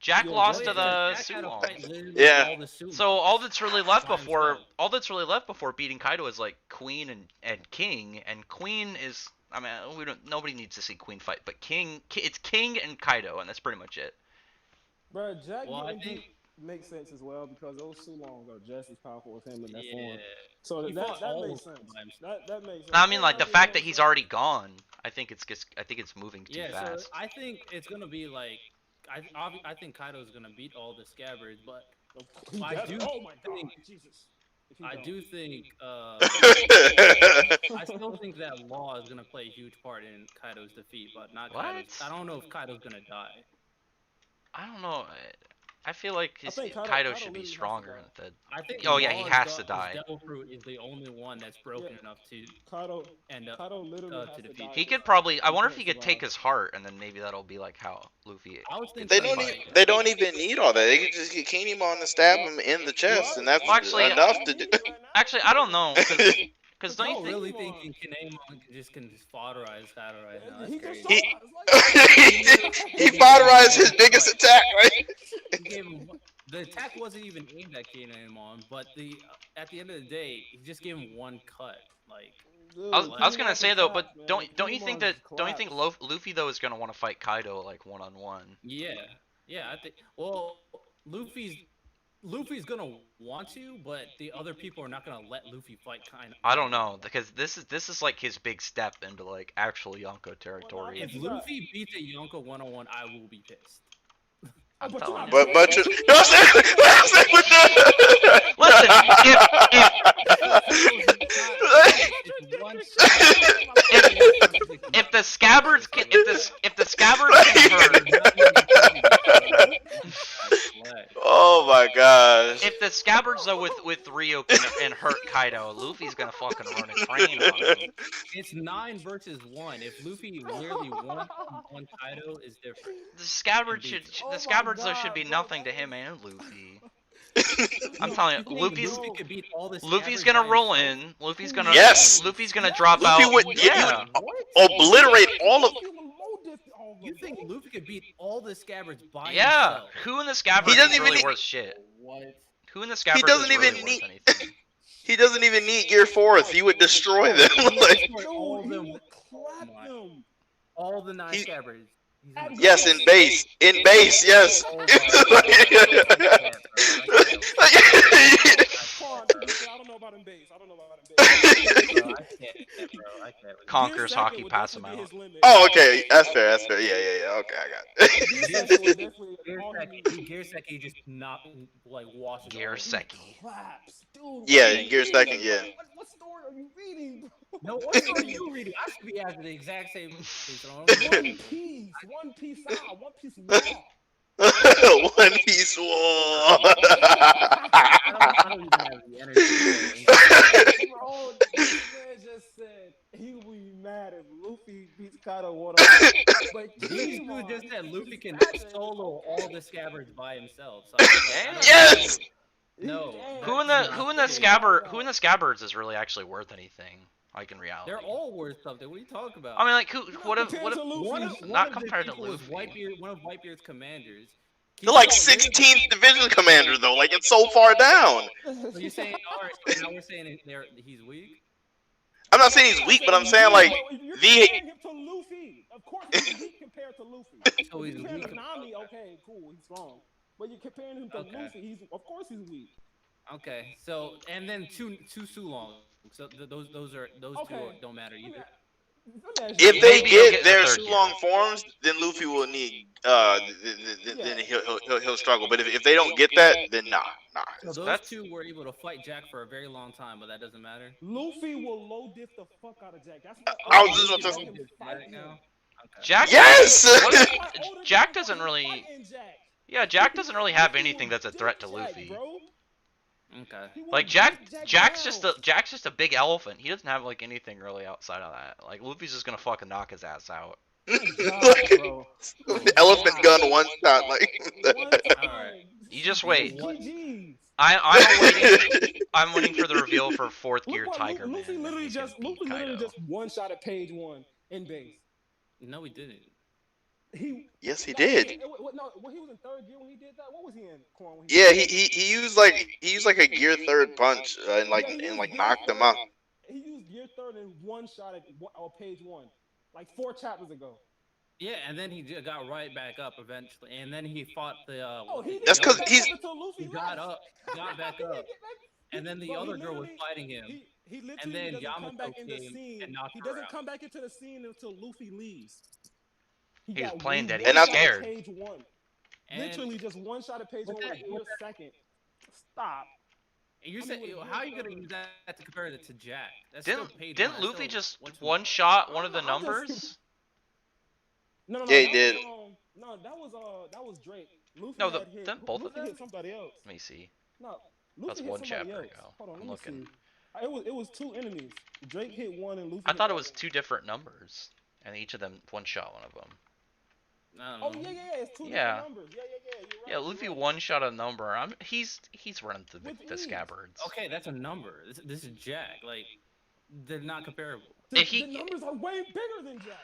S1: Jack
S4: Yeah,
S1: lost
S4: Jack-
S1: to the
S5: Jack had a
S1: Sulong.
S5: fight literally
S3: Yeah.
S5: all the Sulong.
S1: So all that's really left
S5: By himself.
S1: before beating Kaido is like Queen and King, and Queen is, I mean, nobody needs to see Queen fight, but it's King and Kaido, and that's pretty much it.
S4: Bro, Jack
S5: Well, I
S4: getting
S5: think-
S4: beat makes sense as well because those Sulongs are just as powerful as him in that
S5: Yeah.
S4: form. So
S5: He
S4: that
S5: fought all
S4: makes
S5: of them
S4: sense.
S5: by himself.
S4: That makes sense.
S1: No, I mean like the
S4: Yeah,
S1: fact
S4: it
S1: that
S4: makes
S1: he's
S4: sense.
S1: already gone. I think it's moving too
S5: Yeah,
S1: fast.
S5: so I think it's gonna be like I think Kaido's gonna beat all the scabbards, but I do
S4: Oh my god,
S5: think-
S4: Jesus. If he
S5: I
S4: don't.
S5: do think I still think that Law is gonna play a huge part in Kaido's defeat, but not
S1: What?
S5: Kaido's. I don't know if Kaido's gonna die.
S1: I don't know. I feel like
S4: I think
S1: Kaido
S4: Kaido
S1: should be
S4: literally has to
S1: stronger.
S4: die.
S5: I think.
S1: Oh, yeah, he
S5: Law's
S1: has to
S5: his
S1: die.
S5: Devil Fruit is the only one that's broken
S4: Yeah.
S5: enough to
S4: Kaido
S5: end up.
S4: Kaido literally
S5: to
S4: has to
S5: defeat
S4: die.
S1: He could probably. I wonder if he
S4: can't
S1: could take
S4: survive.
S1: his heart, and then maybe that'll be like how Luffy.
S5: I was thinking
S3: They
S5: like,
S3: don't even need all that. They could just get Kinemon and stab him in the chest, and that's
S1: Well, actually,
S3: enough to do.
S1: Actually, I don't know, because don't you
S5: I
S1: think?
S5: really thinking Kinemon can just foderize Kaido right now.
S4: He
S5: That's
S4: can
S5: crazy.
S3: he polarized his biggest attack, right?
S5: He gave him, the attack wasn't even aimed at Kinemon, but at the end of the day, he just gave him one cut. Like,
S1: I was gonna say though, but don't you think Luffy though is gonna want to fight Kaido like 1-on-1?
S5: yeah, I think. Well, Luffy's gonna want to, but the other people are not gonna let Luffy fight kind of.
S1: I don't know, because this is like his big step into like actual Yonko territory.
S5: If Luffy beats a Yonko 1-on-1, I will be pissed.
S1: I'm
S4: but
S1: telling you.
S3: But you know what I'm saying?
S1: Listen, if the scabbards can hurt,
S3: Oh my gosh.
S1: if the scabbards though with Rio can hurt Kaido, Luffy's gonna fucking run a train on him.
S5: It's 9 versus 1. If Luffy literally won Kaido, is different.
S1: The scabbards though should be nothing to him and Luffy. I'm telling you,
S5: Luffy could beat all the
S1: Luffy's
S5: scabbards
S1: gonna
S5: by
S1: roll
S5: himself.
S1: in. Luffy's gonna
S3: Yes!
S1: Luffy's gonna drop
S3: Luffy
S1: out.
S3: would-
S1: Yeah.
S3: Obliterate all of.
S5: You think Luffy could beat all the scabbards by
S1: Yeah.
S5: himself?
S1: Who in the scabbards
S3: He doesn't
S1: is
S3: even
S1: really
S3: need-
S1: worth shit?
S5: What?
S1: Who in the scabbards
S3: doesn't
S1: is really
S3: even
S1: worth
S3: need-
S1: anything?
S3: He doesn't even need Gear 4th. He would destroy them. Like,
S5: all
S4: Dude,
S5: them,
S4: he will clap them.
S5: all the 9
S3: He-
S5: scabbards. He's gonna-
S3: yes, in base. In base, yes.
S5: Oh my God. I can't, bro. I can't.
S4: Quan, I don't know about him base. I don't know about him base.
S5: Bro, I can't, bro. I can't.
S1: Conquers
S4: Gear
S1: hockey,
S4: second would
S1: pass him
S4: definitely
S1: out.
S4: be his limit.
S3: Oh, okay. That's fair. That's fair. Yeah. Okay, I got it.
S4: Gear second would definitely
S5: Gearseki just not like washes. all of them.
S1: Gearseki.
S4: claps. Dude,
S3: Yeah,
S4: what are you
S3: Gear
S4: reading,
S3: second,
S4: bro?
S3: yeah.
S4: What story are you reading?
S5: No, what are you reading? I should be after the exact same.
S4: One Piece out. One Piece law.
S3: One Piece War.
S5: I don't even have the energy.
S4: Bro, this man just said he would be mad if Luffy beats Kaido 1-on-1. But
S5: These dude just said Luffy can solo all the scabbards by himself. So
S3: Yes!
S5: No.
S1: Who in the scabbards is really actually worth anything? Like in reality.
S5: They're all worth something. What are you talking about?
S1: I mean, like who?
S4: You're not
S1: What if?
S4: comparing to Luffy.
S5: One
S1: Not
S5: of the
S1: compared to
S5: people was
S1: Luffy.
S5: One of Whitebeard's commanders.
S3: They're like 16th division commander though. Like it's so far down.
S5: So you're saying, alright, so now we're saying he's weak?
S3: I'm not saying he's weak, but I'm saying like
S4: You're
S3: the
S4: comparing him to Luffy. Of course he's weak compared to Luffy.
S5: So he's
S4: comparing
S5: weak.
S4: to Nami, okay, cool, he's strong. But you're comparing him to Luffy, of course he's weak.
S5: Okay, so and then two Sulong. So those two don't matter either.
S3: if they
S1: Maybe he'll
S3: get
S1: get
S3: their
S1: the third
S3: Sulong forms, then Luffy will need then he'll struggle. But if they don't get that, then nah.
S5: So those two were able to fight Jack for a very long time, but that doesn't matter.
S4: Luffy will low diff the fuck out of Jack. That's what
S3: I was just about to
S4: Luffy will fight him.
S5: Okay.
S1: Jack.
S3: Yes.
S1: Jack doesn't really. Yeah, Jack doesn't really have anything that's a threat to Luffy.
S5: Okay.
S1: Like Jack's just a big elephant. He doesn't have like anything really outside of that. Like Luffy's just gonna fucking knock his ass out.
S3: Like, elephant gun one shot. Like.
S5: Alright.
S1: You just wait.
S4: GGs.
S1: I'm waiting for the reveal for fourth gear
S4: Look what
S1: Tiger
S4: Luffy
S1: Man.
S4: literally
S1: He's gonna
S4: just
S1: beat Kaido.
S4: one shot at page 1 in base.
S5: No, he didn't.
S3: Yes, he did.
S4: No, when he was in third gear when he did that, what was he in? Quan,
S3: Yeah, he used like a gear third punch and knocked him out.
S4: He used gear third in one shot at page 1, like 4 chapters ago.
S5: Yeah, and then he got right back up eventually, and then he fought the.
S3: That's because
S5: he got back up, and then the other girl was fighting him.
S4: He literally
S5: and then
S4: doesn't come back in the
S5: came
S4: scene.
S5: and knocked
S4: He
S5: her
S4: doesn't
S5: out.
S4: come back into the scene until Luffy leaves.
S1: He was
S4: got
S1: playing
S4: one
S1: dead. He
S3: And
S1: was
S3: that's-
S1: scared.
S4: Page 1.
S5: And
S4: Literally just one shot at page 1 with a gear second. Stop.
S5: you're saying, how are you gonna use that to compare it to Jack? That's
S1: Didn't
S5: still page
S1: didn't
S5: one.
S1: Luffy
S5: Still
S1: just
S5: one to
S1: one shot one of the
S4: I just-
S1: numbers?
S4: No.
S3: Yeah, he
S4: that
S3: did.
S4: Was, that was Drake. Luffy
S1: No,
S4: had hit,
S1: didn't both of
S4: Luffy
S1: them?
S4: hit somebody else.
S1: Let me see.
S4: No, Luffy
S1: That's
S4: hit
S1: one
S4: somebody
S1: chapter
S4: else.
S1: ago.
S4: Hold on,
S1: I'm
S4: let me
S1: looking.
S4: see. It was 2 enemies. Drake hit one and Luffy.
S1: I
S4: hit
S1: thought
S4: the
S1: it was
S4: other.
S1: 2 different numbers, and each of them one shot one of them.
S5: I
S4: Oh
S5: don't know.
S4: yeah, it's 2
S1: Yeah.
S4: different numbers. Yeah. You're right.
S1: Yeah, Luffy
S4: you're right.
S1: one shot a number. He's running through
S4: With
S1: the
S4: ease.
S1: scabbards.
S5: Okay, that's a number. This is Jack. Like, they're not comparable.
S4: The,
S1: If he-
S4: the numbers are way bigger than Jack.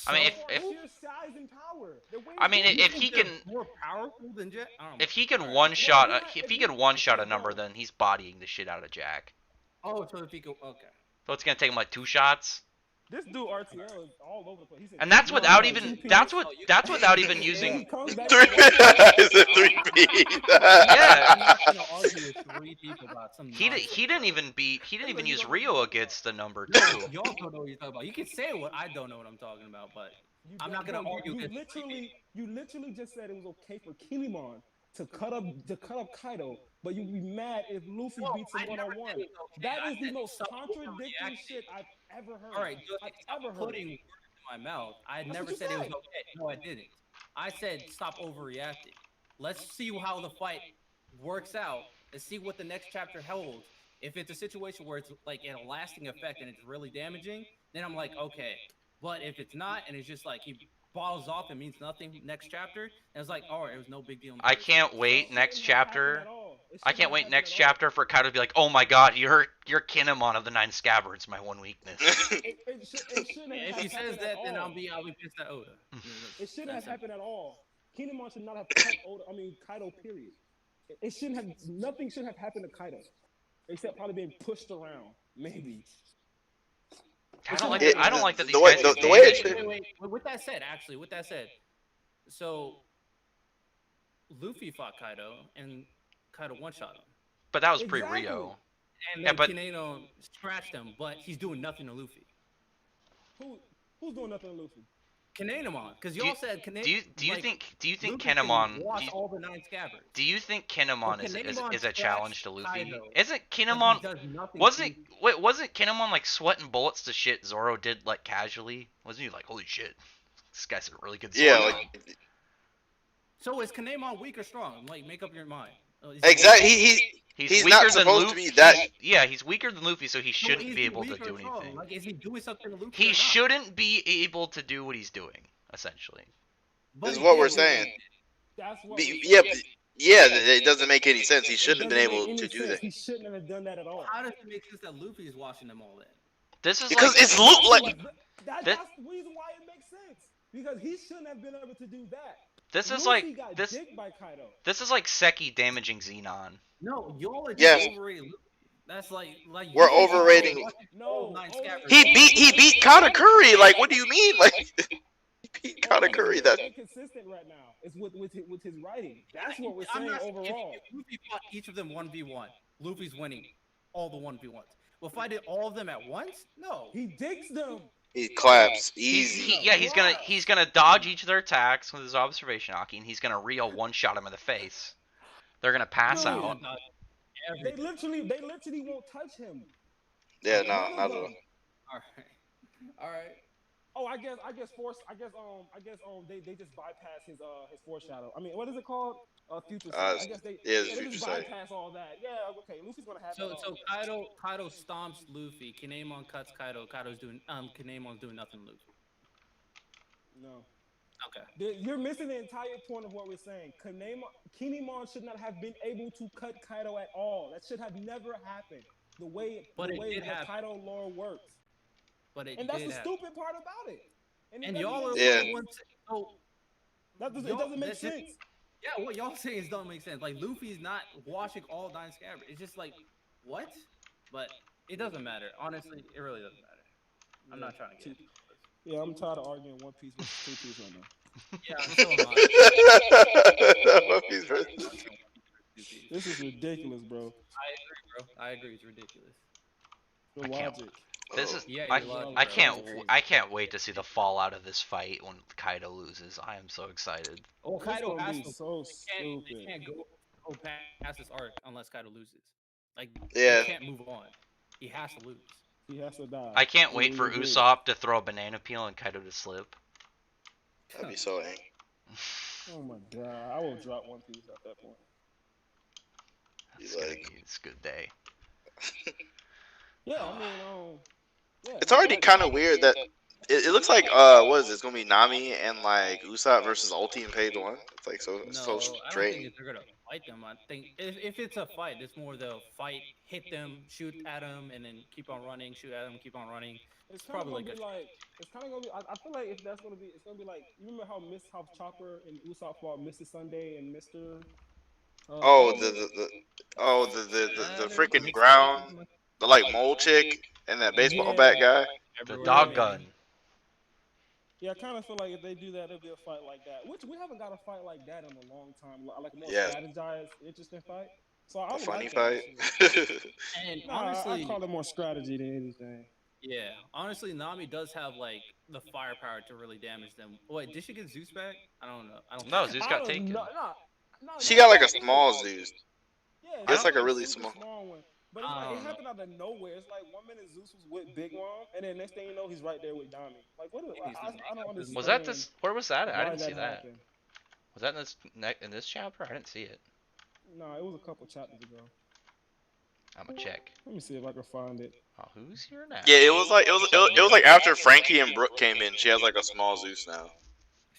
S1: I mean,
S4: So
S1: if
S4: are sheer size and power. They're way
S1: I mean,
S4: bigger.
S1: if he can
S5: more powerful than Jack, I don't know.
S1: if he can
S5: Alright.
S1: one shot
S4: yeah,
S1: if
S4: if
S1: he
S4: you-
S1: can one shot a number, then he's bodying the shit out of Jack.
S5: Oh, so if he go, okay.
S1: So it's gonna take him like 2 shots,
S4: This dude RTL is all over the place. He's in
S1: and that's
S4: no,
S1: without
S4: no,
S1: even
S4: 2P.
S1: that's without even
S4: He
S1: using.
S4: comes back
S3: Three.
S4: to
S3: It's a 3P.
S1: Yeah.
S5: I'm not gonna argue with 3 people about some.
S1: He didn't even use Rio against the number
S5: No,
S1: 2.
S5: y'all don't know what you're talking about. You can say what I don't know what I'm talking about, but
S4: You
S5: I'm
S4: don't-
S5: not gonna
S4: bro,
S5: argue
S4: You
S5: against
S4: literally just said it was okay for Kinemon to cut up Kaido, but you'd be mad if Luffy
S5: No,
S4: beats him
S5: I
S4: one
S5: never
S4: on one.
S5: said it was okay.
S4: That
S5: I
S4: is the
S5: said
S4: most
S5: some people
S4: contradicting
S5: reacted.
S4: shit I've ever heard.
S5: all right,
S4: I've
S5: stop
S4: ever heard.
S5: putting words in my mouth. I
S4: That's
S5: never
S4: what you
S5: said it was
S4: said.
S5: okay. No, I didn't. I said stop overreacting. Let's see how the fight works out and see what the next chapter holds. If it's a situation where it's like in a lasting effect and it's really damaging, then I'm like, okay. But if it's not and it's just like he bottles off and means nothing next chapter, and it's like, oh, it was no big deal.
S1: I can't wait
S4: It
S1: next
S4: shouldn't have happened
S1: chapter.
S4: at all. It
S1: I
S4: shouldn't
S1: can't
S4: have
S1: wait
S4: happened
S1: next
S4: at all.
S1: chapter for Kaido to be like, "Oh my God, you're Kinemon of the 9 scabbards, my one weakness."
S4: It shouldn't
S5: If
S4: have
S5: he says
S4: happened
S5: that,
S4: at
S5: then
S4: all.
S5: I'll be pissed at Oda.
S4: It shouldn't have
S5: That's
S4: happened at all. Kinemon should not have cut Kaido, period. It shouldn't have, nothing should have happened to Kaido. Except probably being pushed around, maybe.
S1: I don't like
S3: It-
S1: I don't like that these
S3: the way-
S1: guys
S3: the
S1: get
S3: way it
S1: damaged.
S3: should-
S5: Wait. With that said, so Luffy fought Kaido and Kaido one-shot him.
S1: But that was
S4: Exactly.
S1: pre-Rio.
S5: And
S1: Yeah,
S5: then
S1: but-
S5: Kaneno scratched him, but he's doing nothing to Luffy.
S4: Who's doing nothing to Luffy?
S5: Kinemon, because
S1: Do you-
S5: y'all said Kinemon.
S1: Do you think
S5: Luffy can
S1: Kinemon
S5: wash all the 9 scabbards?
S1: do you think Kinemon
S5: But
S1: is
S5: Kinemon
S1: a challenge to Luffy?
S5: Kaido,
S1: Isn't
S5: but
S1: Kinemon
S5: he does nothing
S1: wasn't
S5: to-
S1: wait wasn't Kinemon like sweating bullets to shit Zoro did like casually? Wasn't he like, holy shit, this guy's a really good
S3: Yeah,
S1: swordsman?
S3: like
S5: So is Kinemon weak or strong? Like, make up your mind.
S3: exactly.
S1: He's
S3: He's
S1: weaker
S3: not
S1: than
S3: supposed to
S1: Luffy.
S3: be that.
S1: Yeah, he's weaker than Luffy, so he
S5: So
S1: shouldn't
S5: is
S1: be
S5: he
S1: able to
S5: weak or
S1: do
S5: strong?
S1: anything.
S5: Like, is he doing something to Luffy?
S1: He
S5: or not?
S1: shouldn't be able to do what he's doing, essentially.
S5: But
S3: Is
S5: he
S3: what
S5: did
S3: we're
S5: what he
S3: saying.
S5: did.
S4: That's what.
S3: Yeah, Yeah, it doesn't make any sense. He
S4: It
S3: shouldn't have been
S4: doesn't make
S3: able
S4: any
S3: to do
S4: sense.
S3: that.
S4: He shouldn't have done that at all.
S5: How does it make sense that Luffy is watching them all then?
S1: This is
S3: Because
S1: like
S3: it's look like
S4: That's the reason why it makes sense. Because he shouldn't have been able to do that.
S1: this is
S4: Luffy
S1: like
S4: got
S1: this
S4: dicked by Kaido.
S1: this is like Seki damaging Xenon.
S5: No, y'all are
S3: Yes.
S5: just overrating Luffy. That's like
S3: We're
S5: you guys are
S3: overrating-
S5: watching
S4: No,
S5: all 9
S4: only-
S5: scabbers.
S3: he beat Katakuri. Like, what do you mean? Like, he beat Katakuri.
S4: That's
S3: That
S4: inconsistent right now. It's with his writing. That's what we're
S5: I'm
S4: saying
S5: not
S4: overall.
S5: If Luffy fought each of them 1v1, Luffy's winning all the 1v1s. Well, if I did all of them at once, no.
S4: He digs them.
S3: he claps
S1: He's
S3: easy.
S1: he's gonna dodge each of their attacks with his observation Aki, and he's gonna Rio one-shot him in the face. They're gonna pass
S4: Dude.
S1: out.
S4: They literally won't touch him.
S3: Yeah,
S4: None
S3: no,
S4: of
S3: not at
S4: them.
S3: all.
S5: All right.
S4: Oh, I guess they just bypass his foreshadow. I mean, what is it called? Future sight. I guess they
S3: yeah,
S4: they
S3: future
S4: just
S3: sight.
S4: bypass all that. Yeah, okay. Luffy's gonna have
S5: So
S4: that.
S5: so Kaido stomps Luffy. Kinemon cuts Kaido. Kaido's doing Kinemon's doing nothing to Luffy.
S4: No.
S5: Okay.
S4: You're missing the entire point of what we're saying. Kinemon should not have been able to cut Kaido at all. That should have never happened. The way the Kaido lore works.
S5: But it
S4: And that's
S5: did
S4: the
S5: happen.
S4: stupid part about it.
S5: And y'all are
S3: Yeah.
S5: the ones. Oh,
S4: it
S5: y'all-
S4: doesn't make
S5: that's
S4: sense.
S5: yeah, what y'all saying don't make sense. Like Luffy's not watching all 9 scabbers. It's just like what? But it doesn't matter. Honestly, it really doesn't matter. I'm not trying to get.
S4: Yeah, I'm tired of arguing One Piece versus 2 Piece right now.
S5: Yeah, I'm so am I.
S3: One Piece versus-
S4: This is ridiculous, bro.
S5: I agree. It's ridiculous.
S4: The
S1: I can't-
S4: logic.
S1: This is
S5: Yeah,
S1: I,
S5: you're logical.
S1: I can't wait to see the fallout of this fight when Kaido loses. I am so excited.
S5: Oh,
S4: This
S5: Kaido
S4: gonna
S5: has
S4: be
S5: to.
S4: so
S5: They
S4: stupid.
S5: can't go past this arc unless Kaido loses. Like
S3: Yeah.
S5: they can't move on. He has to lose.
S4: He has to die.
S1: I can't wait for
S4: He loses.
S1: Usopp to throw a banana peel and Kaido to slip.
S3: That'd be so angry.
S4: Oh my god, I will drop One Piece at that point.
S1: It's
S3: like-
S1: it's a good day.
S4: Yeah, I mean, yeah.
S3: It's already kind of weird that it looks like what is it? It's gonna be Nami and like Usopp versus Ulti in page 1. It's like so
S5: No, I don't
S3: strange.
S5: think they're gonna fight them. I think if it's a fight, it's more the fight, hit them, shoot at them, and then keep on running, shoot at them, keep on running.
S4: It's
S5: probably
S4: probably
S5: like
S4: it's kind of gonna be. I feel like if that's gonna be, it's gonna be like, you remember how Chopper and Usopp fought Mr. Sunday and Mr.
S3: Oh, the freaking ground, the like mole chick and that baseball bat guy.
S1: The
S5: Everywhere
S1: dog
S5: they-
S1: gun.
S4: Yeah, I kind of feel like if they do that, it'll be a fight like that. Which we haven't got a fight like that in a long time. Like a more
S3: Yeah.
S4: strategized, interesting fight. So I
S3: A
S4: would
S3: funny
S4: like
S3: fight.
S4: that, actually.
S5: And
S4: Nah,
S5: honestly,
S4: I call it more strategy than anything.
S5: yeah, honestly, Nami does have like the firepower to really damage them. Wait, did she get Zeus back? I don't know. I don't.
S1: No,
S5: think-
S1: Zeus
S4: I
S1: got
S4: don't
S1: taken.
S4: know- no,
S3: She
S4: yeah,
S3: got like a
S4: she's
S3: small
S4: fight.
S3: Zeus.
S4: Yeah,
S3: That's like a
S4: she's
S3: really
S4: super
S3: small-
S4: one. But it's
S5: I
S4: like,
S5: don't
S4: it
S5: know.
S4: happened out of nowhere. It's like 1 minute Zeus was with Big Mom, and then next thing you know, he's right there with Nami. Like, what?
S5: He needs to
S4: I
S5: make
S4: don't
S5: up his
S4: understand.
S1: Was that this? Where was that? At? I
S4: why
S1: didn't see that.
S4: happened.
S1: Was that in this chapter? I didn't see it.
S4: No, it was a couple chapters ago.
S1: I'm gonna check.
S4: Let me see if I can find it.
S1: Oh, who's here now?
S3: Yeah, it was like after Frankie and Brooke came in, she has like a small Zeus now.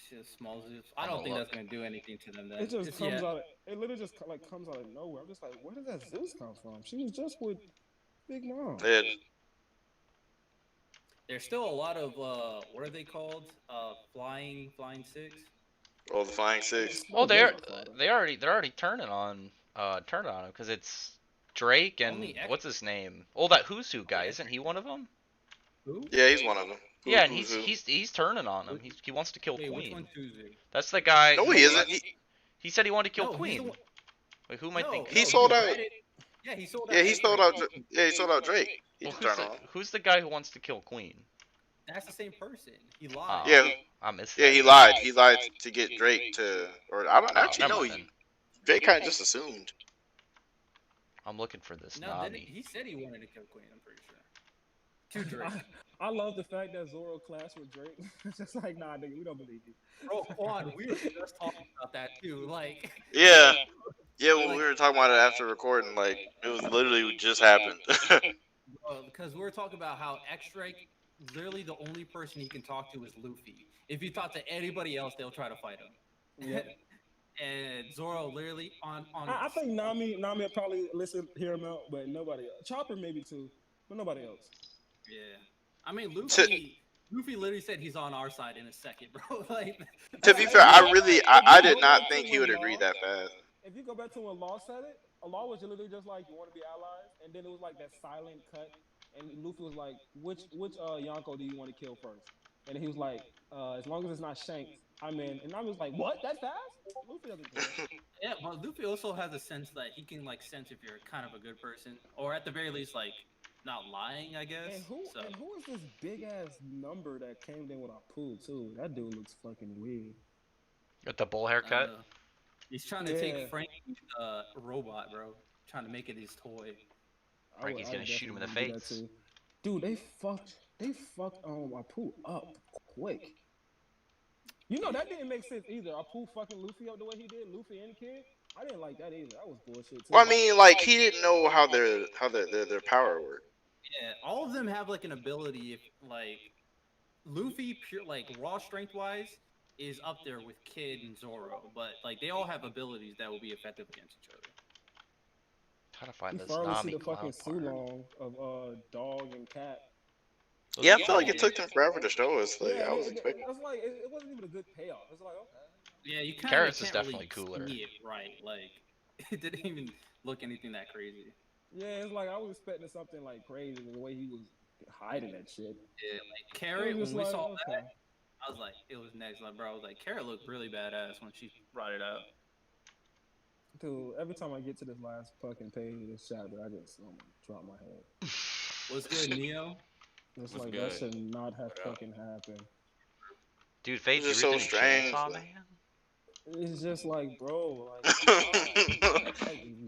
S5: She's a small Zeus. I don't think that's gonna do anything to them. Then
S4: It just comes
S5: yeah.
S4: out. It literally just like comes out of nowhere. I'm just like, where did that Zeus come from? She was just with Big Mom.
S3: Yeah,
S5: There's still a lot of what are they called? Flying six.
S3: oh the Flying Six.
S1: Oh,
S4: Zeus
S1: they're already turning on him because it's Drake and
S5: Only X-
S1: what's his name? Oh, that Husu guy, isn't he one of them?
S5: Who?
S3: Yeah, he's one of them.
S1: Yeah, and
S3: Who's who?
S1: he's turning on him. He wants to kill
S5: Wait, which
S1: Queen.
S5: one's Tuesday?
S1: That's the guy.
S3: No, he isn't.
S1: He said he wanted to kill
S5: No, he's the
S1: Queen.
S5: one-
S1: Wait, who am I
S5: No,
S1: thinking?
S3: He
S5: no,
S3: sold out-
S5: invited- Yeah, he sold out.
S3: Yeah, he
S5: X
S3: sold
S5: Drake.
S3: out. Yeah, he sold out Drake. He
S1: Well,
S3: can turn on.
S1: who's the guy who wants to kill Queen?
S5: That's the same person. He lied.
S3: Yeah,
S1: I missed.
S3: yeah,
S1: that.
S3: he lied. He lied to get Drake to, or I don't
S1: Oh,
S3: actually
S1: never
S3: know.
S1: mind then.
S3: Drake kind of just assumed.
S1: I'm looking for this
S5: No,
S1: Nami.
S5: he said he wanted to kill Queen. I'm pretty sure. To Drake.
S4: I love the fact that Zoro clashed with Drake. It's just like, nah, nigga, we don't believe you.
S5: Bro, Quan, we were just talking about that too. Like,
S3: Yeah, yeah. When we were talking about it after recording, like it was literally just happened.
S5: because we were talking about how X Drake, literally the only person he can talk to is Luffy. If you talk to anybody else, they'll try to fight him.
S4: Yeah.
S5: and Zoro literally on
S4: I think Nami will probably hear him out, but nobody else. Chopper maybe too, but nobody else.
S5: Yeah, I mean
S3: To,
S5: Luffy literally said he's on our side in a second, bro. Like,
S3: to be fair, I did not think he would agree that fast.
S4: If you go back to when Law said it, Law was literally just like, "You want to be allies," and then it was like that silent cut, and Luffy was like, "Which Yonko do you want to kill first?" And he was like, "As long as it's not Shanks, I'm in." And I was like, "What? That fast?" Luffy doesn't care.
S5: yeah, but Luffy also has a sense that he can like sense if you're kind of a good person, or at the very least, like not lying, I guess.
S4: And who
S5: So
S4: is this big ass number that came in with a pool too? That dude looks fucking weird.
S1: With the bull haircut.
S5: He's trying to take Frankie's robot, bro. Trying to make it his toy.
S1: Frankie's gonna shoot him in the face.
S4: Dude, they fucked Apu up quick. You know that didn't make sense either. Apu fucking Luffy up the way he did, Luffy and Kid. I didn't like that either. That was bullshit too.
S3: Well, I mean, like he didn't know how their power worked.
S5: Yeah, all of them have like an ability. If like Luffy, pure like raw strength wise, is up there with Kid and Zoro, but like they all have abilities that will be effective against each other.
S1: Trying to find this
S4: Nami see the
S1: cloud
S4: fucking
S1: part.
S4: Sulong of Dog and Cat.
S3: Yeah, I feel like it took them forever to show us. Like I was expecting.
S4: It's like it wasn't even a good payoff. It's like okay.
S5: Yeah, you kind
S1: Carrots
S5: of
S1: is definitely cooler.
S5: See it right, like it didn't even look anything that crazy.
S4: Yeah, it's like I was expecting something like crazy the way he was hiding that shit.
S5: Yeah, like Carrot, when we saw that, I was like, it was next level, bro. I was like, Carrot looked really badass when she brought it up.
S4: Dude, every time I get to this last fucking page of this chapter, I just drop my head.
S5: What's good, Neo?
S4: It's like that should not have fucking happened.
S1: Dude, Fate,
S3: It's so strange.
S1: Man?
S4: It's just like, bro, like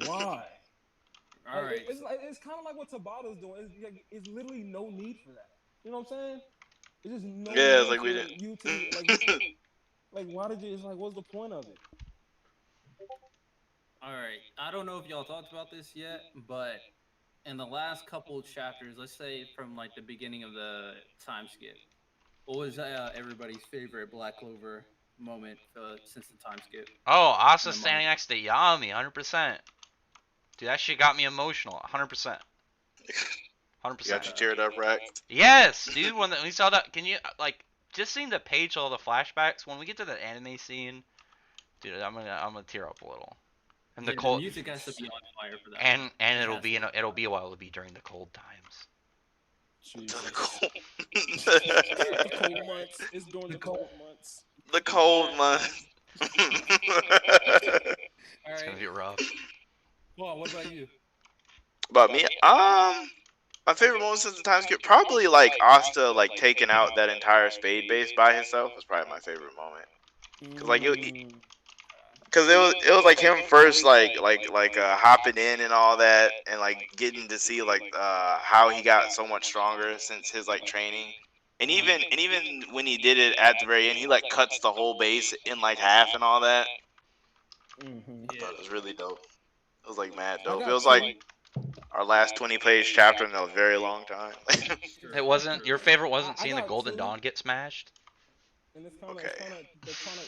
S4: why?
S5: All right.
S4: It's kind of like what Tabata's doing. It's literally no need for that. You know what I'm saying? It's just no.
S3: Yeah, it's like we
S4: didn't. You to, like why did you? It's like, what's the point of it?
S5: All right. I don't know if y'all talked about this yet, but in the last couple of chapters, let's say from like the beginning of the time skip, what was everybody's favorite Black Clover moment since the time skip?
S1: Oh, Asa standing next to Yami, 100%. Dude, that shit got me emotional, 100%. 100%.
S3: Got you teared up, right?
S1: Yes, dude. When we saw that, can you like just seeing the page, all the flashbacks? When we get to the anime scene, dude, I'm gonna tear up a little. And the cold
S5: music has to be on fire for that.
S1: And it'll be a while. It'll be during the cold times.
S3: The cold.
S4: The cold months. It's during the cold months.
S3: The cold months.
S1: It's gonna be rough.
S5: Well, what about you?
S3: About me, my favorite moment since the time skip, probably like Asta like taking out that entire spade base by himself was probably my favorite moment. Cause like it was like him first like hopping in and all that, and like getting to see like how he got so much stronger since his like training. And even when he did it at the very end, he like cuts the whole base in like half and all that. I thought it was really dope. It was like mad dope. It was like our last 20-page chapter in a very long time.
S1: It wasn't your favorite. Wasn't seeing the Golden Dawn get smashed.
S4: And it's kind of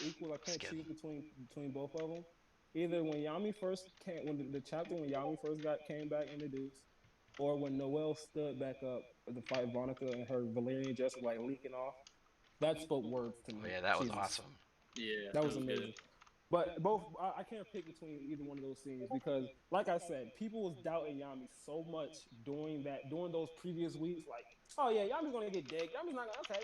S4: equal. I can't choose between both of them. Either when Yami first came, when the chapter when Yami first came back introduced, or when Noelle stood back up to fight Vonica and her Valerian dress was like leaking off. That spoke words to me.
S1: Oh, yeah, that was awesome.
S5: Yeah,
S4: that was amazing. But both, I can't pick between either one of those scenes because, like I said, people was doubting Yami so much during those previous weeks. Like, oh yeah, Yami's gonna get dead. Yami's not gonna. Okay,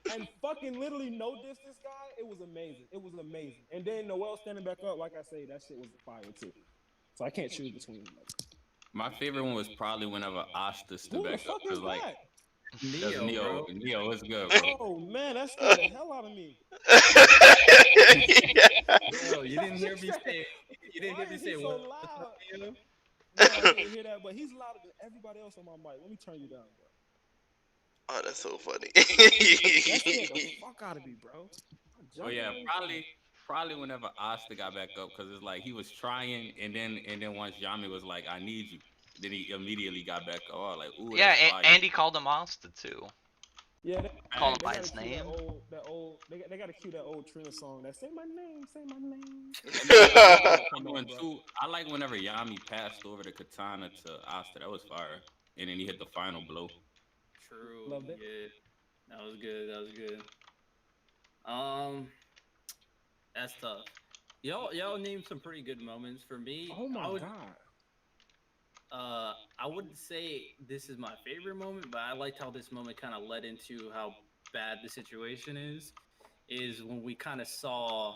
S4: yeah. And fucking literally no diss this guy. It was amazing. It was amazing. And then Noelle standing back up, like I say, that shit was fire too. So I can't choose between them.
S6: My favorite one was probably whenever Asta stood back up.
S4: Who the fuck is that?
S6: Neo, what's good, bro?
S4: Oh man, that scared the hell out of me.
S5: Bro, you didn't hear me say. You didn't hear me say
S4: so
S5: what?
S4: Loud? No, I didn't hear that, but he's louder than everybody else on my mic. Let me turn you down, bro.
S3: Oh, that's so funny.
S4: That scared the fuck out of me, bro.
S6: Oh yeah, probably whenever Asta got back up, because it's like he was trying, and then once Yami was like, "I need you," then he immediately got back up. Oh, like, ooh,
S1: yeah, Andy called him Asta too.
S4: Yeah,
S1: Call him
S4: they
S1: by
S4: gotta
S1: his
S4: cue
S1: name.
S4: they gotta cue that old Trina song that say my name, say my name.
S6: I'm going too. I like whenever Yami passed over the katana to Asta. That was fire. And then he hit the final blow.
S5: True.
S4: Loved it.
S5: Yeah. That was good. That was good. Um, that's tough. Y'all named some pretty good moments for me.
S4: Oh my god.
S5: I wouldn't say this is my favorite moment, but I liked how this moment kind of led into how bad the situation is. Is when we kind of saw,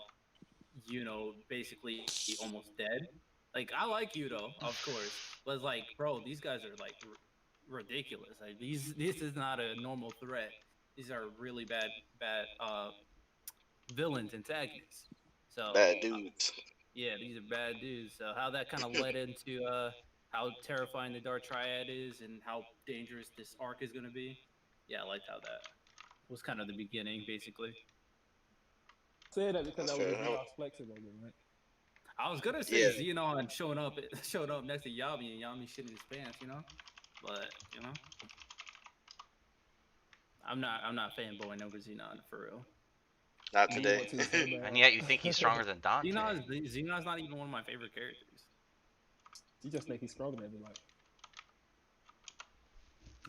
S5: basically almost dead. Like I like Yudo, of course, but it's like, bro, these guys are like ridiculous. Like this is not a normal threat. These are really bad villains, antagonists. So
S3: Bad dudes.
S5: yeah, these are bad dudes. So how that kind of led into how terrifying the Dark Triad is and how dangerous this arc is going to be. Yeah, I liked how that was kind of the beginning, basically.
S4: Say that because
S3: That's
S4: that was
S3: fair.
S4: a Xenos flexing moment, right?
S5: I was gonna say
S3: Yeah.
S5: Xenon showing up next to Yami and Yami shitting his pants, but I'm not fanboying over Xenon for real.
S3: Not
S4: I
S3: today.
S4: want to so bad.
S1: And yet you think he's stronger than Dante.
S5: Xenon's not even one of my favorite characters.
S4: You just think he's stronger than everybody.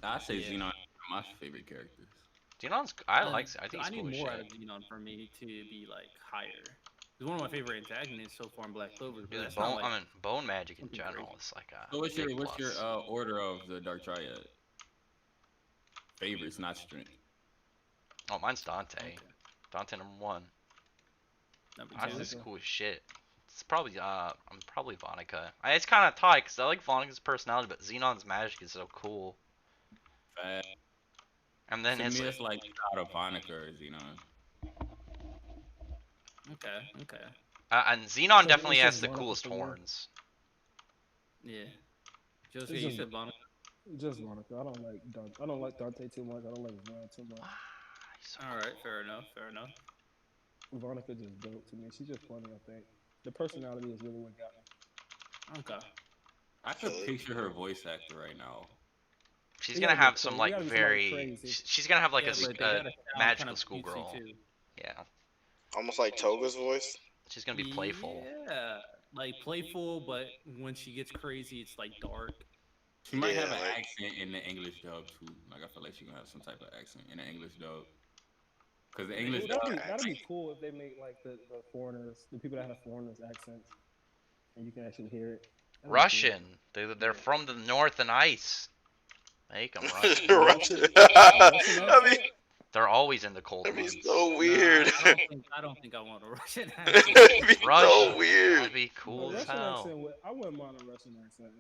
S6: I say
S5: Yeah.
S6: Xenon is my favorite characters.
S1: Xenon's I think
S5: I
S1: he's
S5: need
S1: cool as
S5: more
S1: shit.
S5: out of Xenon for me to be like higher. He's one of my favorite antagonists so far in Black Clover. But
S1: Dude,
S5: that's not like
S1: bone magic in
S5: something
S1: general
S5: crazy.
S1: is like a
S6: So what's
S1: big
S6: your
S1: plus.
S6: order of the Dark Triad? Favorites, not strength.
S1: Oh, mine's Dante.
S5: Okay.
S1: Dante number 1.
S5: Number
S1: Honestly,
S5: two.
S1: this is cool as shit. It's probably I'm probably Vonica. It's kind of tight because I like Vonica's personality, but Xenon's magic is so cool.
S6: Fast.
S1: And then
S6: To
S1: his
S6: me, it's like out of Vonica or Xenon.
S5: Okay.
S1: and Xenon
S4: So
S1: definitely
S4: it's
S1: has
S4: just
S1: the
S4: Vonica
S1: coolest
S4: for you?
S1: horns.
S5: Yeah. Josuke,
S4: It's
S5: you
S4: just-
S5: said Monica.
S4: Just Monica. I don't like Dante too much. I don't like Xenon too much.
S1: He's so
S5: All right,
S1: cool.
S5: fair enough.
S4: Veronica just dope to me. She's just funny, I think. The personality is really what got me.
S5: Okay.
S6: I could picture her voice actor right now.
S1: She's
S4: You
S1: gonna
S4: gotta
S1: have
S4: go
S1: some
S4: crazy.
S1: like
S4: You gotta be somebody
S1: very.
S4: crazy.
S1: She's gonna have like
S5: Yeah, but they gotta sound
S1: magical
S5: kind of
S1: schoolgirl.
S5: cutesy, too.
S1: Yeah,
S3: Almost like Toga's voice.
S1: she's gonna be playful.
S5: Yeah, like playful, but when she gets crazy, it's like dark.
S6: She might have
S3: Yeah,
S6: an
S3: like-
S6: accent in the English dub too. Like I feel like she's gonna have some type of accent in the English dub. Cause the English dub,
S4: That'd be cool if they make like the foreigners, the people that have foreigners accents, and you can actually hear it. That'd be
S1: Russian. They're from the north and ice. Make them Russian.
S3: Russian.
S4: Russian
S3: I mean,
S1: They're always in the cold
S3: that'd be
S1: months.
S3: so weird.
S5: Nah, I don't think I want a Russian
S3: That'd
S5: accent.
S3: be
S1: Russian.
S3: so weird.
S1: That'd be
S4: cool.
S1: cool
S4: But
S1: as
S4: Russian
S1: hell.
S4: accent, I wouldn't mind a Russian accent.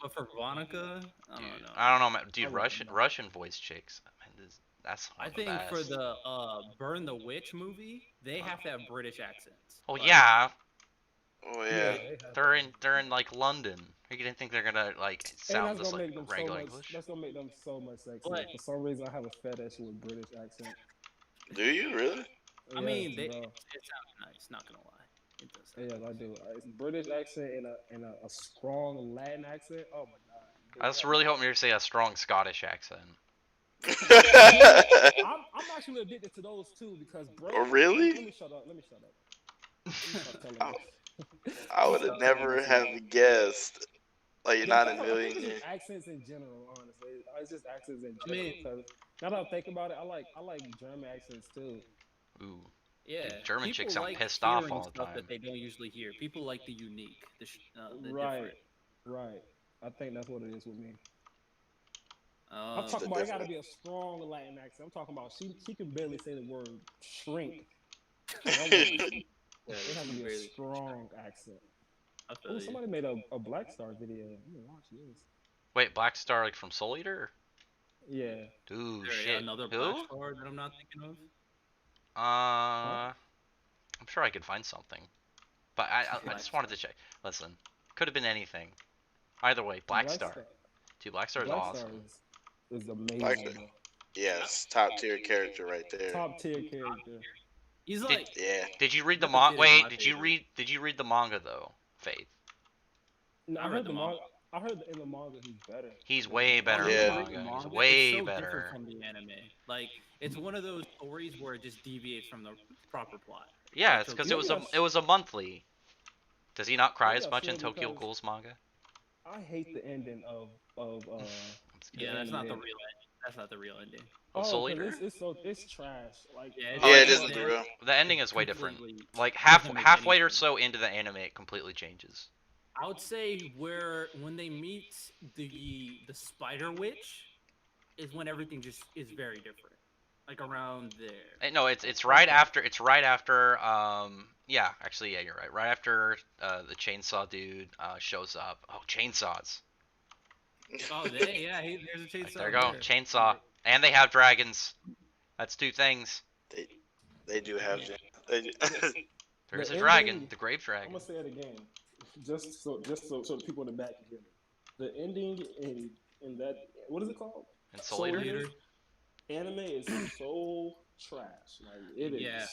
S5: But for Vonica, I don't know.
S1: I don't know, man. Dude.
S4: I wouldn't know.
S1: Russian voice chicks. Man, that's one
S5: I
S1: of the
S5: think for
S1: best.
S5: the Burn the Witch movie, they have to have British accents.
S1: Oh
S5: Like,
S1: yeah,
S3: Oh yeah.
S1: they're in like London. You didn't think they're gonna like
S4: And
S1: sound
S4: that's
S1: just
S4: gonna
S1: like
S4: make them so
S1: regular
S4: much.
S1: English?
S4: That's gonna make them so much sexier.
S5: But-
S4: For some reason, I have a fetish with British accent.
S3: Do you really?
S5: I mean,
S4: Yes,
S5: it
S4: bro.
S5: sounds nice. Not gonna lie, it does. Sound
S4: Yes, I do. It's British accent and a strong Latin accent. Oh my god.
S1: I was really hoping you were say a strong Scottish accent.
S4: I'm actually addicted to those too because bro.
S3: Oh, really?
S4: Let me shut up. Let me stop telling
S3: Oh.
S4: you.
S3: I would have never have guessed. Like not a
S4: I think
S3: million
S4: it's
S3: years.
S4: just accents in general, honestly. It's just accents in
S5: I
S4: general.
S5: mean-
S4: Because now that I think about it, I like German accents too.
S1: Ooh.
S5: Yeah,
S1: German
S5: people
S1: chicks sound
S5: like
S1: pissed off
S5: hearing
S1: all the
S5: stuff
S1: time.
S5: that they don't usually hear. People like the unique, the
S4: Right,
S5: different.
S4: right. I think that's what it is with me. I'm
S5: Um,
S4: talking
S3: the
S4: about it got to
S3: difference.
S4: be a strong Latin accent. I'm talking about she can barely say the word shrink. It has to be a
S5: Really.
S4: strong accent.
S5: I feel
S4: Oh,
S5: you.
S4: somebody made a Black Star video. I'm gonna watch this.
S1: Wait, Black Star like from Soul Eater?
S4: Yeah.
S1: Dude,
S5: Is there
S1: shit.
S5: another
S1: Who?
S5: Black Star that I'm not thinking of?
S1: I'm sure I could find something, but I
S5: Black
S1: just wanted to check. Listen, could have been anything. Either way, Black Star. Dude, Black Star is
S4: Black
S1: awesome.
S4: Star is amazing.
S3: Black Star.
S4: bro.
S3: Yes, top tier character right there.
S4: Top tier character.
S5: He's like,
S3: Yeah.
S1: Did you read the
S5: Undefeated
S1: manga?
S5: is
S1: Wait,
S5: my
S1: did you
S5: favorite.
S1: read the manga though, Faith?
S4: No,
S5: I read the manga.
S4: I heard that in the manga he's better.
S1: He's way better in
S3: Yeah.
S1: the manga. He's
S5: It's
S1: way
S5: so
S1: better.
S5: different from the anime. Like it's one of those stories where it just deviates from the proper plot.
S1: Yeah,
S5: Like,
S1: it's because
S5: Tokyo-
S1: it was a monthly. Does he not cry
S4: Maybe
S1: as
S4: I
S1: much in
S4: should
S1: Tokyo
S4: because-
S1: Ghoul's manga?
S4: I hate the ending of
S5: Yeah, that's not the
S4: anime.
S5: real ending. That's not the real ending.
S1: Of Soul
S4: 'cause
S1: Eater?
S4: it's trash. Like
S5: Yeah,
S3: Yeah, it
S1: it's-
S3: isn't the real.
S1: The ending is way different.
S5: Completely
S1: Like
S5: doesn't make
S1: halfway
S5: any
S1: or
S5: sense.
S1: so into the anime, it completely changes.
S5: I would say when they meet the Spider Witch is when everything just is very different. Like around there.
S1: No, it's right after yeah, actually yeah, you're right. Right after the chainsaw dude shows up. Oh, chainsaws.
S5: Oh, there's a chainsaw.
S1: There you go, chainsaw. And they have dragons. That's two things.
S3: They do have. They do.
S1: There's
S4: The
S1: a dragon,
S4: ending-
S1: the grave
S4: I'm
S1: dragon.
S4: gonna say it again, just so the people in the back can hear me. The ending in that, what is it called?
S1: And Soul Eater.
S5: Eater.
S4: Anime is so trash. Like it is.
S5: Yeah.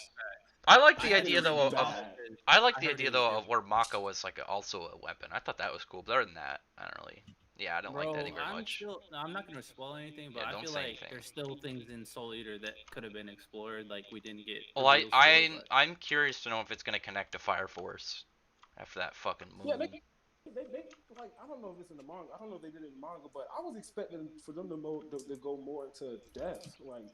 S1: I like the
S5: I heard
S1: idea
S5: it
S1: though
S5: was
S1: of
S4: bad.
S1: I like
S5: I
S1: the
S5: heard
S1: idea
S5: it was
S1: though of
S5: different.
S1: where Mako was like also a weapon. I thought that was cool. But other than that, I don't really. Yeah, I don't like the ending very much.
S5: I'm not gonna spoil anything, but
S1: Yeah,
S5: I
S1: don't
S5: feel
S1: say
S5: like
S1: anything.
S5: there's still things in Soul Eater that could have been explored, like we didn't get.
S1: Well,
S5: reveals for, but-
S1: I'm curious to know if it's gonna connect to Fire Force after that fucking movie.
S4: Yeah, they like, I don't know if it's in the manga. I don't know if they did it in the manga, but I was expecting for them to go more into death. Like,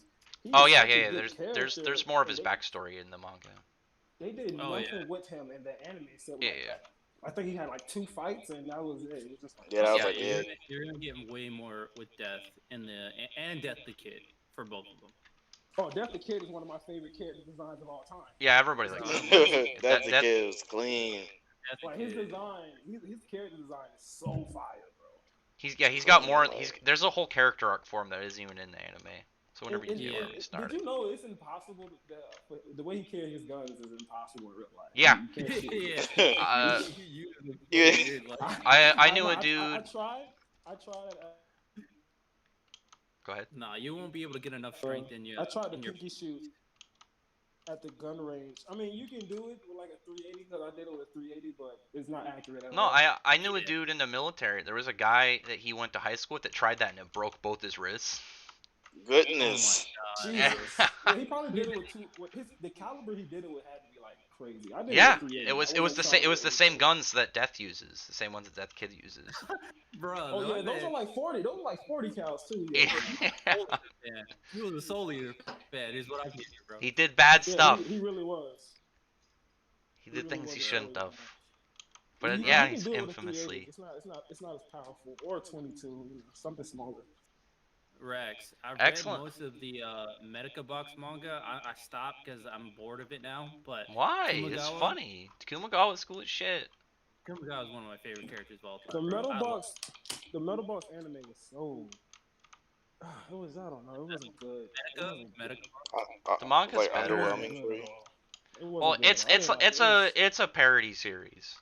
S4: he
S1: Oh
S4: was
S1: yeah,
S4: such a
S1: yeah, yeah.
S4: good
S1: There's
S4: character,
S1: more of
S4: and
S1: his backstory in the manga.
S4: They did
S5: Oh,
S4: nothing
S5: yeah.
S4: with him in the anime. So
S1: Yeah,
S4: like,
S1: yeah.
S4: I think he had like 2 fights, and that was it. It was just like,
S3: Yeah, that was
S1: Yeah,
S3: like it.
S5: You're gonna get way more with Death and Death the Kid for both of them.
S4: oh, Death the Kid is one of my favorite character designs of all time.
S1: Yeah, everybody likes him.
S3: That's the kid was clean.
S5: Death the
S4: Like his
S5: Kid.
S4: design, his character design is so fire, bro.
S1: He's got more. There's a whole character arc for him that isn't even in the anime. So whenever you
S4: And-
S1: do
S5: yeah.
S1: it, you start
S4: Did
S1: it.
S4: you know it's impossible? The way he carries his guns is impossible in real life.
S1: Yeah.
S4: You can't shoot.
S5: Yeah.
S1: Uh,
S5: You use them so
S3: Yeah.
S5: weird, like-
S1: I knew a
S4: I
S1: dude.
S4: tried.
S1: Go ahead.
S5: Nah, you won't be able to get enough strength in you.
S4: I tried to
S5: in your
S4: pinky shoot at the gun range. I mean, you can do it with like a 380 because I did it with a 380, but it's not accurate at
S1: No,
S4: all.
S1: I knew a dude in the military. There was a guy that he went to high school with that tried that and it broke both his wrists.
S3: Goodness.
S4: Jesus. Yeah, he probably did it with two. The caliber he did it with had to be like crazy. I did
S1: Yeah,
S4: it with 380.
S1: it was
S4: I
S1: the
S4: wasn't
S1: same
S4: trying
S1: guns that Death uses, the same ones that Death Kid uses.
S5: Bro,
S4: Oh yeah, those are like 40. Those are like 40 counts too.
S1: Yeah.
S5: He was a Soul Eater fan, is what I get, bro.
S1: He did bad
S4: Yeah,
S1: stuff.
S4: He really was.
S1: He did
S4: really
S1: things
S4: was
S1: he
S4: a
S1: shouldn't
S4: Soul
S1: have.
S4: Eater.
S1: But
S4: You
S1: yeah,
S4: can
S1: he's
S4: do it with a 380.
S1: infamously.
S4: It's not as powerful. Or 22, something smaller.
S5: Rex, I read
S1: Excellent.
S5: most of the Medica Box manga. I stopped because I'm bored of it now. But
S1: Why? It's
S5: Kumagawa?
S1: funny. Kumagawa's cool as shit.
S5: Kumagawa is one of my favorite characters of all time.
S4: The
S5: bro.
S4: Metal
S5: I
S4: Box, the Metal Box anime was so. It was, I don't know. It wasn't good. It
S5: Medica,
S4: wasn't good.
S5: Medica.
S1: The manga's
S3: like
S1: better.
S3: underwhelming for you.
S4: It wasn't
S1: Well,
S4: good
S1: it's
S4: at all. I
S1: it's
S4: didn't
S1: it's
S4: like it.
S1: it's a parody series.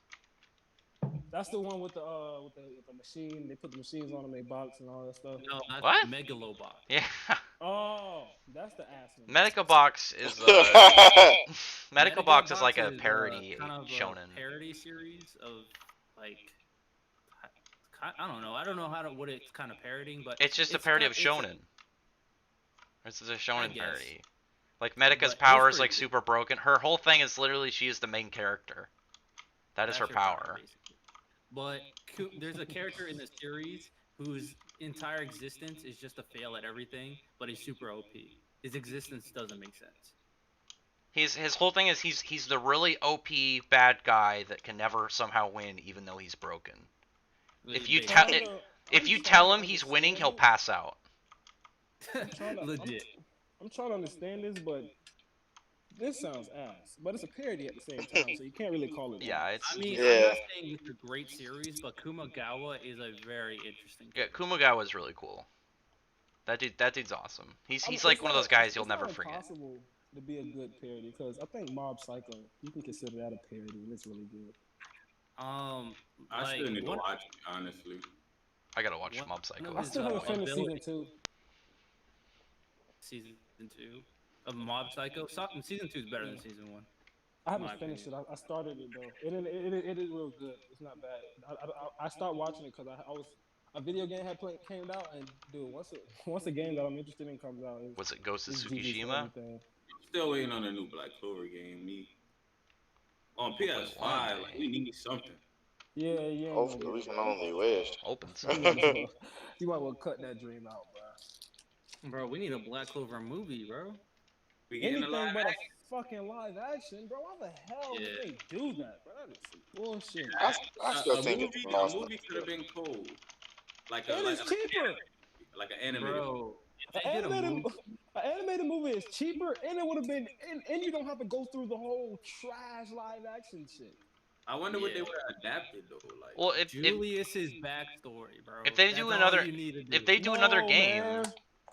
S4: That's the one with the machine. They put the machines on in their box and all that stuff.
S5: No, that's
S1: What?
S5: Megalobox.
S1: Yeah.
S4: Oh, that's the ass one.
S1: Medica Box is Medica Box is like a
S5: is,
S1: parody
S5: kind of a
S1: shonen.
S5: parody series of like I don't know. I don't know what it's kind of parodying, but
S1: It's just a parody of
S5: it's a-
S1: shonen. This is a shonen
S5: guess.
S1: parody. Like Medica's
S5: But it's
S1: power is
S5: pretty
S1: like
S5: cool.
S1: super broken. Her whole thing is literally she is the main character. That is
S5: That's
S1: her
S5: your
S1: power.
S5: basically. But there's a character in the series whose entire existence is just a fail at everything, but he's super OP. His existence doesn't make sense.
S1: His whole thing is he's the really OP bad guy that can never somehow win even though he's broken. If you
S5: Basically.
S1: If you tell him he's winning, he'll pass out.
S5: Legit.
S4: I'm trying to understand this, but this sounds ass. But it's a parody at the same time, so you can't really call it.
S1: Yeah, it's
S5: I mean,
S3: Yeah.
S5: I'm not saying it's a great series, but Kumagawa is a very interesting.
S1: yeah, Kumagawa is really cool. That dude's awesome. He's
S4: I mean,
S1: like
S4: it's
S1: one of
S4: not-
S1: those guys
S4: it's
S1: you'll never
S4: not
S1: forget.
S4: impossible to be a good parody because I think Mob Psycho, you can consider that a parody, and it's really good.
S6: I
S5: Like,
S6: still need to
S5: one-
S6: watch it, honestly.
S1: I gotta watch
S5: One-
S1: Mob Psycho.
S5: one
S4: I
S5: of
S4: still
S5: his,
S4: haven't finished season
S5: ability-
S4: 2.
S5: season 2 of Mob Psycho. Season 2 is better than season 1.
S4: I
S5: my
S4: haven't finished it. I started it though. It is real good. It's not bad. I stopped watching it because I was a video game came out, and dude, once a game that I'm interested in comes out,
S1: Was it Ghost of
S4: it's GG's for
S1: Tsukushima?
S4: everything.
S6: I'm still waiting on a new Black Clover game. Me on
S1: Hopefully one
S6: PS5, like
S1: day.
S6: we need something.
S4: Yeah, you ain't gonna
S3: Hopefully,
S4: get
S3: we
S4: it,
S3: can
S4: bro.
S3: only wish.
S1: Open
S4: You
S1: soon.
S4: might as well, you might well cut that dream out, bro.
S5: bro, we need a Black Clover movie, bro.
S6: We getting a
S4: Anything
S6: live
S4: but a
S6: action.
S4: fucking live action, bro. Why the hell would
S5: Yeah.
S4: they do that, bro? That is some bullshit.
S3: I still
S6: A
S3: think it's
S6: movie,
S3: a
S6: a
S3: lost
S6: movie could have been cool. Like
S4: And it's cheaper.
S6: like an animated.
S5: Bro,
S4: An
S5: if they did a
S4: animated,
S5: movie,
S4: an animated movie is cheaper, and it would have been, and you don't have to go through the whole trash live action shit.
S6: I wonder what they
S5: Yeah.
S6: would have adapted though. Like,
S1: Well, if
S5: Julius's backstory, bro.
S1: if they
S5: That's
S1: do
S5: all
S1: another
S5: you need to do.
S1: if they do another
S4: No,
S1: game,
S4: man.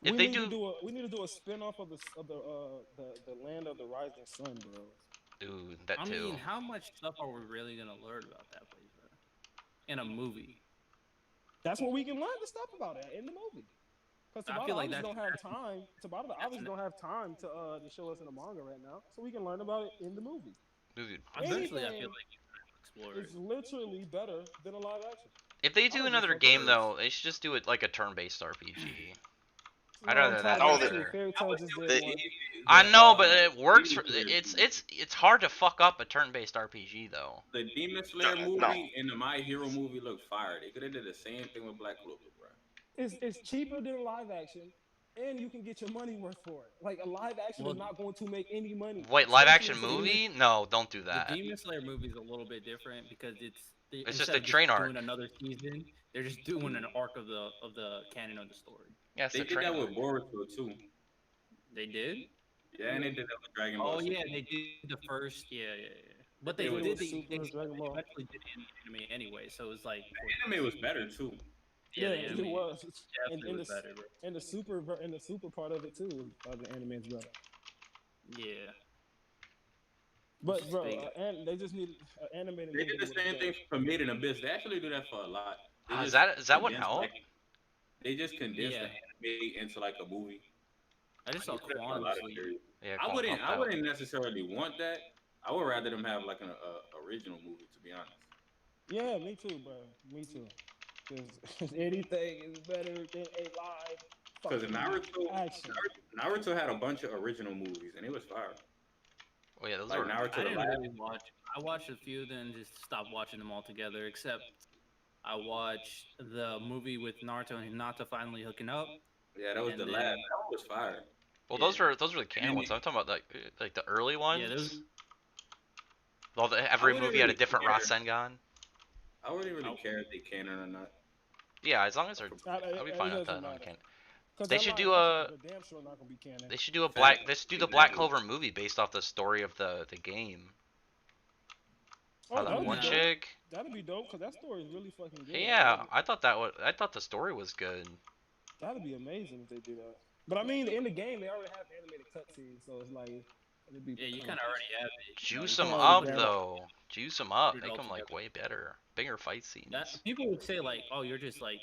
S1: if
S4: we
S1: they
S4: need
S1: do,
S4: to do a we need to do a spin-off of the land of the rising sun, bro.
S1: dude, that
S5: I
S1: too.
S5: mean, how much stuff are we really gonna learn about that place, bro? In a movie.
S4: That's what we can learn the stuff about it in the movie. Because
S5: I
S4: Tabata
S5: feel like
S4: obviously
S5: that's-
S4: don't have time. Tabata obviously don't have time to show us in the manga right now, so we can learn about it in the movie.
S1: Dude,
S5: Eventually, I
S4: Anything
S5: feel like you can explore it.
S4: It's literally better than a live action.
S1: if they
S4: I
S1: do
S4: don't
S1: another
S4: give a fuck
S1: game
S4: what
S1: though, they should just do it like a turn-based RPG. I'd
S4: No, I'm
S1: rather
S4: tired
S1: that
S4: of
S1: be
S4: that
S1: better.
S4: shit. Fairy
S6: I
S4: Tail
S6: would
S4: just
S6: do
S4: did
S6: it
S4: one.
S1: I know, but
S6: the
S1: it works. For,
S6: Demon Slayer
S1: it's hard to fuck up a turn-based RPG though.
S6: the Demon Slayer
S3: No.
S6: movie and the My Hero movie look fire. They could have did the same thing with Black Clover, bro.
S4: It's cheaper than live action, and you can get your money worth for it. Like a live action
S5: Well,
S4: is not going to make any money.
S1: Wait, live
S4: especially
S1: action
S4: if it's-
S1: movie? No, don't do
S5: The
S1: that.
S5: Demon Slayer movie is a little bit different because
S1: It's just
S5: instead
S1: a
S5: of
S1: train arc.
S5: doing another season, they're just doing an arc of the canon of the story.
S1: Yeah, it's
S6: They
S1: a
S6: did
S1: train
S6: that
S1: arc.
S6: with Boruto too.
S5: They did.
S6: Yeah, and they did that with Dragon Ball.
S5: Oh
S6: Z.
S5: yeah, they did the first. Yeah. But they
S6: It was
S5: did
S4: Super Dragon Ball.
S5: eventually did anime anyway, so it was like
S6: The anime was better too.
S5: yeah,
S4: Yeah,
S5: the
S4: it
S5: anime
S4: was.
S5: definitely
S4: And
S5: was better, bro.
S4: and the super part of it too. The anime's better.
S5: Yeah.
S4: But bro,
S5: Big.
S4: and they just need animated.
S6: They did the
S4: movie
S6: same
S4: with
S6: thing
S4: that.
S6: for Made in Abyss. They actually do that for a lot. They
S1: Is
S6: just
S1: that what
S6: condense,
S1: helped?
S6: like, they just condense
S5: Yeah.
S6: the anime into like a movie.
S5: I just saw
S6: They do that for a
S5: Quan
S6: lot
S5: this
S6: of
S5: week.
S6: series.
S1: Yeah,
S6: I
S1: Quan
S6: wouldn't.
S1: helped
S6: I
S1: out.
S6: wouldn't necessarily want that. I would rather them have like an original movie, to be honest.
S4: Yeah, me too, bro. Me too. Because anything is better than a live.
S6: Because
S4: fucking
S6: Naruto,
S4: action.
S6: Naruto had a bunch of original movies, and it was fire.
S1: Oh yeah, those
S6: Like
S1: were.
S6: Naruto
S5: I
S6: the
S5: didn't
S6: last.
S5: really watch. I watched a few, then just stopped watching them all together. Except I watched the movie with Naruto and Hinata finally hooking up.
S6: Yeah, that was
S5: And
S6: the
S5: then-
S6: last. That one was fire.
S1: Well,
S5: Yeah.
S1: those were the canon ones. I'm talking about like the early ones.
S5: Yeah, those.
S1: Well, every
S6: wouldn't
S1: movie had a
S6: really
S1: different
S6: care.
S1: Rasengan.
S6: I wouldn't really care if they canon or not.
S1: Yeah, as long as they're. I'll be fine with
S4: doesn't
S1: that.
S4: matter.
S1: Canon.
S4: 'Cause
S1: They
S4: that
S1: should
S4: live
S1: do
S4: action
S1: a-
S4: is damn sure not gonna be canon.
S1: They should do a
S6: Fact.
S1: They should do the Black
S6: Exactly.
S1: Clover movie based off the story of the game.
S4: Oh,
S1: How
S4: that
S1: that
S4: would
S1: one
S4: be dope.
S1: chick.
S4: That'd be dope because that story is really fucking good.
S1: Yeah, I thought the story was good.
S4: That'd be amazing if they do that. But I mean, in the game, they already have animated cutscenes, so it's like it'd be.
S5: Yeah, you kind of already have it.
S1: Juice
S4: you
S1: them
S4: can't
S1: up
S4: really grab it.
S1: though. Juice them up.
S5: Put it
S1: Make
S5: all
S1: them like
S5: together.
S1: way better. Bigger fight scenes.
S5: That people would say like, oh, you're just like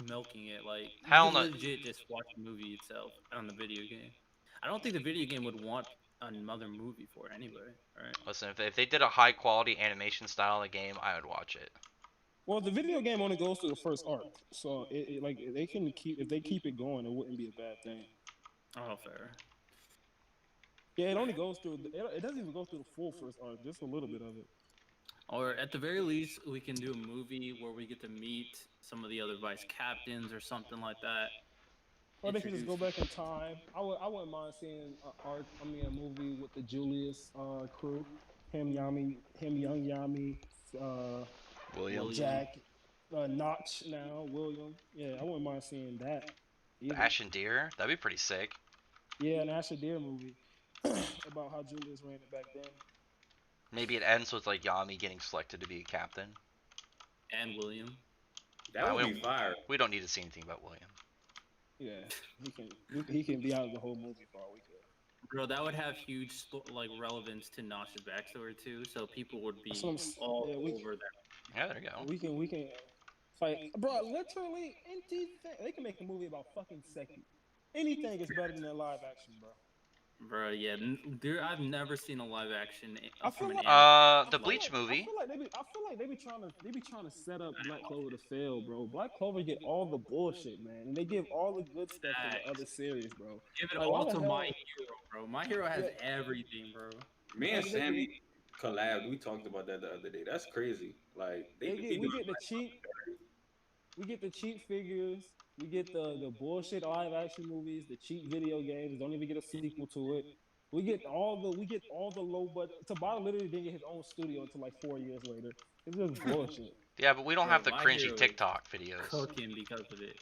S5: milking it. Like
S1: Hell
S5: you
S1: no.
S5: can legit just watch the movie itself on the video game. I don't think the video game would want another movie for it anyway. Right?
S1: Listen, if they did a high quality animation style of the game, I would watch it.
S4: Well, the video game only goes through the first arc, so like they can keep if they keep it going, it wouldn't be a bad thing.
S5: Oh, fair.
S4: Yeah, it only goes through. It doesn't even go through the full first arc, just a little bit of it.
S5: Or at the very least, we can do a movie where we get to meet some of the other vice captains or something like that.
S4: Or they can just go
S5: Introduce-
S4: back in time. I wouldn't mind seeing a movie with the Julius crew, him young Yami,
S1: William.
S4: Jack, Notch now, William. Yeah, I wouldn't mind seeing that. either.
S1: Ash and Deer. That'd be pretty sick.
S4: Yeah, an Ash and Deer movie about how Julius ran it back then.
S1: Maybe it ends with like Yami getting selected to be a captain.
S5: And William.
S6: That would
S1: we
S6: be fire.
S1: We don't need to see anything about William.
S4: Yeah, he can be out of the whole movie for all we care.
S5: Bro, that would have huge like relevance to Notch's backstory too, so people would be
S4: That's what I'm s-
S5: all
S4: yeah, we-
S5: over that.
S1: Yeah, there you go.
S4: We can fight, bro. Literally, anything they can make a movie about fucking Seki. Anything is better than that live action, bro.
S5: Bro, yeah, dude, I've never seen a live action
S4: I feel
S5: from an
S4: like-
S5: anime.
S1: The Bleach movie.
S4: I feel like they be trying to set up Black Clover to fail, bro. Black Clover get all the bullshit, man, and they give all the good stuff to the other series, bro.
S5: Give it
S4: Like,
S5: all
S4: why the
S5: to
S4: hell-
S5: My Hero, bro. My Hero has everything, bro.
S6: Me and
S4: Like, they
S6: Sammy collabed. We talked about that the other day. That's crazy. Like they be
S4: we
S6: doing
S4: get the cheap. We get the cheap figures. We get the bullshit live action movies, the cheap video games. Don't even get a sequel to it. We get all the low budget. Tabata literally didn't get his own studio until like 4 years later. It's just bullshit.
S1: Yeah, but we don't
S5: Bro,
S1: have the
S5: My
S1: cringy
S5: Hero is
S1: TikTok videos.
S5: Cooking because of it.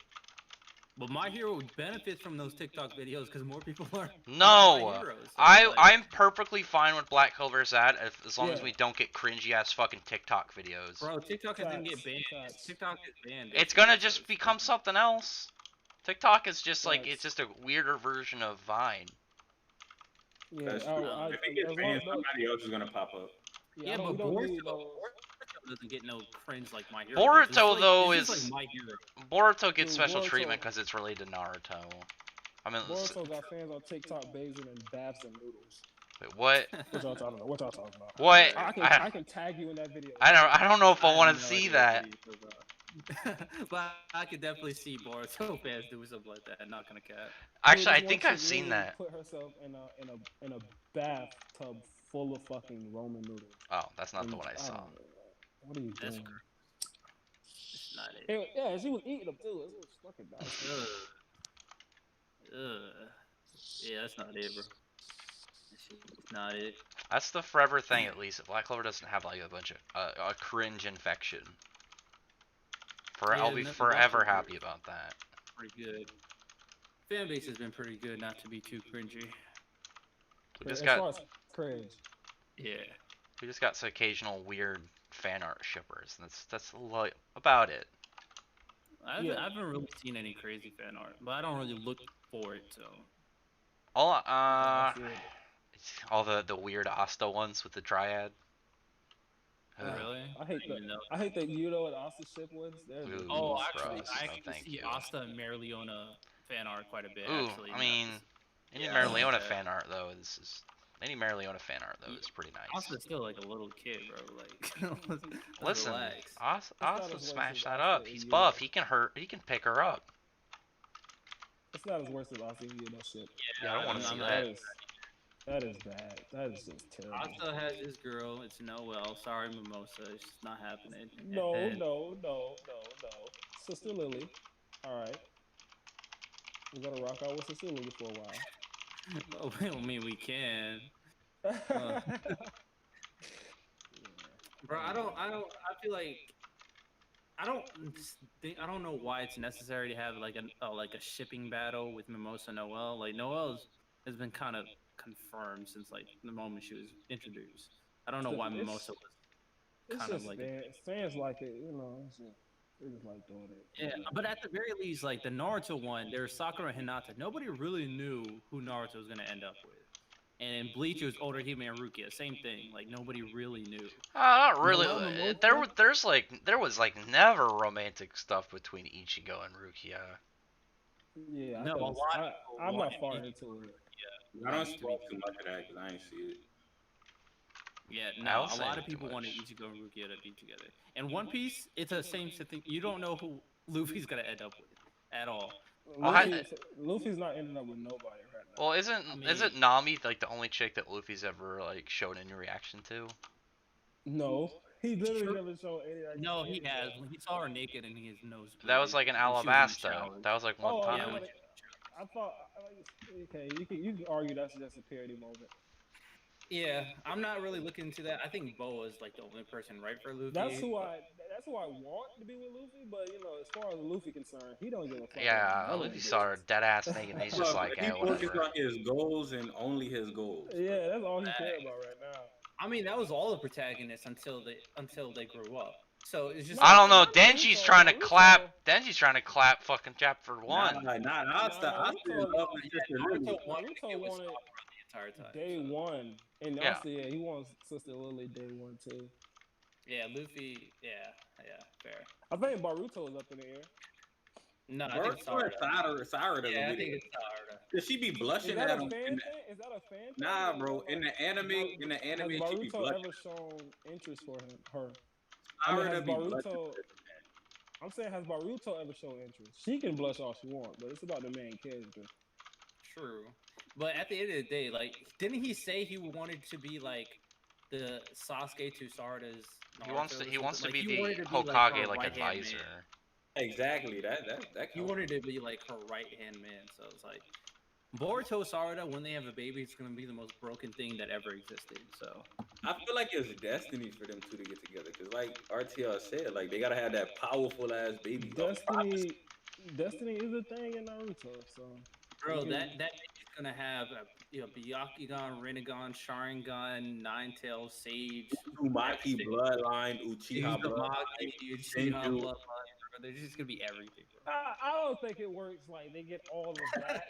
S5: But My Hero benefits from those TikTok videos because more people are.
S1: No,
S5: My Hero, so
S1: I'm perfectly fine with Black Clover's at as long as
S4: Yeah.
S1: we don't get cringy ass fucking TikTok videos.
S5: Bro, TikTok didn't get banned.
S4: Facts.
S5: TikTok is banned.
S1: It's gonna just become something else. TikTok is just like
S4: Facts.
S1: it's just a weirder version of Vine.
S4: Yeah,
S6: That's true. If it gets banned, somebody else is gonna pop up.
S5: Yeah,
S4: we
S5: but
S4: don't need
S5: Boruto
S4: no.
S5: doesn't get no cringe like My Hero.
S1: Boruto,
S5: It's just like,
S1: though,
S5: it's just
S1: is-
S5: like My Hero.
S1: Boruto gets
S4: Dude,
S1: special
S4: Boruto-
S1: treatment because it's related to Naruto. I mean,
S4: Boruto got fans on TikTok bathing in baths and noodles.
S1: wait, what?
S4: What y'all talking about? What y'all talking about?
S1: What?
S4: I can tag you in that video.
S1: I don't know if I want
S5: have
S1: to
S5: no
S1: see
S5: idea
S1: that.
S5: what you're talking about. But I could definitely see Boruto fans do something like that. Not gonna cap.
S1: Actually, I
S4: Dude, this
S1: think
S4: one
S1: I've
S4: chick
S1: seen
S4: literally
S1: that.
S4: Put herself in a bathtub full of fucking Roman noodles.
S1: Oh, that's not the
S4: And
S1: one I saw.
S4: don't know. What are you
S5: That's
S4: doing?
S5: It's not it.
S4: Yeah, she was eating them too. It was fucking nasty.
S5: Ugh. Yeah, that's not it, bro. It's not it.
S1: That's the forever thing, at least. Black Clover doesn't have like a bunch of a cringe infection.
S5: Yeah,
S1: I'll be
S5: Black
S1: forever
S5: Clover
S1: happy about that.
S5: Pretty good. Fan base has been pretty good, not to be too cringy.
S1: We just
S4: As far
S1: got
S4: as cringe.
S1: some occasional weird fan art shippers, and that's like about it.
S5: I haven't really seen any crazy fan art, but I don't really look for it, so.
S1: All
S4: That's it.
S1: all the weird Asta ones with the Dryad.
S5: Really?
S4: I hate
S5: didn't even know.
S4: I hate that Yudo and Asta ship ones. They're the
S1: Ooh,
S5: Oh,
S4: most
S5: actually,
S1: gross.
S5: I
S1: No,
S5: actually
S1: thank
S5: see
S1: you.
S5: Asta and Marileona fan art quite a bit.
S1: Ooh,
S5: Actually,
S1: I mean, any
S5: Yeah, I like
S1: Marileona
S5: that.
S1: fan art though is any Marileona fan art though is pretty nice.
S5: Asta's still like a little kid, bro. Like, let's
S1: Listen,
S5: relax.
S1: Asta
S4: not as worse
S1: smash
S4: as
S1: that
S4: Asta
S1: up.
S4: and
S1: He's
S4: Yudo.
S1: buff. He can pick her up.
S4: It's not as worse as Asta and Yudo shit.
S1: Yeah, I don't want to see
S5: I'm
S1: that.
S4: That is bad. That is just terrible.
S5: Asta has his girl. It's Noelle. Sorry, Mimosa. It's just not happening.
S4: No.
S5: And-
S4: Sister Lily. Alright. We're gonna rock out with Sister Lily for a while.
S5: I mean, we can. Bro, I feel like I don't know why it's necessary to have like a shipping battle with Mimosa Noelle. Like Noelle has been kind of confirmed since like the moment she was introduced. I don't know why Mimosa was
S4: It's
S5: kind of
S4: just
S5: like
S4: fans like it, you know. They just like doing it.
S5: yeah, but at the very least, like the Naruto one, there's Sakura and Hinata. Nobody really knew who Naruto was gonna end up with. And in Bleach, it was Orihime and Rukia. Same thing. Like nobody really knew.
S1: Not really.
S5: Noelle and
S1: There was never romantic stuff between Ichigo and Rukia.
S4: Yeah,
S5: No, a lot of people
S4: I'm not
S5: wanted
S4: far
S5: it.
S4: into it.
S6: I don't spoil too much of that because I ain't see it.
S5: Yeah,
S1: I
S5: no,
S1: don't
S5: a
S1: say
S5: lot of
S1: too
S5: people
S1: much.
S5: wanted Ichigo and Rukia to be together. And One Piece, it's the same thing. You don't know who Luffy's gonna end up with at all.
S4: Luffy's not ending up with nobody right now.
S1: Well, isn't Nami like the only chick that Luffy's ever like shown any reaction to?
S4: No, he literally never showed any. Like,
S5: No, he has. When he saw her naked and his nose.
S1: That was like in
S5: bleeding when she was in the
S1: Alabasta.
S5: shower.
S1: That was like one
S4: Oh,
S1: time.
S5: yeah, when
S4: I thought. Okay, you can argue that's just a parody moment.
S5: Yeah, I'm not really looking into that. I think Boa is like the only person right for Luffy.
S4: That's who I want to be with Luffy. But you know, as far as Luffy concerned, he don't give a fuck.
S1: Yeah,
S4: about none of
S1: Luffy
S4: them
S1: saw
S4: bitches.
S1: her dead ass naked and he's just like,
S6: he
S1: eh,
S6: focused
S1: whatever.
S6: on his goals and only his goals.
S4: Yeah, that's all he cared about right now.
S5: I mean, that was all the protagonists until they grew up. So it's just.
S1: I don't know.
S4: Naruto-
S1: Denji's trying to
S4: Naruto-
S1: clap fucking chapter one.
S6: Nah, I still love his sister Lily.
S5: Naruto wanted
S4: Naruto
S5: it with
S4: wanted
S5: Sakura the entire time.
S4: Day one, and
S1: Yeah.
S4: also he wants Sister Lily day one too.
S5: Yeah, Luffy. Yeah, fair.
S4: I think Baruto is up in the air.
S5: No, I think it's
S6: Or
S5: Sakura.
S6: Sarah doesn't
S5: Yeah, I
S6: really-
S5: think it's Sakura.
S6: Does she be
S4: Is
S6: blushing
S4: that
S6: at
S4: a
S6: him?
S4: fan thing? Is that a fan thing?
S6: Nah,
S4: Or
S6: bro.
S4: is that,
S6: In the anime,
S4: has
S6: she be
S4: Baruto
S6: blushing.
S4: ever shown interest for her? I mean,
S6: Sarah
S4: has
S6: be blushing.
S4: Baruto? I'm saying, has Baruto ever shown interest? She can blush all she wants, but it's about the main character.
S5: True, but at the end of the day, like, didn't he say he wanted to be like the Sasuke to Sarada's Naruto?
S1: He wants to
S5: Like,
S1: be
S5: he
S1: the
S5: wanted to be
S1: Hokage,
S5: her
S1: like
S5: right-hand
S1: advisor.
S5: man.
S6: Exactly. That
S5: He wanted to be like her right-hand man. So it's like Boruto Sarada, when they have a baby, it's gonna be the most broken thing that ever existed. So
S6: I feel like it's destiny for them two to get together. Cause like RTL said, like they gotta have that powerful ass baby.
S4: Destiny is a thing in Naruto, so
S5: bro, that baby's gonna have Byakugan, Rinnegan, Sharingan, Ninetales, Sage,
S6: Uzumaki
S5: everything.
S6: bloodline, Uchiha
S5: Uzumaki,
S6: bloodline,
S5: Uchiha
S6: Senju.
S5: bloodline, bro. There's just gonna be everything, bro.
S4: I don't think it works like they get all of that.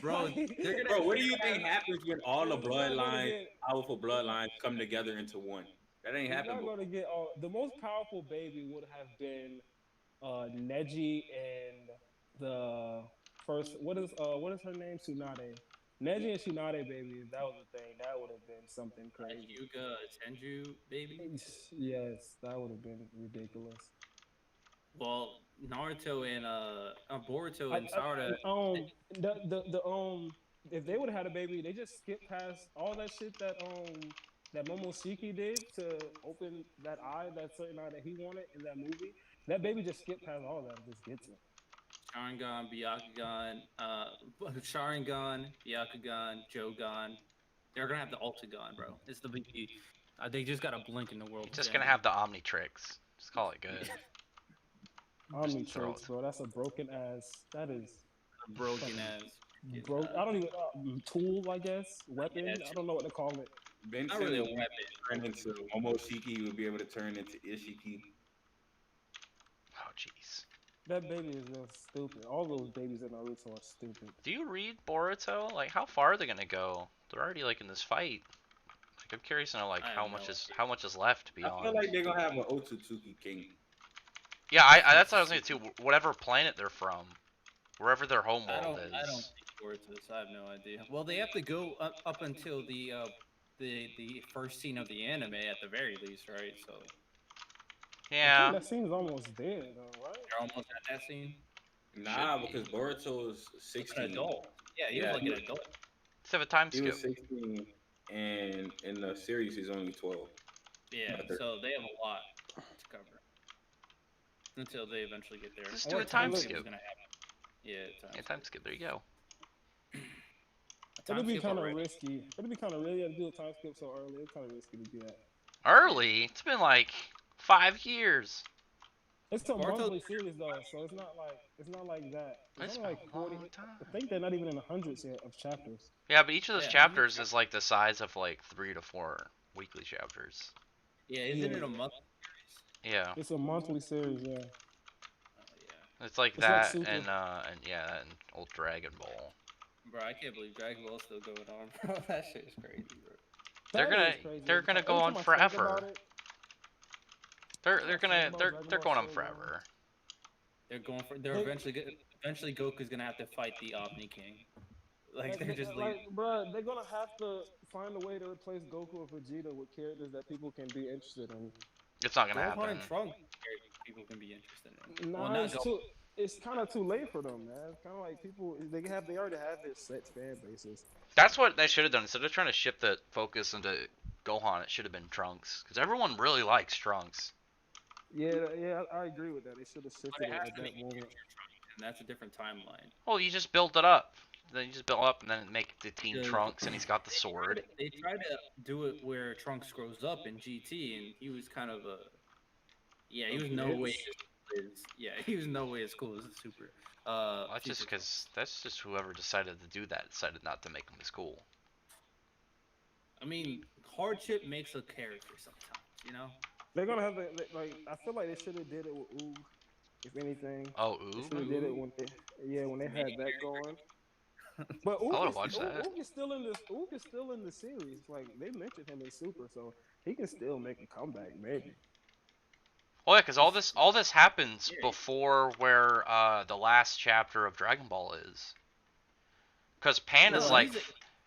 S5: Bro, they're
S6: Bro, what do you think happens when all the
S4: It's not gonna
S6: bloodlines,
S4: get-
S6: powerful bloodlines, come together into one? That ain't
S4: It's
S6: happened
S4: not
S6: before.
S4: going to get all. The most powerful baby would have been Neji and the first. What is her name? Tsunade. Neji and Tsunade baby. If that was a thing, that would have been something crazy.
S5: Hyuga Tenju, baby.
S4: Yes, that would have been ridiculous.
S5: Well, Naruto and Boruto and Sarada.
S4: If they would have had a baby, they just skipped past all that shit that Momoshiki did to open that eye, that certain eye that he wanted in that movie. That baby just skipped past all that and just gets it.
S5: Sharingan, Byakugan, Jogan. They're gonna have the Ultagon, bro. It's the BP. They just got a blink in the world.
S1: Just gonna have the Omnitrix. Just call it good.
S4: Omnitrix, bro. That's a broken ass. That is
S5: a broken ass.
S4: I don't even tool. I guess weapon.
S5: Yeah,
S4: I don't know what to call it.
S6: Vincent
S5: not really a weapon.
S6: Turn into Momoshiki would be able to turn into Ishiki.
S1: Oh jeez.
S4: That baby is just stupid. All those babies in Naruto are stupid.
S1: Do you read Boruto? Like, how far are they gonna go? They're already like in this fight. Like, I'm curious to know like how much is left beyond.
S6: I feel like they're gonna have an Otsutsuki king.
S1: Yeah, that's what I was thinking too. Whatever planet they're from, wherever their homeworld is.
S5: I don't think Boruto. I have no idea. Well, they have to go up until the first scene of the anime at the very least, right? So.
S1: Yeah.
S4: That scene's almost there, though, right?
S5: They're almost at that scene.
S6: Nah, because Boruto is 16.
S5: An adult. Yeah, he was like an adult.
S1: Let's have a time
S6: skip. He was 16, and in the series he's only 12.
S5: Yeah, so they have a lot to cover until they eventually get there.
S1: Just do a time skip.
S5: Time
S1: skip. There you go.
S4: It'd be kind of risky. It'd be kind of really to do a time skip so early. It's kind of risky to do that.
S1: Early? It's been like 5 years.
S4: It's a monthly series though, so it's not like that. It's only like 40. I think they're not even in the hundreds yet of chapters.
S1: Yeah, but each of those chapters is like the size of like 3 to 4 weekly chapters.
S5: Yeah, isn't it a monthly
S1: series? Yeah.
S4: It's a monthly series, yeah.
S1: It's like that, like and old Dragon Ball.
S5: Bro, I can't believe Dragon Ball's still going on, bro. That shit is crazy, bro.
S1: They're gonna go on forever. They're going on forever.
S5: They're eventually Goku's gonna have to fight the Omni King. Like they're just
S4: bro, they're gonna have to find a way to replace Goku and Vegeta with characters that people can be interested in.
S1: It's not gonna happen.
S5: And Trunks people can be interested in.
S4: Nah, it's kind of too late for them, man. It's kind of like people they already have their set fan bases.
S1: That's what they should have done. Instead of trying to shift the focus into Gohan, it should have been Trunks, because everyone really likes Trunks.
S4: Yeah, I agree with that. They should have shifted it at that moment.
S5: And that's a different timeline.
S1: Well, you just build it up. Then you just build up and then make the team Trunks, and he's got the sword.
S5: They tried to do it where Trunks grows up in GT, and he was kind of he was no way as cool as a Super.
S1: That's just whoever decided to do that decided not to make him as cool.
S5: I mean, hardship makes a character sometimes, you know.
S4: They're gonna have I feel like they should have did it with Oog, if anything.
S1: Oh, Oog.
S4: They should have did it when they had that going. But Oog is still in this. Oog is still in the series. Like they mentioned him in Super, so he can still make a comeback, maybe.
S1: Oh yeah, because all this happens before where the last chapter of Dragon Ball is. Because Pan
S5: No,
S1: is like,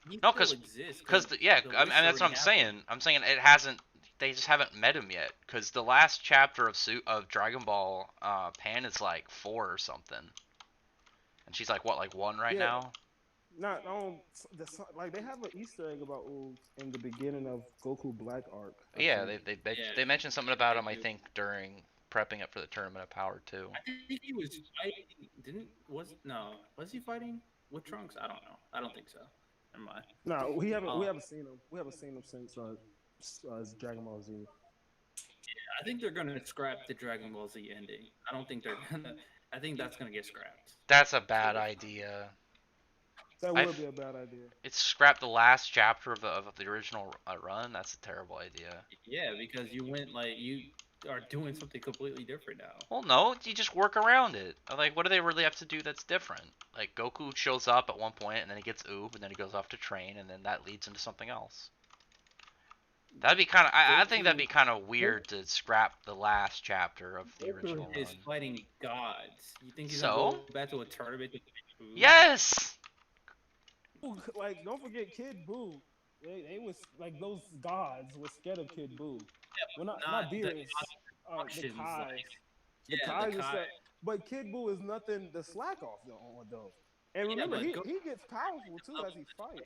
S5: he
S1: no,
S5: still exists.
S1: yeah,
S5: the
S1: I mean,
S5: wish
S1: that's what I'm
S5: already
S1: saying.
S5: happened.
S1: I'm saying it hasn't. They just haven't met him yet. Because the last chapter of Dragon Ball, Pan is like 4 or something, and she's like what, like 1 right
S4: Yeah.
S1: now?
S4: Not on like they have an Easter egg about Oogs in the beginning of Goku Black arc. I
S1: Yeah,
S4: think.
S1: they mentioned something about him. I
S5: do.
S1: think during prepping up for the Tournament of Power too.
S5: I think he was fighting. Was he fighting with Trunks? I don't know. I don't think so. Never mind.
S4: No, we haven't
S5: Um,
S4: seen him. We haven't seen him since Dragon Ball Z.
S5: I think they're gonna scrap the Dragon Ball Z ending. I don't think they're gonna. I think that's gonna get scrapped.
S1: That's a bad idea.
S4: That
S1: I-
S4: would be a bad idea.
S1: It's scrapped the last chapter of the original run. That's a terrible idea.
S5: Yeah, because you are doing something completely different now.
S1: Well, no, you just work around it. Like, what do they really have to do that's different? Like, Goku shows up at one point, and then he gets Oob, and then he goes off to train, and then that leads into something else. That'd be kind of. I think that'd be kind of weird to scrap the last chapter of the original
S5: Is
S1: run.
S5: fighting gods. You think he's
S1: So?
S5: gonna go back to a tournament?
S1: Yes.
S4: Like, don't forget Kid Buu. They was like those gods were scared of Kid Buu. Well, not Beerus. The
S5: options,
S4: Kais.
S5: like,
S4: The
S5: yeah,
S4: Kais
S5: the
S4: is
S5: Kai.
S4: that, but Kid Buu is nothing to slack off on though. And remember,
S5: but
S4: he gets powerful too as he fights.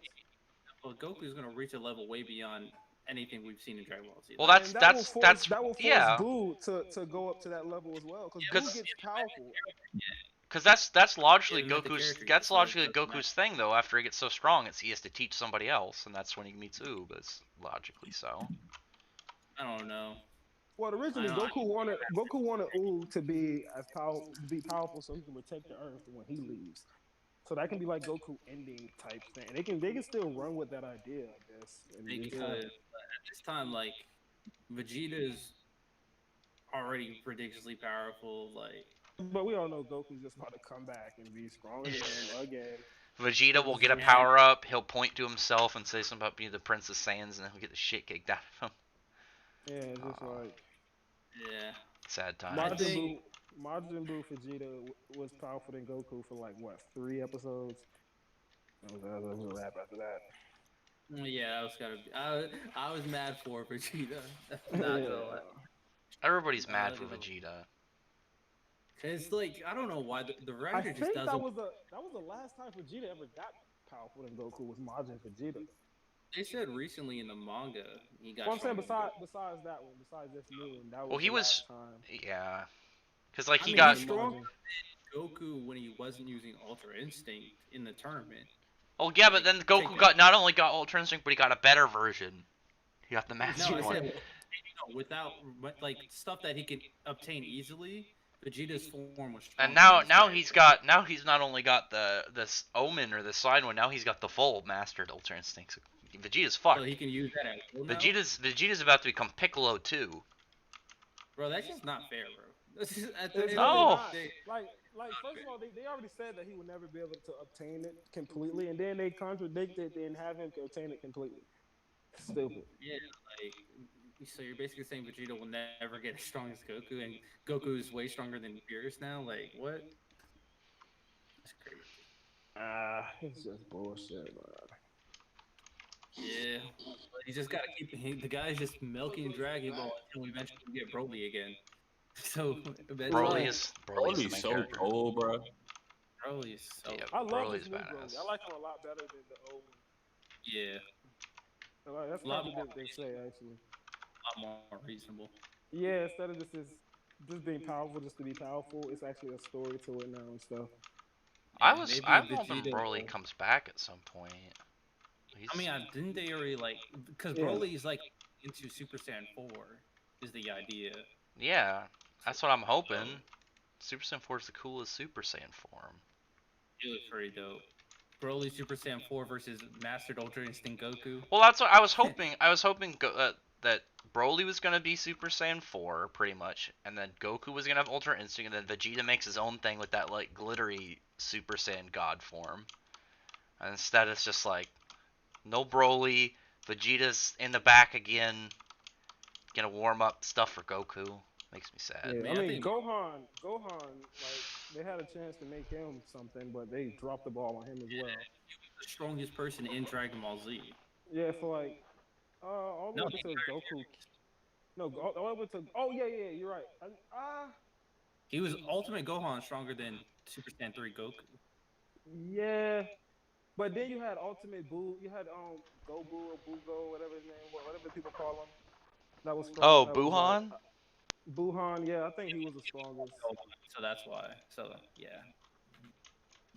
S5: Well, Goku's gonna reach a level way beyond anything we've seen in Dragon Ball Z.
S1: Well,
S5: Like,
S1: that's
S4: And that will force
S1: yeah.
S4: Buu to go up to that level as well because Buu gets powerful.
S1: Because that's logically
S5: Yeah, they met the
S1: Goku's
S5: character
S1: that's
S5: yet, so it
S1: logically
S5: doesn't
S1: Goku's thing though. After he gets so strong, he has to teach somebody else, and that's when he meets Oob. It's logically so.
S5: I don't know.
S4: Well, originally
S5: I know.
S4: Goku wanted Oob to be powerful so he can protect the Earth when he leaves. So that can be like Goku ending type thing. They can still run with that idea, I guess.
S5: They could, but at this time, like, Vegeta's already ridiculously powerful. Like,
S4: But we all know Goku's just about to come back and be strong again.
S1: Vegeta will get a power up. He'll point to himself and say something about being the Prince of Saiyans, and then he'll get the shit kicked out of him.
S4: Yeah, it's just like
S5: yeah.
S1: Sad time.
S4: Majin Buu Vegeta was powerful than Goku for like what 3 episodes. That was a wrap after that.
S5: Yeah, I was kind of. I was mad for Vegeta. Not gonna lie.
S1: Everybody's mad for Vegeta.
S5: It's like I don't know why the
S4: I
S5: writer just
S4: think
S5: doesn't.
S4: that was the last time Vegeta ever got powerful than Goku was Majin Vegeta.
S5: They said recently in the manga he got.
S4: Well, I'm saying
S5: stronger.
S4: besides that one, besides this new one, that was
S1: Well, he
S4: the
S1: was.
S4: last time.
S1: Yeah. Because like
S5: I
S1: he
S5: mean,
S1: got.
S5: he's stronger than Goku when he wasn't using Ultra Instinct in the tournament.
S1: Oh yeah, but then Goku not only got Ultra Instinct, but he got a better version. He got the
S5: No,
S1: master
S5: I
S1: one.
S5: said without like stuff that he could obtain easily. Vegeta's form was stronger.
S1: And now he's not only got this Omen or the side one, now he's got the full mastered Ultra Instinct. So Vegeta's fucked.
S5: So he can use that at will now?
S1: Vegeta's about to become Piccolo too.
S5: Bro, that's just not fair, bro.
S4: It's
S1: No.
S4: not. Like first of all, they already said that he would never be able to obtain it completely, and then they contradicted and have him obtain it completely. Stupid.
S5: Yeah, like so you're basically saying Vegeta will never get as strong as Goku, and Goku is way stronger than Beerus now. Like what? That's crazy.
S4: It's just bullshit, man.
S5: Yeah, but you just gotta keep the guy's just milking Dragon Ball until we eventually get Broly again. So
S1: Broly's the main
S6: so
S1: character.
S6: cold, bro.
S5: Broly is so
S1: Yeah,
S4: I love
S1: Broly's
S4: this new
S1: badass.
S4: Broly. I like him a lot better than the old one.
S5: yeah,
S4: Like, that's
S5: A lot
S4: probably
S5: more.
S4: what they say actually.
S5: a lot more reasonable.
S4: Yeah, instead of just being powerful just to be powerful, it's actually a story to it now and stuff.
S1: I'm
S5: maybe
S1: hoping
S5: Vegeta
S1: Broly
S5: will-
S1: comes back at some point.
S5: I mean, didn't they already like because
S4: Yeah.
S5: Broly's like into Super Saiyan 4 is the idea.
S1: Yeah, that's what I'm hoping. Super Saiyan 4 is the coolest Super Saiyan form.
S5: It was pretty dope. Broly Super Saiyan 4 versus Mastered Ultra Instinct Goku.
S1: Well, that's what I was hoping. I was hoping that Broly was gonna be Super Saiyan 4, pretty much, and then Goku was gonna have Ultra Instinct, and then Vegeta makes his own thing with that like glittery Super Saiyan God form. And instead, it's just like no Broly. Vegeta's in the back again, gonna warm up stuff for Goku. Makes me sad.
S4: Yeah,
S5: Man,
S4: I
S5: I
S4: mean
S5: think-
S4: Gohan, like they had a chance to make him something, but they dropped the ball on him as well.
S5: the strongest person in Dragon Ball Z.
S4: Yeah, for like all the
S5: No,
S4: way up
S5: the
S4: until
S5: entire
S4: Goku. No, all the way up until. Oh yeah, you're right.
S5: he was Ultimate Gohan stronger than Super Saiyan 3 Goku.
S4: Yeah, but then you had Ultimate Boo. You had Go Boo or Boo whatever his name, whatever people call him. That was strong.
S1: Oh,
S4: That was
S1: Buhan.
S4: Buhan. Yeah, I think he was the strongest.
S5: So that's why. So yeah.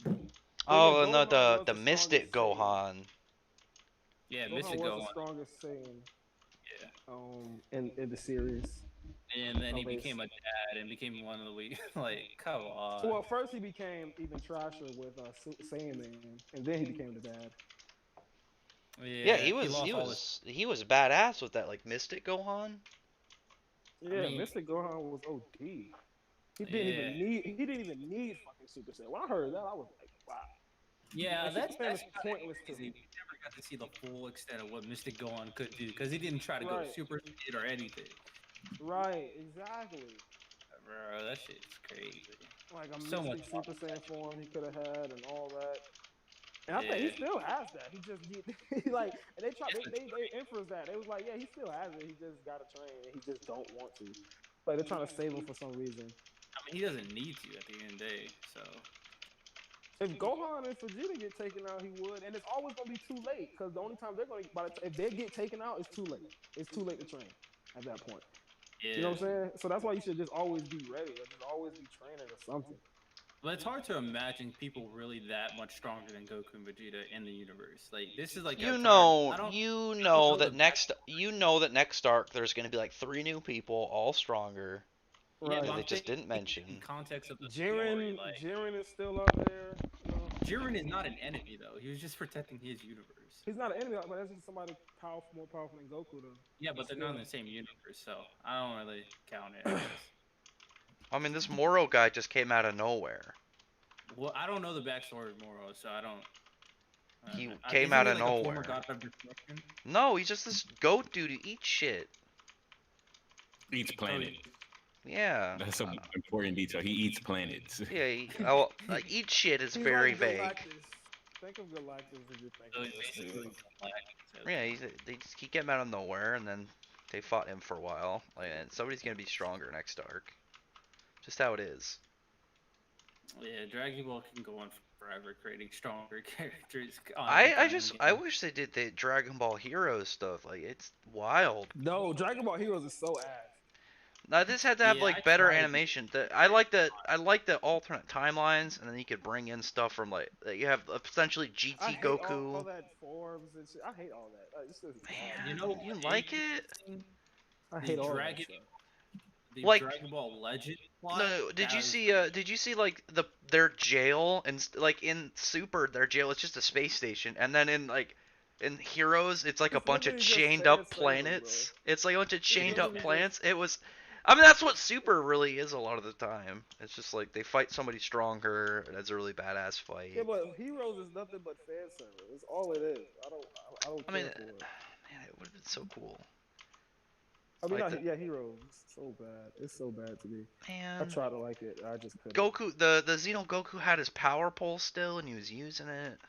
S4: But yeah,
S1: Oh, no,
S4: Gohan was
S1: the
S4: the
S1: Mystic
S4: strongest Saiyan.
S1: Gohan.
S5: Yeah,
S4: Gohan
S5: Mystic
S4: was
S5: Gohan.
S4: the strongest Saiyan.
S5: Yeah.
S4: In the series.
S5: And then he
S4: Of his-
S5: became a dad and became one of the weak. Like, come on.
S4: Well, first he became even trasher with Saiyan Man, and then he became the dad.
S1: Yeah, he
S5: lost all his.
S1: was badass with that like Mystic Gohan.
S4: Yeah,
S5: mean-
S4: Mystic Gohan was OD. He didn't even need fucking Super Saiyan. When I heard that, I was like, wow.
S5: Yeah,
S4: Like,
S5: that's
S4: Super Saiyan is
S5: kinda
S4: pointless to
S5: crazy.
S4: me.
S5: We never got to see the full extent of what Mystic Gohan could do because he didn't try to go
S4: Right.
S5: Super Saiyan or anything.
S4: Right, exactly.
S5: Bro, that shit's crazy.
S4: Like a
S5: So
S4: Mystic
S5: much
S4: Super Saiyan form he could have had and all that. And I think he still has that. He just he like, and they inference that. It was like, yeah, he still has it. He just got to train. And he just don't want to. Like they're trying to save him for some reason.
S5: I mean, he doesn't need to at the end of the day. So
S4: If Gohan and Vegeta get taken out, he would, and it's always gonna be too late because the only time they're gonna, if they get taken out, it's too late. It's too late to train at that point.
S5: yeah.
S4: You know what I'm saying? So that's why you should just always be ready, or just always be training or something.
S5: But it's hard to imagine people really that much stronger than Goku and Vegeta in the universe. Like this is like
S1: You
S5: a
S1: know,
S5: time- I don't-
S1: you
S5: don't
S1: know
S5: know
S1: that
S5: the
S1: next arc there's gonna be like 3 new people, all stronger.
S5: Yeah,
S4: Right.
S5: but
S1: That
S5: I'm
S1: they just
S5: thinking
S1: didn't
S5: in
S1: mention.
S5: context of the story, like
S4: Jiren is still up there. You know?
S5: Jiren is not an enemy though. He was just protecting his universe.
S4: He's not an enemy, but that's just somebody powerful, more powerful than Goku, though.
S5: Yeah, but they're not in the same universe, so I don't really count it. I guess.
S1: I mean, this Moro guy just came out of nowhere.
S5: Well, I don't know the backstory of Moro, so I don't.
S1: He
S5: isn't
S1: came
S5: he
S1: out of
S5: like a former
S1: nowhere.
S5: god of destruction?
S1: No, he's just this goat dude who eats shit.
S6: Eats planet.
S1: Yeah.
S6: That's an important detail. He eats planets.
S1: Yeah, eat shit is
S4: He's
S1: very
S4: like
S1: vague.
S4: Galactus. Think of Galactus as you think
S5: So
S4: of
S5: he's
S4: this.
S5: basically like, so-
S1: Yeah, he came out of nowhere, and then they fought him for a while. Like, and somebody's gonna be stronger next arc. Just how it is.
S5: Yeah, Dragon Ball can go on forever creating stronger characters.
S1: I wish they did the Dragon Ball Heroes stuff. Like, it's wild.
S4: No, Dragon Ball Heroes is so ass.
S1: Now this had to have
S5: Yeah,
S1: like
S5: I
S1: better
S5: tried.
S1: animation. I like the alternate timelines, and then you could bring in stuff from like you have essentially GT
S4: I hate
S1: Goku.
S4: all that forms and shit. I hate all that. Like, it's just
S1: Man,
S5: You know
S1: you
S5: what
S1: like
S5: is
S1: it?
S5: interesting?
S4: I
S5: The
S4: hate all
S5: Dragon-
S4: that stuff.
S5: The
S1: Like-
S5: Dragon Ball Legend. plot,
S1: No, did
S5: that
S1: you
S5: was-
S1: see? Did you see like their jail and like in Super their jail? It's just a space station, and then in Heroes it's like a
S4: It's
S1: bunch of
S4: literally just
S1: chained
S4: fan
S1: up
S4: service,
S1: planets. It's like a bunch of chained up
S4: literally
S1: planets. It was. I mean, that's what Super really is a lot of the time. It's just like they fight somebody stronger, and it's a really badass fight.
S4: Yeah, but Heroes is nothing but fan service. It's all it is. I don't
S1: I
S4: care
S1: mean,
S4: for it.
S1: man, it would have been so cool.
S4: I mean,
S1: like
S4: Heroes. So bad. It's so bad to me. I
S1: Man,
S4: tried to like it. I just couldn't.
S1: Goku, the Xeno Goku had his power pole still, and he was using it.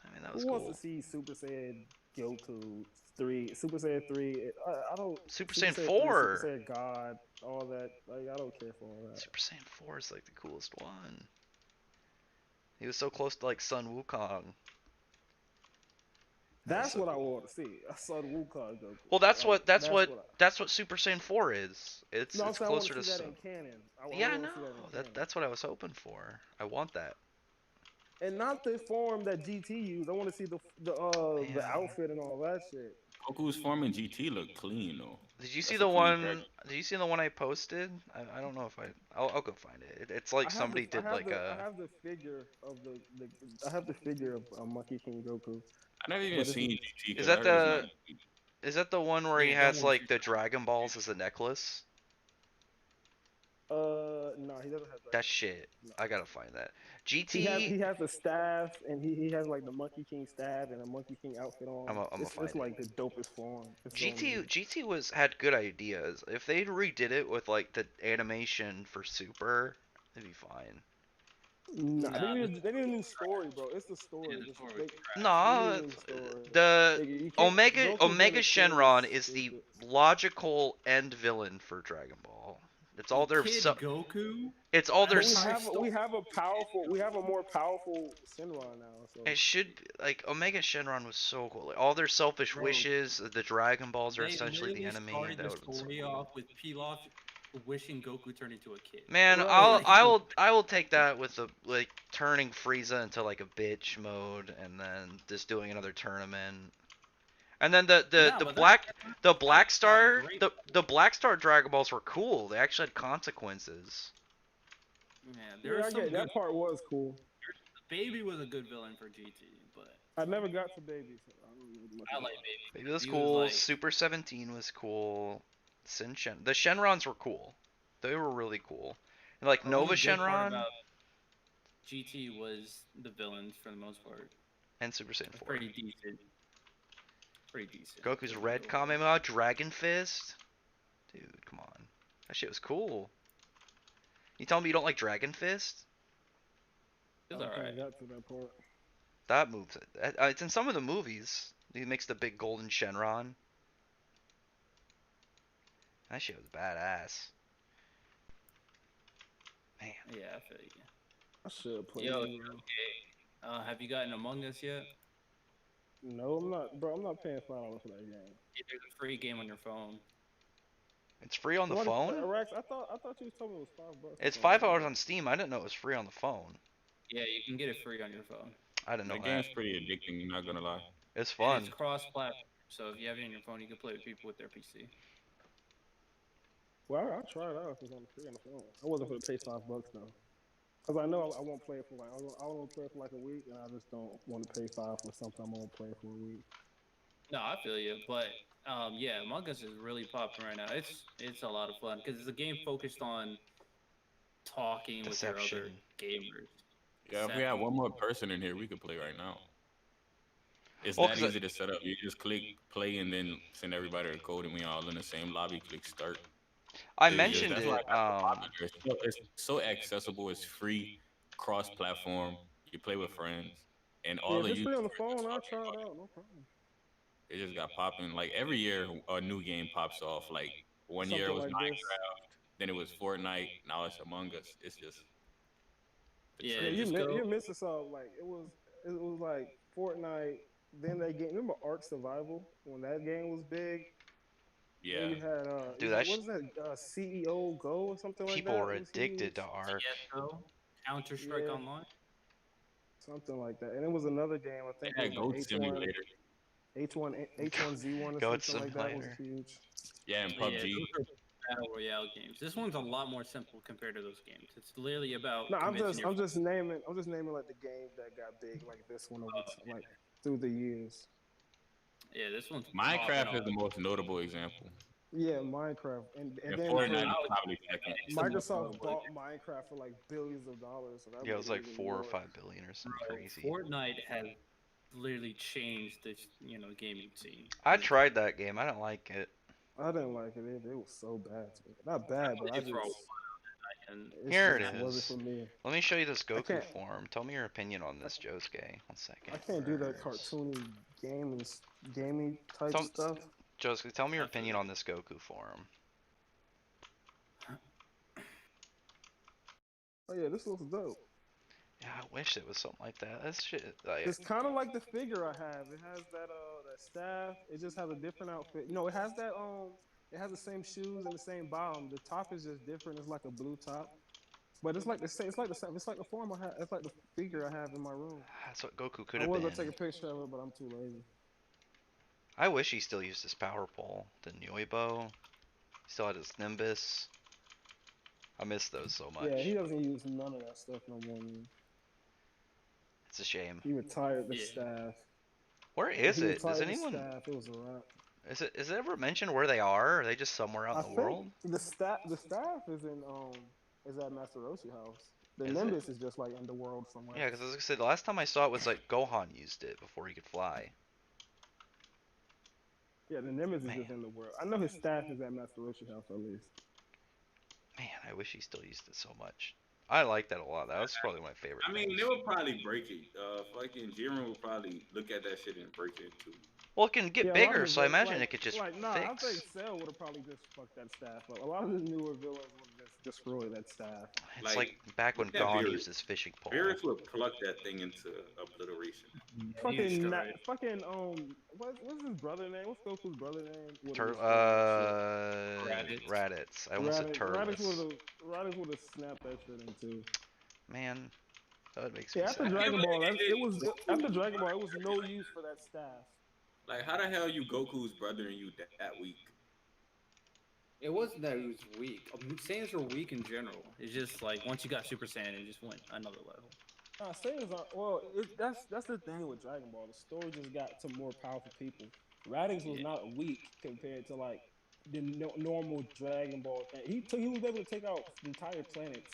S1: I mean, that was
S4: Who wants
S1: cool.
S4: to see Super Saiyan Goku 3, Super Saiyan 3? I don't.
S1: Super Saiyan
S4: 3,
S1: 4.
S4: Super Saiyan God, all that. Like, I don't care for all that.
S1: Super Saiyan 4 is like the coolest one. He was so close to like Sun Wukong.
S4: That's
S1: so
S4: what I
S1: cool.
S4: want to see. I saw the Wukong Goku.
S1: Well, that's
S4: Like,
S1: what Super Saiyan 4 is. It's
S4: No, I'm
S1: it's
S4: saying I want
S1: closer
S4: to
S1: to
S4: see that
S1: Sun.
S4: in canon.
S1: Yeah, I
S4: wanna
S1: know.
S4: see that in canon.
S1: That's what I was hoping for. I want that.
S4: And not the form that GT used. I want to see the
S1: Man.
S4: outfit and all that shit.
S6: Goku's form in GT look clean though.
S1: Did you see
S6: That's
S1: the
S6: a clean
S1: one?
S6: character.
S1: Did you see the one I posted? I don't know if I'll go find it. It's like somebody did like
S4: I
S1: a.
S4: have the figure of I have the figure of Monkey King Goku.
S6: I never even
S4: But it's-
S6: seen GT. 'cause
S1: Is
S6: I
S1: that
S6: heard it's
S1: the-
S6: not good.
S1: Is that the one where he
S5: Yeah, that
S1: has
S5: one's
S1: like the Dragon Balls as a necklace?
S4: No, he doesn't have that.
S1: That shit.
S4: No.
S1: I gotta find that.
S4: He
S1: GT.
S4: has the staff, and he has like the Monkey King staff and a Monkey King outfit on.
S1: I'ma
S4: it's
S1: find it.
S4: like the dopest form. It's so amazing.
S1: GT had good ideas. If they redid it with like the animation for Super, it'd be fine.
S4: Nah,
S5: Nah,
S4: they need a new story, bro. It's the story.
S5: yeah, the
S4: This,
S5: story
S4: they,
S5: was trash.
S4: they need
S1: No,
S4: a new story.
S1: the
S4: You can't.
S1: Omega
S4: Goku being a kid
S1: Shenron
S4: was
S1: is the
S4: stupid.
S1: logical end villain for Dragon Ball. It's all their
S5: Kid
S1: so,
S5: Goku.
S1: it's all their
S4: But
S1: so,
S4: we have a more powerful Shenron now. So
S1: it should be, like Omega Shenron was so cool. Like, all their selfish
S5: Bro,
S1: wishes, the Dragon Balls are
S5: they
S1: essentially the
S5: literally
S1: enemy.
S5: started
S1: That
S5: the
S1: would have been so
S5: story
S1: cool.
S5: off with Pilaf wishing Goku turned into a kid.
S1: Man,
S4: Right.
S1: I will take that with the like turning Frieza into like a bitch mode and then just doing another tournament. And then
S5: Nah, but
S1: the Black Star
S5: great.
S1: the Black Star Dragon Balls were cool. They actually had consequences.
S5: Man, there
S4: yeah,
S5: are
S4: I
S5: some
S4: get
S5: good.
S4: that part was cool.
S5: Baby was a good villain for GT, but
S4: I never got to Baby. So I don't know much
S5: I
S4: about
S5: like
S4: it.
S5: Baby.
S1: Baby was
S5: He
S1: cool.
S5: like,
S1: Super 17 was cool. The Shenrons were cool. They were really cool. And like
S5: the
S1: Nova
S5: only good part
S1: Shenron
S5: about GT was the villains for the most part.
S1: and Super Saiyan 4.
S5: Pretty decent. Pretty decent.
S1: Goku's red Kamehameha, Dragon Fist. Dude, come on. That shit was cool. You telling me you don't like Dragon Fist?
S5: It
S4: I
S5: was
S4: don't think
S5: alright.
S4: I got to that part.
S1: That move, it's in some of the movies. He makes the big golden Shenron. That shit was badass. Man.
S5: Yeah, I feel you.
S4: I should play.
S5: Yo, have you gotten Among Us yet?
S4: No, I'm not, bro. I'm not paying $5 for that game.
S5: There's a free game on your phone.
S1: It's free on the
S4: What,
S1: phone?
S4: Rex, I thought you was telling me it was $5.
S1: It's $5 on Steam. I didn't know it was free on the phone.
S5: Yeah, you can get it free on your phone.
S1: I didn't know
S6: The
S1: that.
S6: game's pretty addicting. I'm not gonna lie.
S1: It's
S5: And
S1: fun.
S5: it's cross-platform, so if you have it on your phone, you can play with people with their PC.
S4: Well, I'll try it out if it's on free on the phone. I wasn't gonna pay $5 though, cause I know I won't play it for like I won't play it for like a week, and I just don't want to pay $5 for something I won't play for a week.
S5: No, I feel you, but yeah, Among Us is really popping right now. It's a lot of fun because it's a game focused on talking with your other
S1: Deception.
S5: gamers.
S6: Yeah, if we had one more person in here, we could play right now. It's
S1: Well,
S6: that
S1: 'cause
S6: easy to set up. You just click play and then send everybody a code, and we all in the same lobby. Click start.
S1: I
S6: It's just-
S1: mentioned
S6: that's
S1: it.
S6: why it's so popular. It's so accessible. It's free, cross-platform. You play with friends, and
S4: Yeah,
S6: all
S4: if
S6: of
S4: it's
S6: you.
S4: free on the phone, I'll try it out. No problem.
S6: It just got popping. Like every year, a new game pops off. Like one year it
S4: Something
S6: was
S4: like this.
S6: Minecraft, then it was Fortnite. Now it's Among Us. It's just the
S5: Yeah,
S4: Yeah,
S6: trend.
S5: just go.
S4: you're missing something. Like it was like Fortnite. Then that game. Remember Ark Survival when that game was big?
S6: Yeah.
S4: Then you had
S1: Dude,
S4: what is that? CEO Go or something like
S1: People
S4: that.
S1: were
S4: It was
S1: addicted
S4: huge.
S1: to Ark.
S5: CS:GO, Counter-Strike
S4: Yeah.
S5: Online.
S4: Something like that. And it was another game. I think
S6: Yeah,
S4: it was
S6: Goat
S4: like
S6: Simulator.
S4: H1Z1 or
S1: Goat
S4: something like that was
S1: Simulator.
S4: huge.
S6: Yeah, and
S5: Yeah,
S6: PUBG.
S5: those are battle royale games. This one's a lot more simple compared to those games. It's literally about.
S4: No, I'm
S5: convincing
S4: just naming like the games that got big like this one over like through the years.
S5: Yeah, this one's
S6: Minecraft
S5: popping
S6: is the most notable example.
S4: Yeah, Minecraft and
S6: And
S4: then
S6: Fortnite is probably second.
S4: Microsoft bought Minecraft for like billions of dollars. So that
S1: Yeah, it was like
S4: even
S1: 4 or
S4: more.
S1: 5 billion or something crazy.
S5: Fortnite has literally changed this, gaming scene.
S1: I tried that game. I don't like it.
S4: I didn't like it. It was so bad. Not bad, but I
S5: It's
S4: just
S5: for a while, and
S1: Here
S4: just
S1: it
S4: wasn't
S1: is.
S4: for me.
S1: Let me show you this Goku
S4: can't-
S1: form. Tell me your opinion on this, Josuke. 1 second.
S4: I can't do that
S1: Where's-
S4: cartoony gaming type
S1: Tom-
S4: stuff.
S1: Josuke, tell me your opinion on this Goku form.
S4: Oh yeah, this looks dope.
S1: Yeah, I wish it was something like that. That's shit. Like,
S4: It's kind of like the figure I have. It has that staff. It just has a different outfit. No, it has that It has the same shoes and the same bottom. The top is just different. It's like a blue top. But it's like the same. It's like the same. It's like the form I have. It's like the figure I have in my room.
S1: that's what Goku could
S4: I
S1: have
S4: was
S1: been.
S4: gonna take a picture of it, but I'm too lazy.
S1: I wish he still used his power pole. The Nyoibo. He still had his Nimbus. I miss those so much.
S4: Yeah, he doesn't use none of that stuff no more. Man.
S1: It's a shame.
S4: He retired the
S5: Yeah.
S4: staff.
S1: Where is
S4: He
S1: it? Does
S4: retired the
S1: anyone?
S4: staff. It was a wrap.
S1: Is it ever mentioned where they are? Or are they just somewhere out
S4: I
S1: in the
S4: think
S1: world?
S4: the staff is at Master Roshi house. The
S1: Is it?
S4: Nimbus is just like in the world somewhere.
S1: Yeah, because as I said, the last time I saw it was like Gohan used it before he could fly.
S4: Yeah, the Nimbus is
S1: Man.
S4: just in the world. I know his staff is at Master Roshi house at least.
S1: Man, I wish he still used it so much. I like that a lot. That was probably my favorite.
S6: I mean,
S1: thing.
S6: they would probably break it. Fucking Jiren would probably look at that shit and break it too.
S1: Well, it can get
S4: Yeah, a lot of
S1: bigger,
S4: the
S1: so I imagine
S4: like,
S1: it could just
S4: nah, I
S1: fix.
S4: think Cell would have probably just fucked that staff up. A lot of the newer villains would have just destroyed that staff.
S1: It's like back when
S6: look at
S1: Gon
S6: Beerus.
S1: used his fishing pole.
S6: Beerus would pluck that thing into obliteration.
S4: What's his brother name? What's Goku's brother name?
S1: Raditz. I almost said Turles.
S4: Raditz would have snapped that shit in two.
S1: Man, that makes
S4: Yeah,
S1: me
S4: after
S1: sad.
S4: Dragon Ball, after Dragon Ball, it was no use for that staff.
S6: Like, how the hell you Goku's brother and you that weak?
S5: It wasn't that it was weak. Saiyans were weak in general. It's just like once you got Super Saiyan, it just went another level.
S4: Saiyans are that's the thing with Dragon Ball. The story just got to more powerful people. Raditz was not weak compared to like the normal Dragon Ball thing. He was able to take out entire planets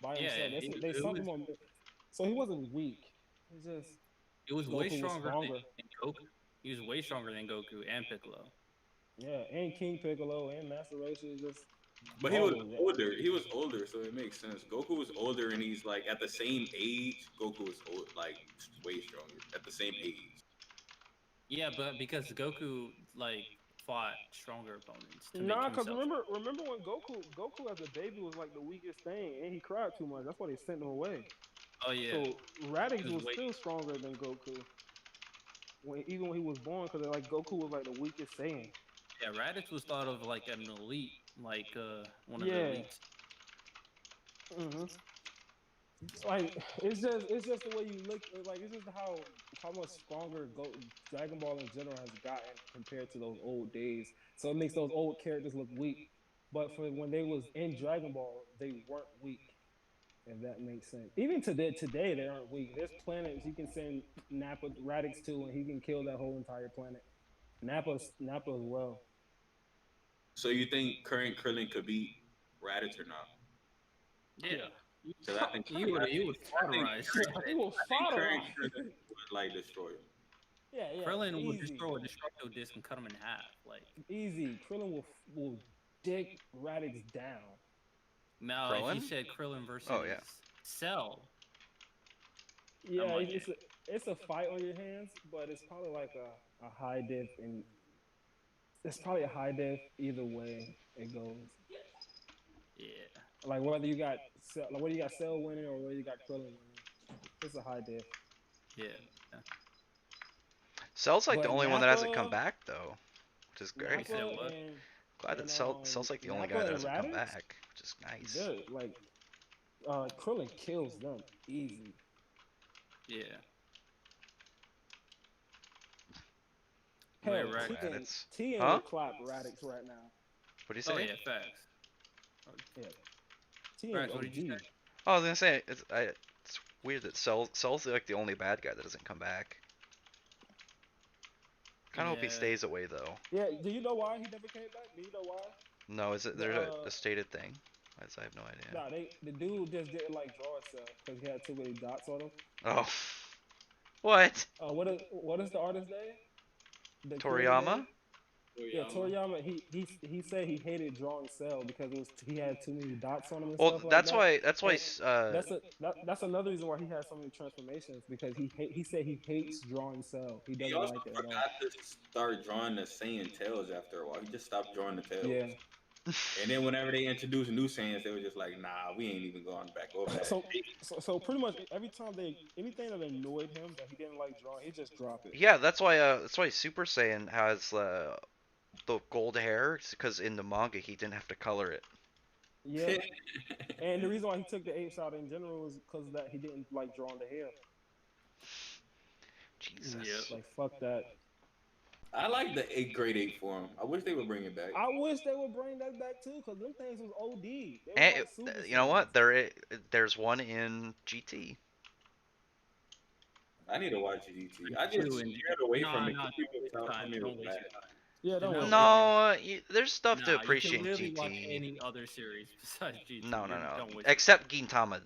S4: by himself. They sunk him on, so he wasn't weak.
S5: It was way
S4: Goku was
S5: stronger
S4: stronger.
S5: than Goku. He was way stronger than Goku and Piccolo.
S4: Yeah, and King Piccolo and Master Roshi just.
S6: But he was older. He was older, so it makes sense. Goku was older, and he's like at the same age. Goku was like way stronger at the same age.
S5: Yeah, but because Goku like fought stronger opponents.
S4: Nah, because remember when Goku as a baby was like the weakest thing, and he cried too much. That's why they sent him away.
S5: Oh yeah.
S4: So Raditz was still stronger than Goku. Even when he was born, because like Goku was like the weakest Saiyan.
S5: Yeah, Raditz was thought of like an elite, like one of the elites.
S4: Like it's just the way you look. Like it's just how much stronger Dragon Ball in general has gotten compared to those old days. So it makes those old characters look weak. But for when they was in Dragon Ball, they weren't weak. If that makes sense. Even today they aren't weak. There's planets you can send Raditz to, and he can kill that whole entire planet. Nappa as well.
S6: So you think current Krillin could beat Raditz or not?
S5: Yeah.
S6: Because I think
S5: he would fauterize.
S4: He will fauterize.
S6: Would like destroy him.
S4: Yeah.
S5: Krillin would destroy a destructo disc and cut him in half. Like
S4: easy. Krillin will dig Raditz down.
S5: No,
S1: Krillin?
S5: if you said Krillin versus Cell.
S4: Yeah, it's a fight on your hands, but it's probably like a high diff, and it's probably a high diff either way it goes.
S5: Yeah.
S4: Like whether you got Cell winning or whether you got Krillin winning, it's a high diff.
S5: Yeah.
S1: Cell's like
S4: But
S1: the only one that hasn't come back though, which is great. Glad that Cell's like the only guy that hasn't come back, which is nice.
S4: Like Krillin kills them easy.
S5: Yeah.
S4: Hell,
S1: Raditz.
S4: T ain't clap Raditz right now.
S1: What do you say?
S5: Oh yeah, facts.
S4: Yeah. T
S5: Right, what did you say?
S1: Oh, I was gonna say it's weird that Cell's like the only bad guy that doesn't come back. Kind of hope he stays away though.
S4: Yeah. Do you know why he never came back? Do you know why?
S1: No, is it there's a stated thing? I have no idea.
S4: Nah, the dude just didn't like draw itself because he had too many dots on him.
S1: Oh. What?
S4: What is the artist's name?
S1: Toriyama?
S4: Yeah, Toriyama. He said he hated drawing Cell because he had too many dots on him. And
S1: Well,
S4: stuff like
S1: that's
S4: that.
S1: why.
S4: That's another reason why he has so many transformations, because he said he hates drawing Cell. He doesn't like it at all.
S6: He forgot to start drawing the Saiyan tails after a while. He just stopped drawing the tails.
S4: Yeah.
S6: And then whenever they introduced new Saiyans, they were just like, nah, we ain't even going back over that.
S4: So pretty much every time anything that annoyed him that he didn't like drawing, he just dropped it.
S1: Yeah, that's why Super Saiyan has the gold hair, because in the manga he didn't have to color it.
S4: Yeah. And the reason why he took the 8 shot in general was because that he didn't like drawing the hair.
S1: Jesus.
S5: Yep.
S4: Like fuck that.
S6: I like the grade 8 form. I wish they would bring it back.
S4: I wish they would bring that back too, because them things was OD. They was
S1: And
S4: like Super
S1: you know what?
S4: Saiyans.
S1: There's one in GT.
S6: I need to watch GT. I just steered away from it. People tell me it was bad.
S4: Yeah, don't worry.
S1: No, there's stuff to
S5: You
S1: appreciate
S5: can
S1: in
S5: really watch
S1: GT.
S5: any other series besides GT.
S1: No.
S5: Don't waste
S1: Except Gintama.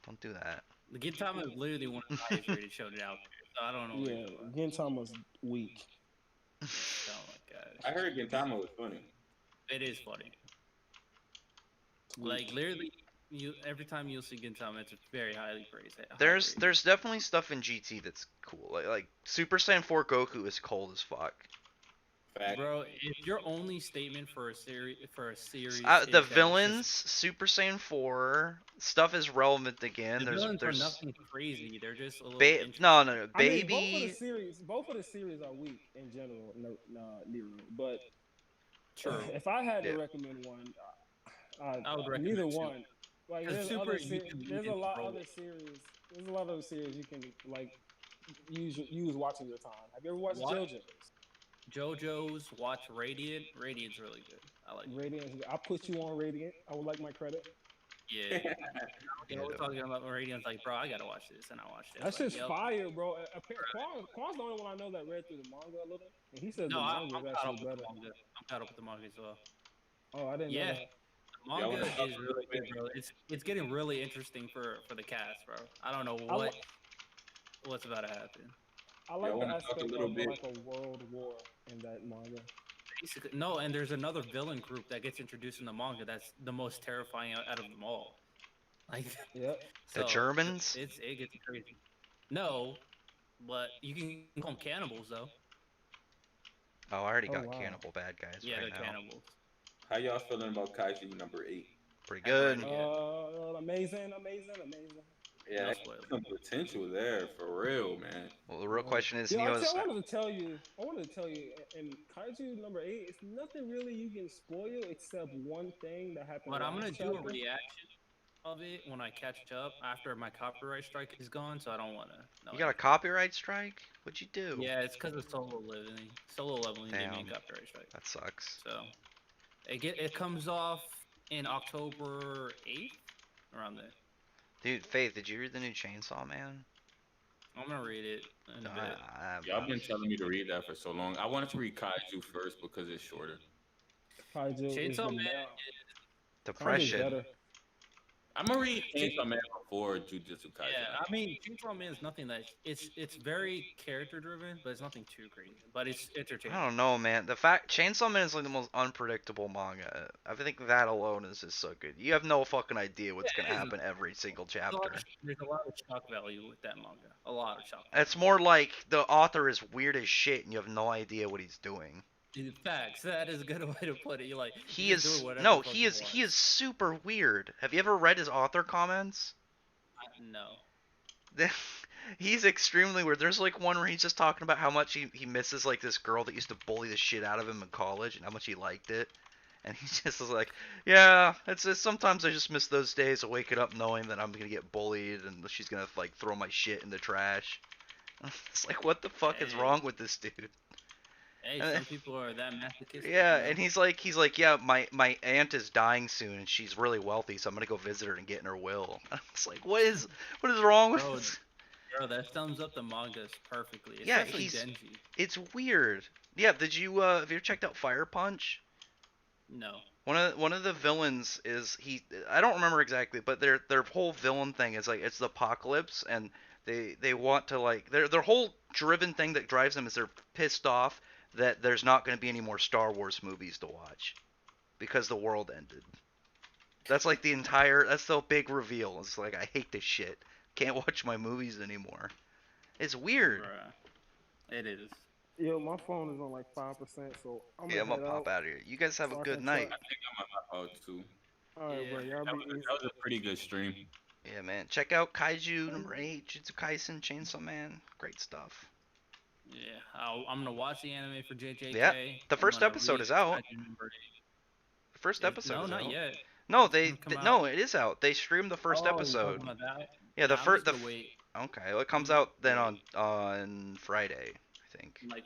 S1: Don't do that.
S5: The Gintama is literally one of the highest rated shows out there. So I don't know.
S4: Yeah, Gintama's weak.
S5: Oh my god.
S6: I heard Gintama was funny.
S5: It is funny. Like literally, every time you'll see Gintama, it's very highly praised.
S1: There's definitely stuff in GT that's cool. Like Super Saiyan 4 Goku is cold as fuck.
S6: Fact.
S5: Bro, if your only statement for a series
S1: The
S5: is that
S1: villains, Super Saiyan 4 stuff is relevant again.
S5: the villains are
S1: There's
S5: nothing crazy. They're just a little interesting.
S1: no,
S4: I mean,
S1: baby.
S4: both of the series are weak in general, Nero. But
S5: True.
S4: if I had to
S1: Yeah.
S4: recommend one,
S5: I would recommend
S4: neither
S5: two.
S4: one. Like
S5: Because
S4: there's
S5: Super, you can
S4: there's a lot
S5: control
S4: other
S5: it.
S4: series. There's a lot of other series you can like use watching your time. Have you ever watched
S5: What?
S4: JoJo's?
S5: JoJo's, watch Radiant. Radiant's really good. I like it.
S4: Radiant. I put you on Radiant. I would like my credit.
S5: Yeah. We're talking about Radiant's like, bro, I gotta watch this, and I watched it.
S4: That's just
S5: yep.
S4: fire, bro. Quan's the only one I know that read through the manga a little, and he says
S5: No,
S4: the
S5: I'm
S4: manga is
S5: caught up
S4: actually
S5: with
S4: better.
S5: the manga. I'm caught up with the manga as well.
S4: Oh, I didn't know
S5: Yeah.
S4: that.
S5: The manga is really good, bro. It's getting really interesting for the cast, bro. I don't know what's about to happen.
S4: I like the
S6: wanna talk
S4: aspect
S6: a little
S4: of
S6: bit?
S4: like a world war in that manga.
S5: Basically, no, and there's another villain group that gets introduced in the manga that's the most terrifying out of them all. Like,
S4: Yep.
S1: The Germans?
S5: It gets crazy. No, but you can call them cannibals though.
S1: Oh, I already
S4: Oh,
S1: got
S4: wow.
S1: cannibal bad guys
S5: Yeah,
S1: right
S5: they're
S1: now.
S5: cannibals.
S6: How y'all feeling about Kaiju number 8?
S1: Pretty
S5: I haven't
S1: good.
S5: read it yet.
S4: Amazing.
S6: Yeah,
S5: No
S6: there's
S5: spoilers.
S6: some potential there for real, man.
S1: Well, the real question is,
S4: Yeah,
S1: Neo's.
S4: I wanted to tell you, in Kaiju number 8, it's nothing really you can spoil except one thing that happened.
S5: But I'm gonna
S4: last
S5: do a
S4: chapter.
S5: reaction of it when I catch up after my copyright strike is gone, so I don't wanna.
S1: You got a copyright strike? What'd you do?
S5: Yeah, it's because of solo leveling. Solo leveling gave me a
S1: Damn.
S5: copyright strike.
S1: That sucks.
S5: So it comes off in October 8th, around there.
S1: Dude, Faith, did you read the new Chainsaw Man?
S5: I'm gonna read it in a bit.
S6: Y'all been telling me to read that for so long. I wanted to read Kaiju first because it's shorter.
S4: Kaiju is
S5: Chainsaw
S4: the
S5: Man
S4: Kaiju's
S1: Depression.
S4: better.
S6: I'm gonna read Chainsaw Man before Jujutsu Kaisen.
S5: Yeah, I mean, Chainsaw Man is nothing that it's very character driven, but it's nothing too crazy. But it's entertaining.
S1: I don't know, man. The fact Chainsaw Man is like the most unpredictable manga. I think that alone is just so good. You have no fucking idea what's gonna happen every single chapter.
S5: There's a lot of shock value with that manga. A lot of shock.
S1: It's more like the author is weird as shit, and you have no idea what he's doing.
S5: Facts. That is a good way to put it. You're like
S1: He is super weird. Have you ever read his author comments?
S5: No.
S1: He's extremely weird. There's like one where he's just talking about how much he misses like this girl that used to bully the shit out of him in college and how much he liked it. And he just was like, yeah, it's just, sometimes I just miss those days of waking up knowing that I'm gonna get bullied and she's gonna like throw my shit in the trash. It's like, what the fuck is wrong with this dude?
S5: Hey, some people are that masochistic.
S1: Yeah, and he's like, yeah, my aunt is dying soon and she's really wealthy, so I'm gonna go visit her and get in her will. It's like, what is wrong with this?
S5: Bro, that sums up the mangas perfectly.
S1: Yeah,
S5: Especially Denji.
S1: It's weird. Yeah, did you have you ever checked out Fire Punch?
S5: No.
S1: One of the villains is I don't remember exactly, but their whole villain thing is like it's the apocalypse and they want to like their whole driven thing that drives them is they're pissed off that there's not going to be any more Star Wars movies to watch because the world ended. That's like that's the big reveal. It's like, I hate this shit. Can't watch my movies anymore. It's weird.
S5: It is.
S4: Yeah, my phone is on like 5%, so I'm gonna
S1: pop out of here. You guys have a good night.
S6: I think I'm gonna hop out too.
S4: Alright, bro. Y'all
S6: That
S4: be easy.
S6: was a pretty good stream.
S1: Yeah, man. Check out Kaiju number 8, Jujutsu Kaisen, Chainsaw Man. Great stuff.
S5: Yeah, I'm gonna watch the anime for JJK.
S1: Yeah, the first episode is out. The first episode is out.
S5: Not yet.
S1: No, it is out. They streamed the first episode. Yeah, the first. Okay, well, it comes out then on Friday, I think.
S5: Like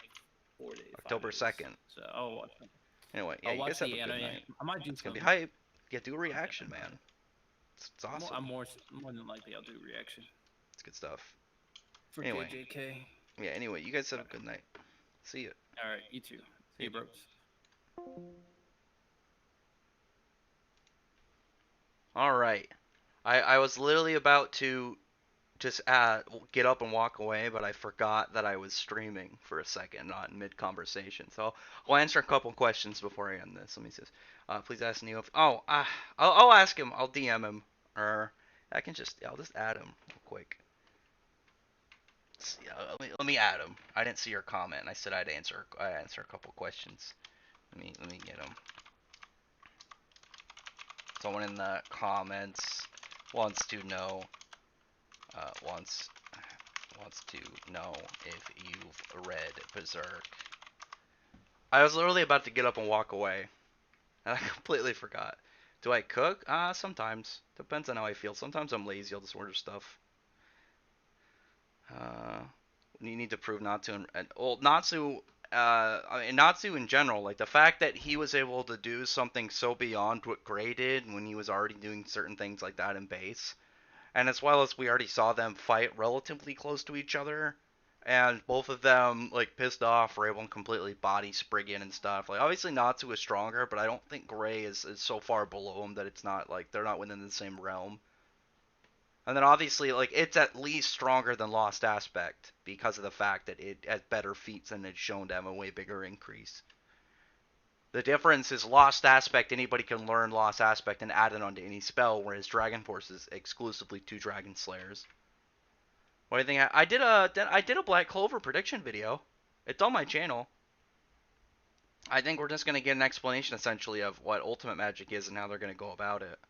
S5: 4 days.
S1: October 2nd.
S5: So I'll watch it.
S1: Anyway, yeah, you guys have a good night.
S5: I might do
S1: It's gonna be hype. Yeah, do a reaction, man. It's awesome.
S5: I'm more than likely I'll do a reaction.
S1: It's good stuff.
S5: For
S1: Anyway.
S5: JJK.
S1: Yeah, anyway, you guys have a good night. See ya.
S5: Alright, you too. See you, bros.
S1: Alright. I was literally about to just get up and walk away, but I forgot that I was streaming for a second, not in mid-conversation. So I'll answer a couple questions before I end this. Let me see this. Please ask Neo if... I'll ask him. I'll DM him. Or I'll just add him real quick. Let me add him. I didn't see your comment. I said I'd answer a couple questions. Let me get him. Someone in the comments wants to know wants to know if you've read Berserk. I was literally about to get up and walk away, and I completely forgot. Do I cook? Sometimes. Depends on how I feel. Sometimes I'm lazy. I'll just order stuff. You need to prove Natsu Natsu. Natsu in general, like the fact that he was able to do something so beyond what Gray did when he was already doing certain things like that in base, and as well as we already saw them fight relatively close to each other, and both of them like pissed off were able to completely body Spriggan and stuff. Like obviously Natsu is stronger, but I don't think Gray is so far below him that it's not like they're not within the same realm. And then obviously, like, it's at least stronger than Lost Aspect because of the fact that it has better feats and it's shown to have a way bigger increase. The difference is Lost Aspect, anybody can learn Lost Aspect and add it onto any spell, whereas Dragon Force is exclusively to Dragon Slayers. What do you think? I did a Black Clover prediction video. It's on my channel. I think we're just going to get an explanation, essentially, of what Ultimate Magic is and how they're going to go about it.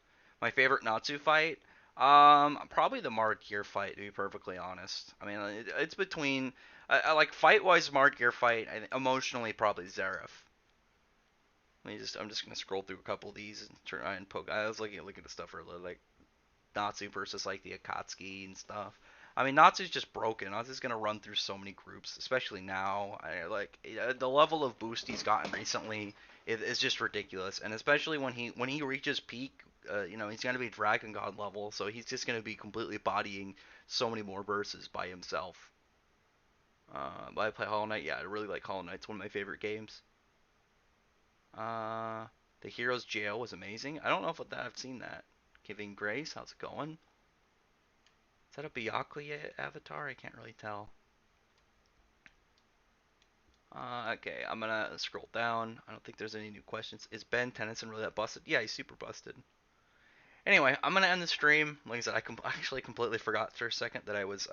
S1: My favorite Natsu fight? Probably the Margear fight, to be perfectly honest. I mean, it's between, I like fight-wise Margear fight, and emotionally probably Zeref. I'm just gonna scroll through a couple of these and try and poke. I was looking at the stuff earlier, like Natsu versus like the Akatsuki and stuff. I mean, Natsu's just broken. Natsu's gonna run through so many groups, especially now. The level of boost he's gotten recently is just ridiculous, and especially when he reaches peak, he's gonna be Dragon God level, so he's just gonna be completely bodying so many more verses by himself. But I play Hollow Knight. Yeah, I really like Hollow Knight. It's one of my favorite games. The Hero's Jail was amazing. I don't know if I've seen that. Giving Grace, how's it going? Is that a Byakuya avatar? I can't really tell. Okay, I'm gonna scroll down. I don't think there's any new questions. Is Ben Tennyson really that busted? Yeah, he's super busted. Anyway, I'm gonna end the stream. Like I said, I actually completely forgot for a second that I was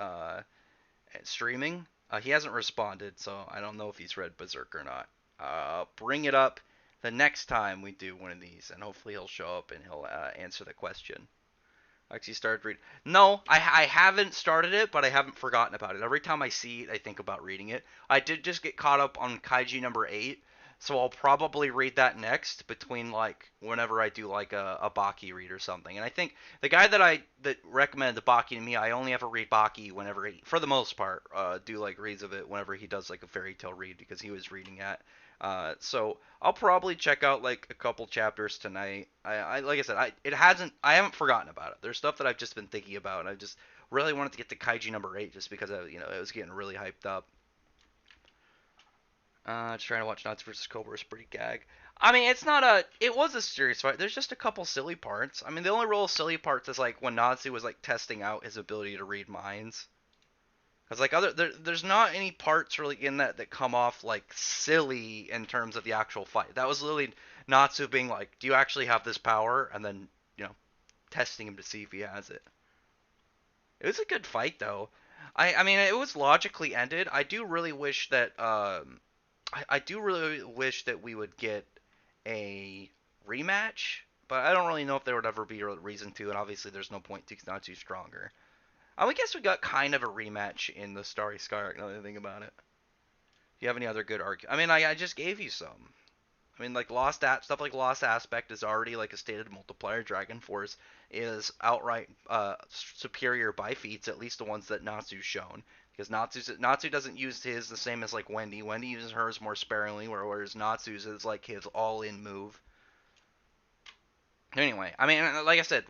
S1: streaming. He hasn't responded, so I don't know if he's read Berserk or not. Bring it up the next time we do one of these, and hopefully he'll show up and he'll answer the question. Actually started reading. No, I haven't started it, but I haven't forgotten about it. Every time I see it, I think about reading it. I did just get caught up on Kaiji number 8, so I'll probably read that next between like whenever I do like a Baki read or something. And I think the guy that recommended the Baki to me, I only ever read Baki whenever he, for the most part, do like reads of it whenever he does like a fairy tale read because he was reading at. So I'll probably check out like a couple chapters tonight. I like I said, I haven't forgotten about it. There's stuff that I've just been thinking about, and I just really wanted to get to Kaiji number 8 just because it was getting really hyped up. Just trying to watch Natsu vs. Cobra is pretty gag. I mean, it was a serious fight. There's just a couple silly parts. I mean, the only real silly parts is like when Natsu was like testing out his ability to read minds. Cause like there's not any parts really in that come off like silly in terms of the actual fight. That was literally Natsu being like, "Do you actually have this power?" And then testing him to see if he has it. It was a good fight though. I mean it was logically ended. I do really wish that I do really wish that we would get a rematch, but I don't really know if there would ever be a reason to. And obviously there's no point to because Natsu's stronger. I guess we got kind of a rematch in the Starry Sky arc, now that I think about it. Do you have any other good arguments? I mean, I just gave you some. I mean, like stuff like Lost Aspect is already like a stated multiplier. Dragon Force is outright superior by feats, at least the ones that Natsu's shown. Because Natsu doesn't use his the same as like Wendy. Wendy uses hers more sparingly, whereas Natsu's is like his all-in move. Anyway, I mean, like I said,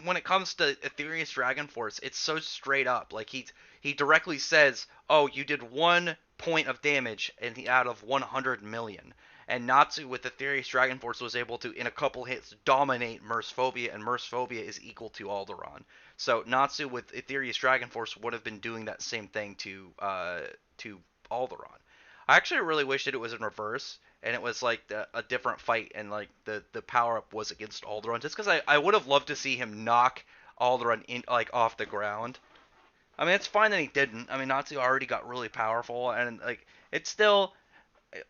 S1: when it comes to Ethereus Dragon Force, it's so straight up. Like he directly says, "Oh, you did 1 point of damage out of 100 million." And Natsu with Ethereus Dragon Force was able to, in a couple hits, dominate Mercephobia, and Mercephobia is equal to Alderaan. So Natsu with Ethereus Dragon Force would have been doing that same thing to Alderaan. I actually really wish that it was in reverse, and it was like a different fight, and like the power up was against Alderaan, just because I would have loved to see him knock Alderaan in like off the ground. I mean, it's fine that he didn't. I mean, Natsu already got really powerful, and like it's still.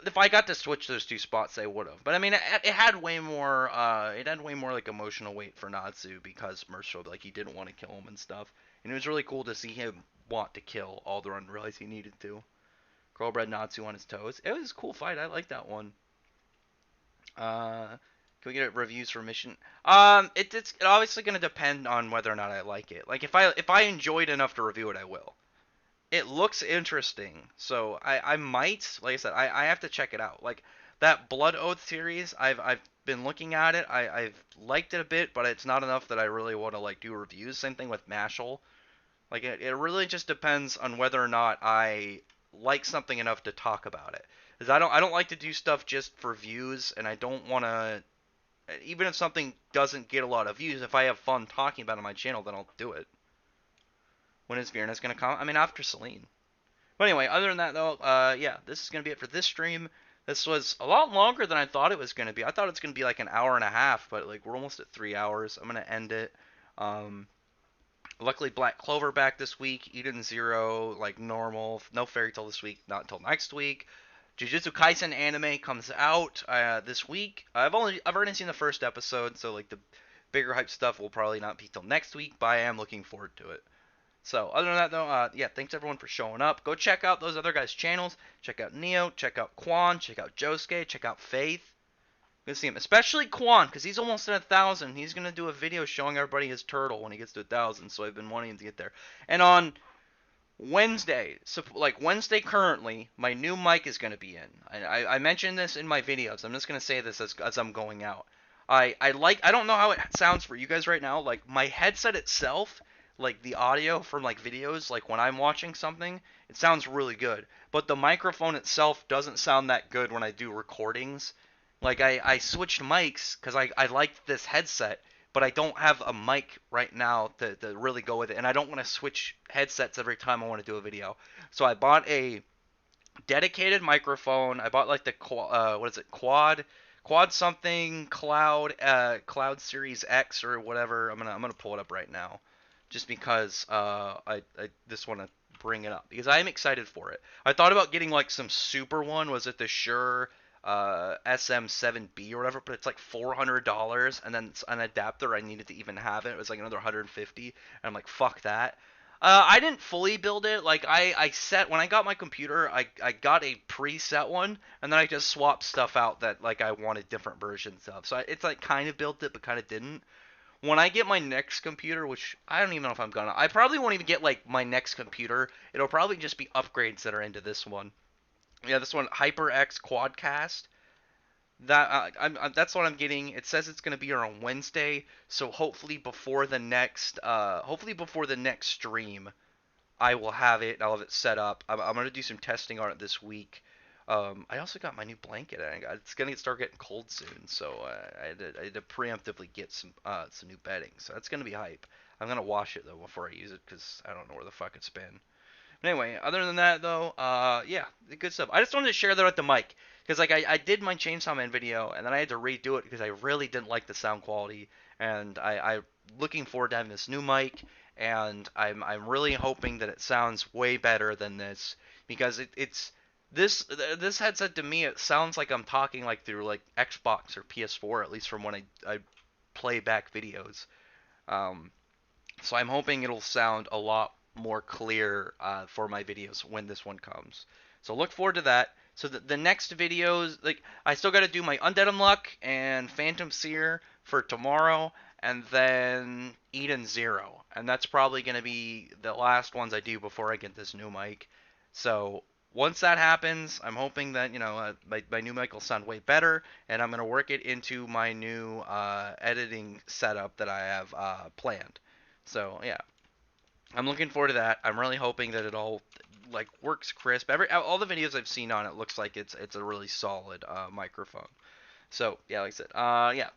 S1: If I got to switch those two spots, I would have. But I mean, it had way more. It had way more like emotional weight for Natsu because Mercer, like, he didn't want to kill him and stuff. And it was really cool to see him want to kill Alderaan and realize he needed to. Girlbred Natsu on his toes. It was a cool fight. I like that one. Can we get reviews for Mission? It's obviously gonna depend on whether or not I like it. Like if I enjoyed enough to review it, I will. It looks interesting, so I might, like I said, I have to check it out. Like that Blood Oath series, I've been looking at it. I've liked it a bit, but it's not enough that I really want to like do reviews. Same thing with Mashal. Like it really just depends on whether or not I like something enough to talk about it. Because I don't like to do stuff just for views, and I don't want to. Even if something doesn't get a lot of views, if I have fun talking about it on my channel, then I'll do it. When is Viernes gonna come? I mean, after Celine. But anyway, other than that though, yeah, this is gonna be it for this stream. This was a lot longer than I thought it was gonna be. I thought it was gonna be like an hour and a half, but like we're almost at 3 hours. I'm gonna end it. Luckily, Black Clover back this week. Eden Zero, like normal. No Fairy Tail this week. Not until next week. Jujutsu Kaisen anime comes out this week. I've already seen the first episode, so like the bigger hype stuff will probably not be till next week. But I am looking forward to it. So other than that though, yeah, thanks everyone for showing up. Go check out those other guys' channels. Check out Neo. Check out Quan. Check out Josuke. Check out Faith. Good to see him, especially Quan, because he's almost at 1,000. He's gonna do a video showing everybody his turtle when he gets to 1,000. So I've been wanting him to get there. And on Wednesday, so like Wednesday currently, my new mic is gonna be in. I mentioned this in my videos. I'm just gonna say this as I'm going out. I don't know how it sounds for you guys right now. Like my headset itself, like the audio from like videos, like when I'm watching something, it sounds really good. But the microphone itself doesn't sound that good when I do recordings. Like I switched mics because I liked this headset, but I don't have a mic right now to really go with it, and I don't want to switch headsets every time I want to do a video. So I bought a dedicated microphone. I bought like the what is it, quad something cloud series X or whatever. I'm gonna pull it up right now, just because I just want to bring it up because I am excited for it. I thought about getting like some super one. Was it the Shure SM7B or whatever? But it's like $400, and then an adapter I needed to even have it. It was like another 150, and I'm like, fuck that. I didn't fully build it. Like I set when I got my computer, I got a preset one, and then I just swapped stuff out that like I wanted different versions of. So it's like kind of built it, but kind of didn't. When I get my next computer, which I don't even know if I'm gonna, I probably won't even get like my next computer. It'll probably just be upgrades that are into this one. Yeah, this one, HyperX Quadcast. That's what I'm getting. It says it's gonna be here on Wednesday, so hopefully before the next stream, I will have it. I'll have it set up. I'm gonna do some testing on it this week. I also got my new blanket. It's gonna start getting cold soon, so I had to preemptively get some new bedding. So that's gonna be hype. I'm gonna wash it though before I use it because I don't know where the fuck it's been. But anyway, other than that though, yeah, good stuff. I just wanted to share that with the mic because like I did my Chainsaw Man video and then I had to redo it because I really didn't like the sound quality, and I looking forward to having this new mic, and I'm really hoping that it sounds way better than this because it's this headset to me, it sounds like I'm talking like through like Xbox or PS4, at least from when I play back videos. So I'm hoping it'll sound a lot more clear for my videos when this one comes. So look forward to that. So the next videos, like I still got to do my Undead Unluck and Phantom Seer for tomorrow, and then Eden Zero, and that's probably going to be the last ones I do before I get this new mic. So once that happens, I'm hoping that my new mic will sound way better, and I'm going to work it into my new editing setup that I have planned. So yeah, I'm looking forward to that. I'm really hoping that it all like works crisp. All the videos I've seen on it looks like it's a really solid microphone. So yeah, like I said, yeah,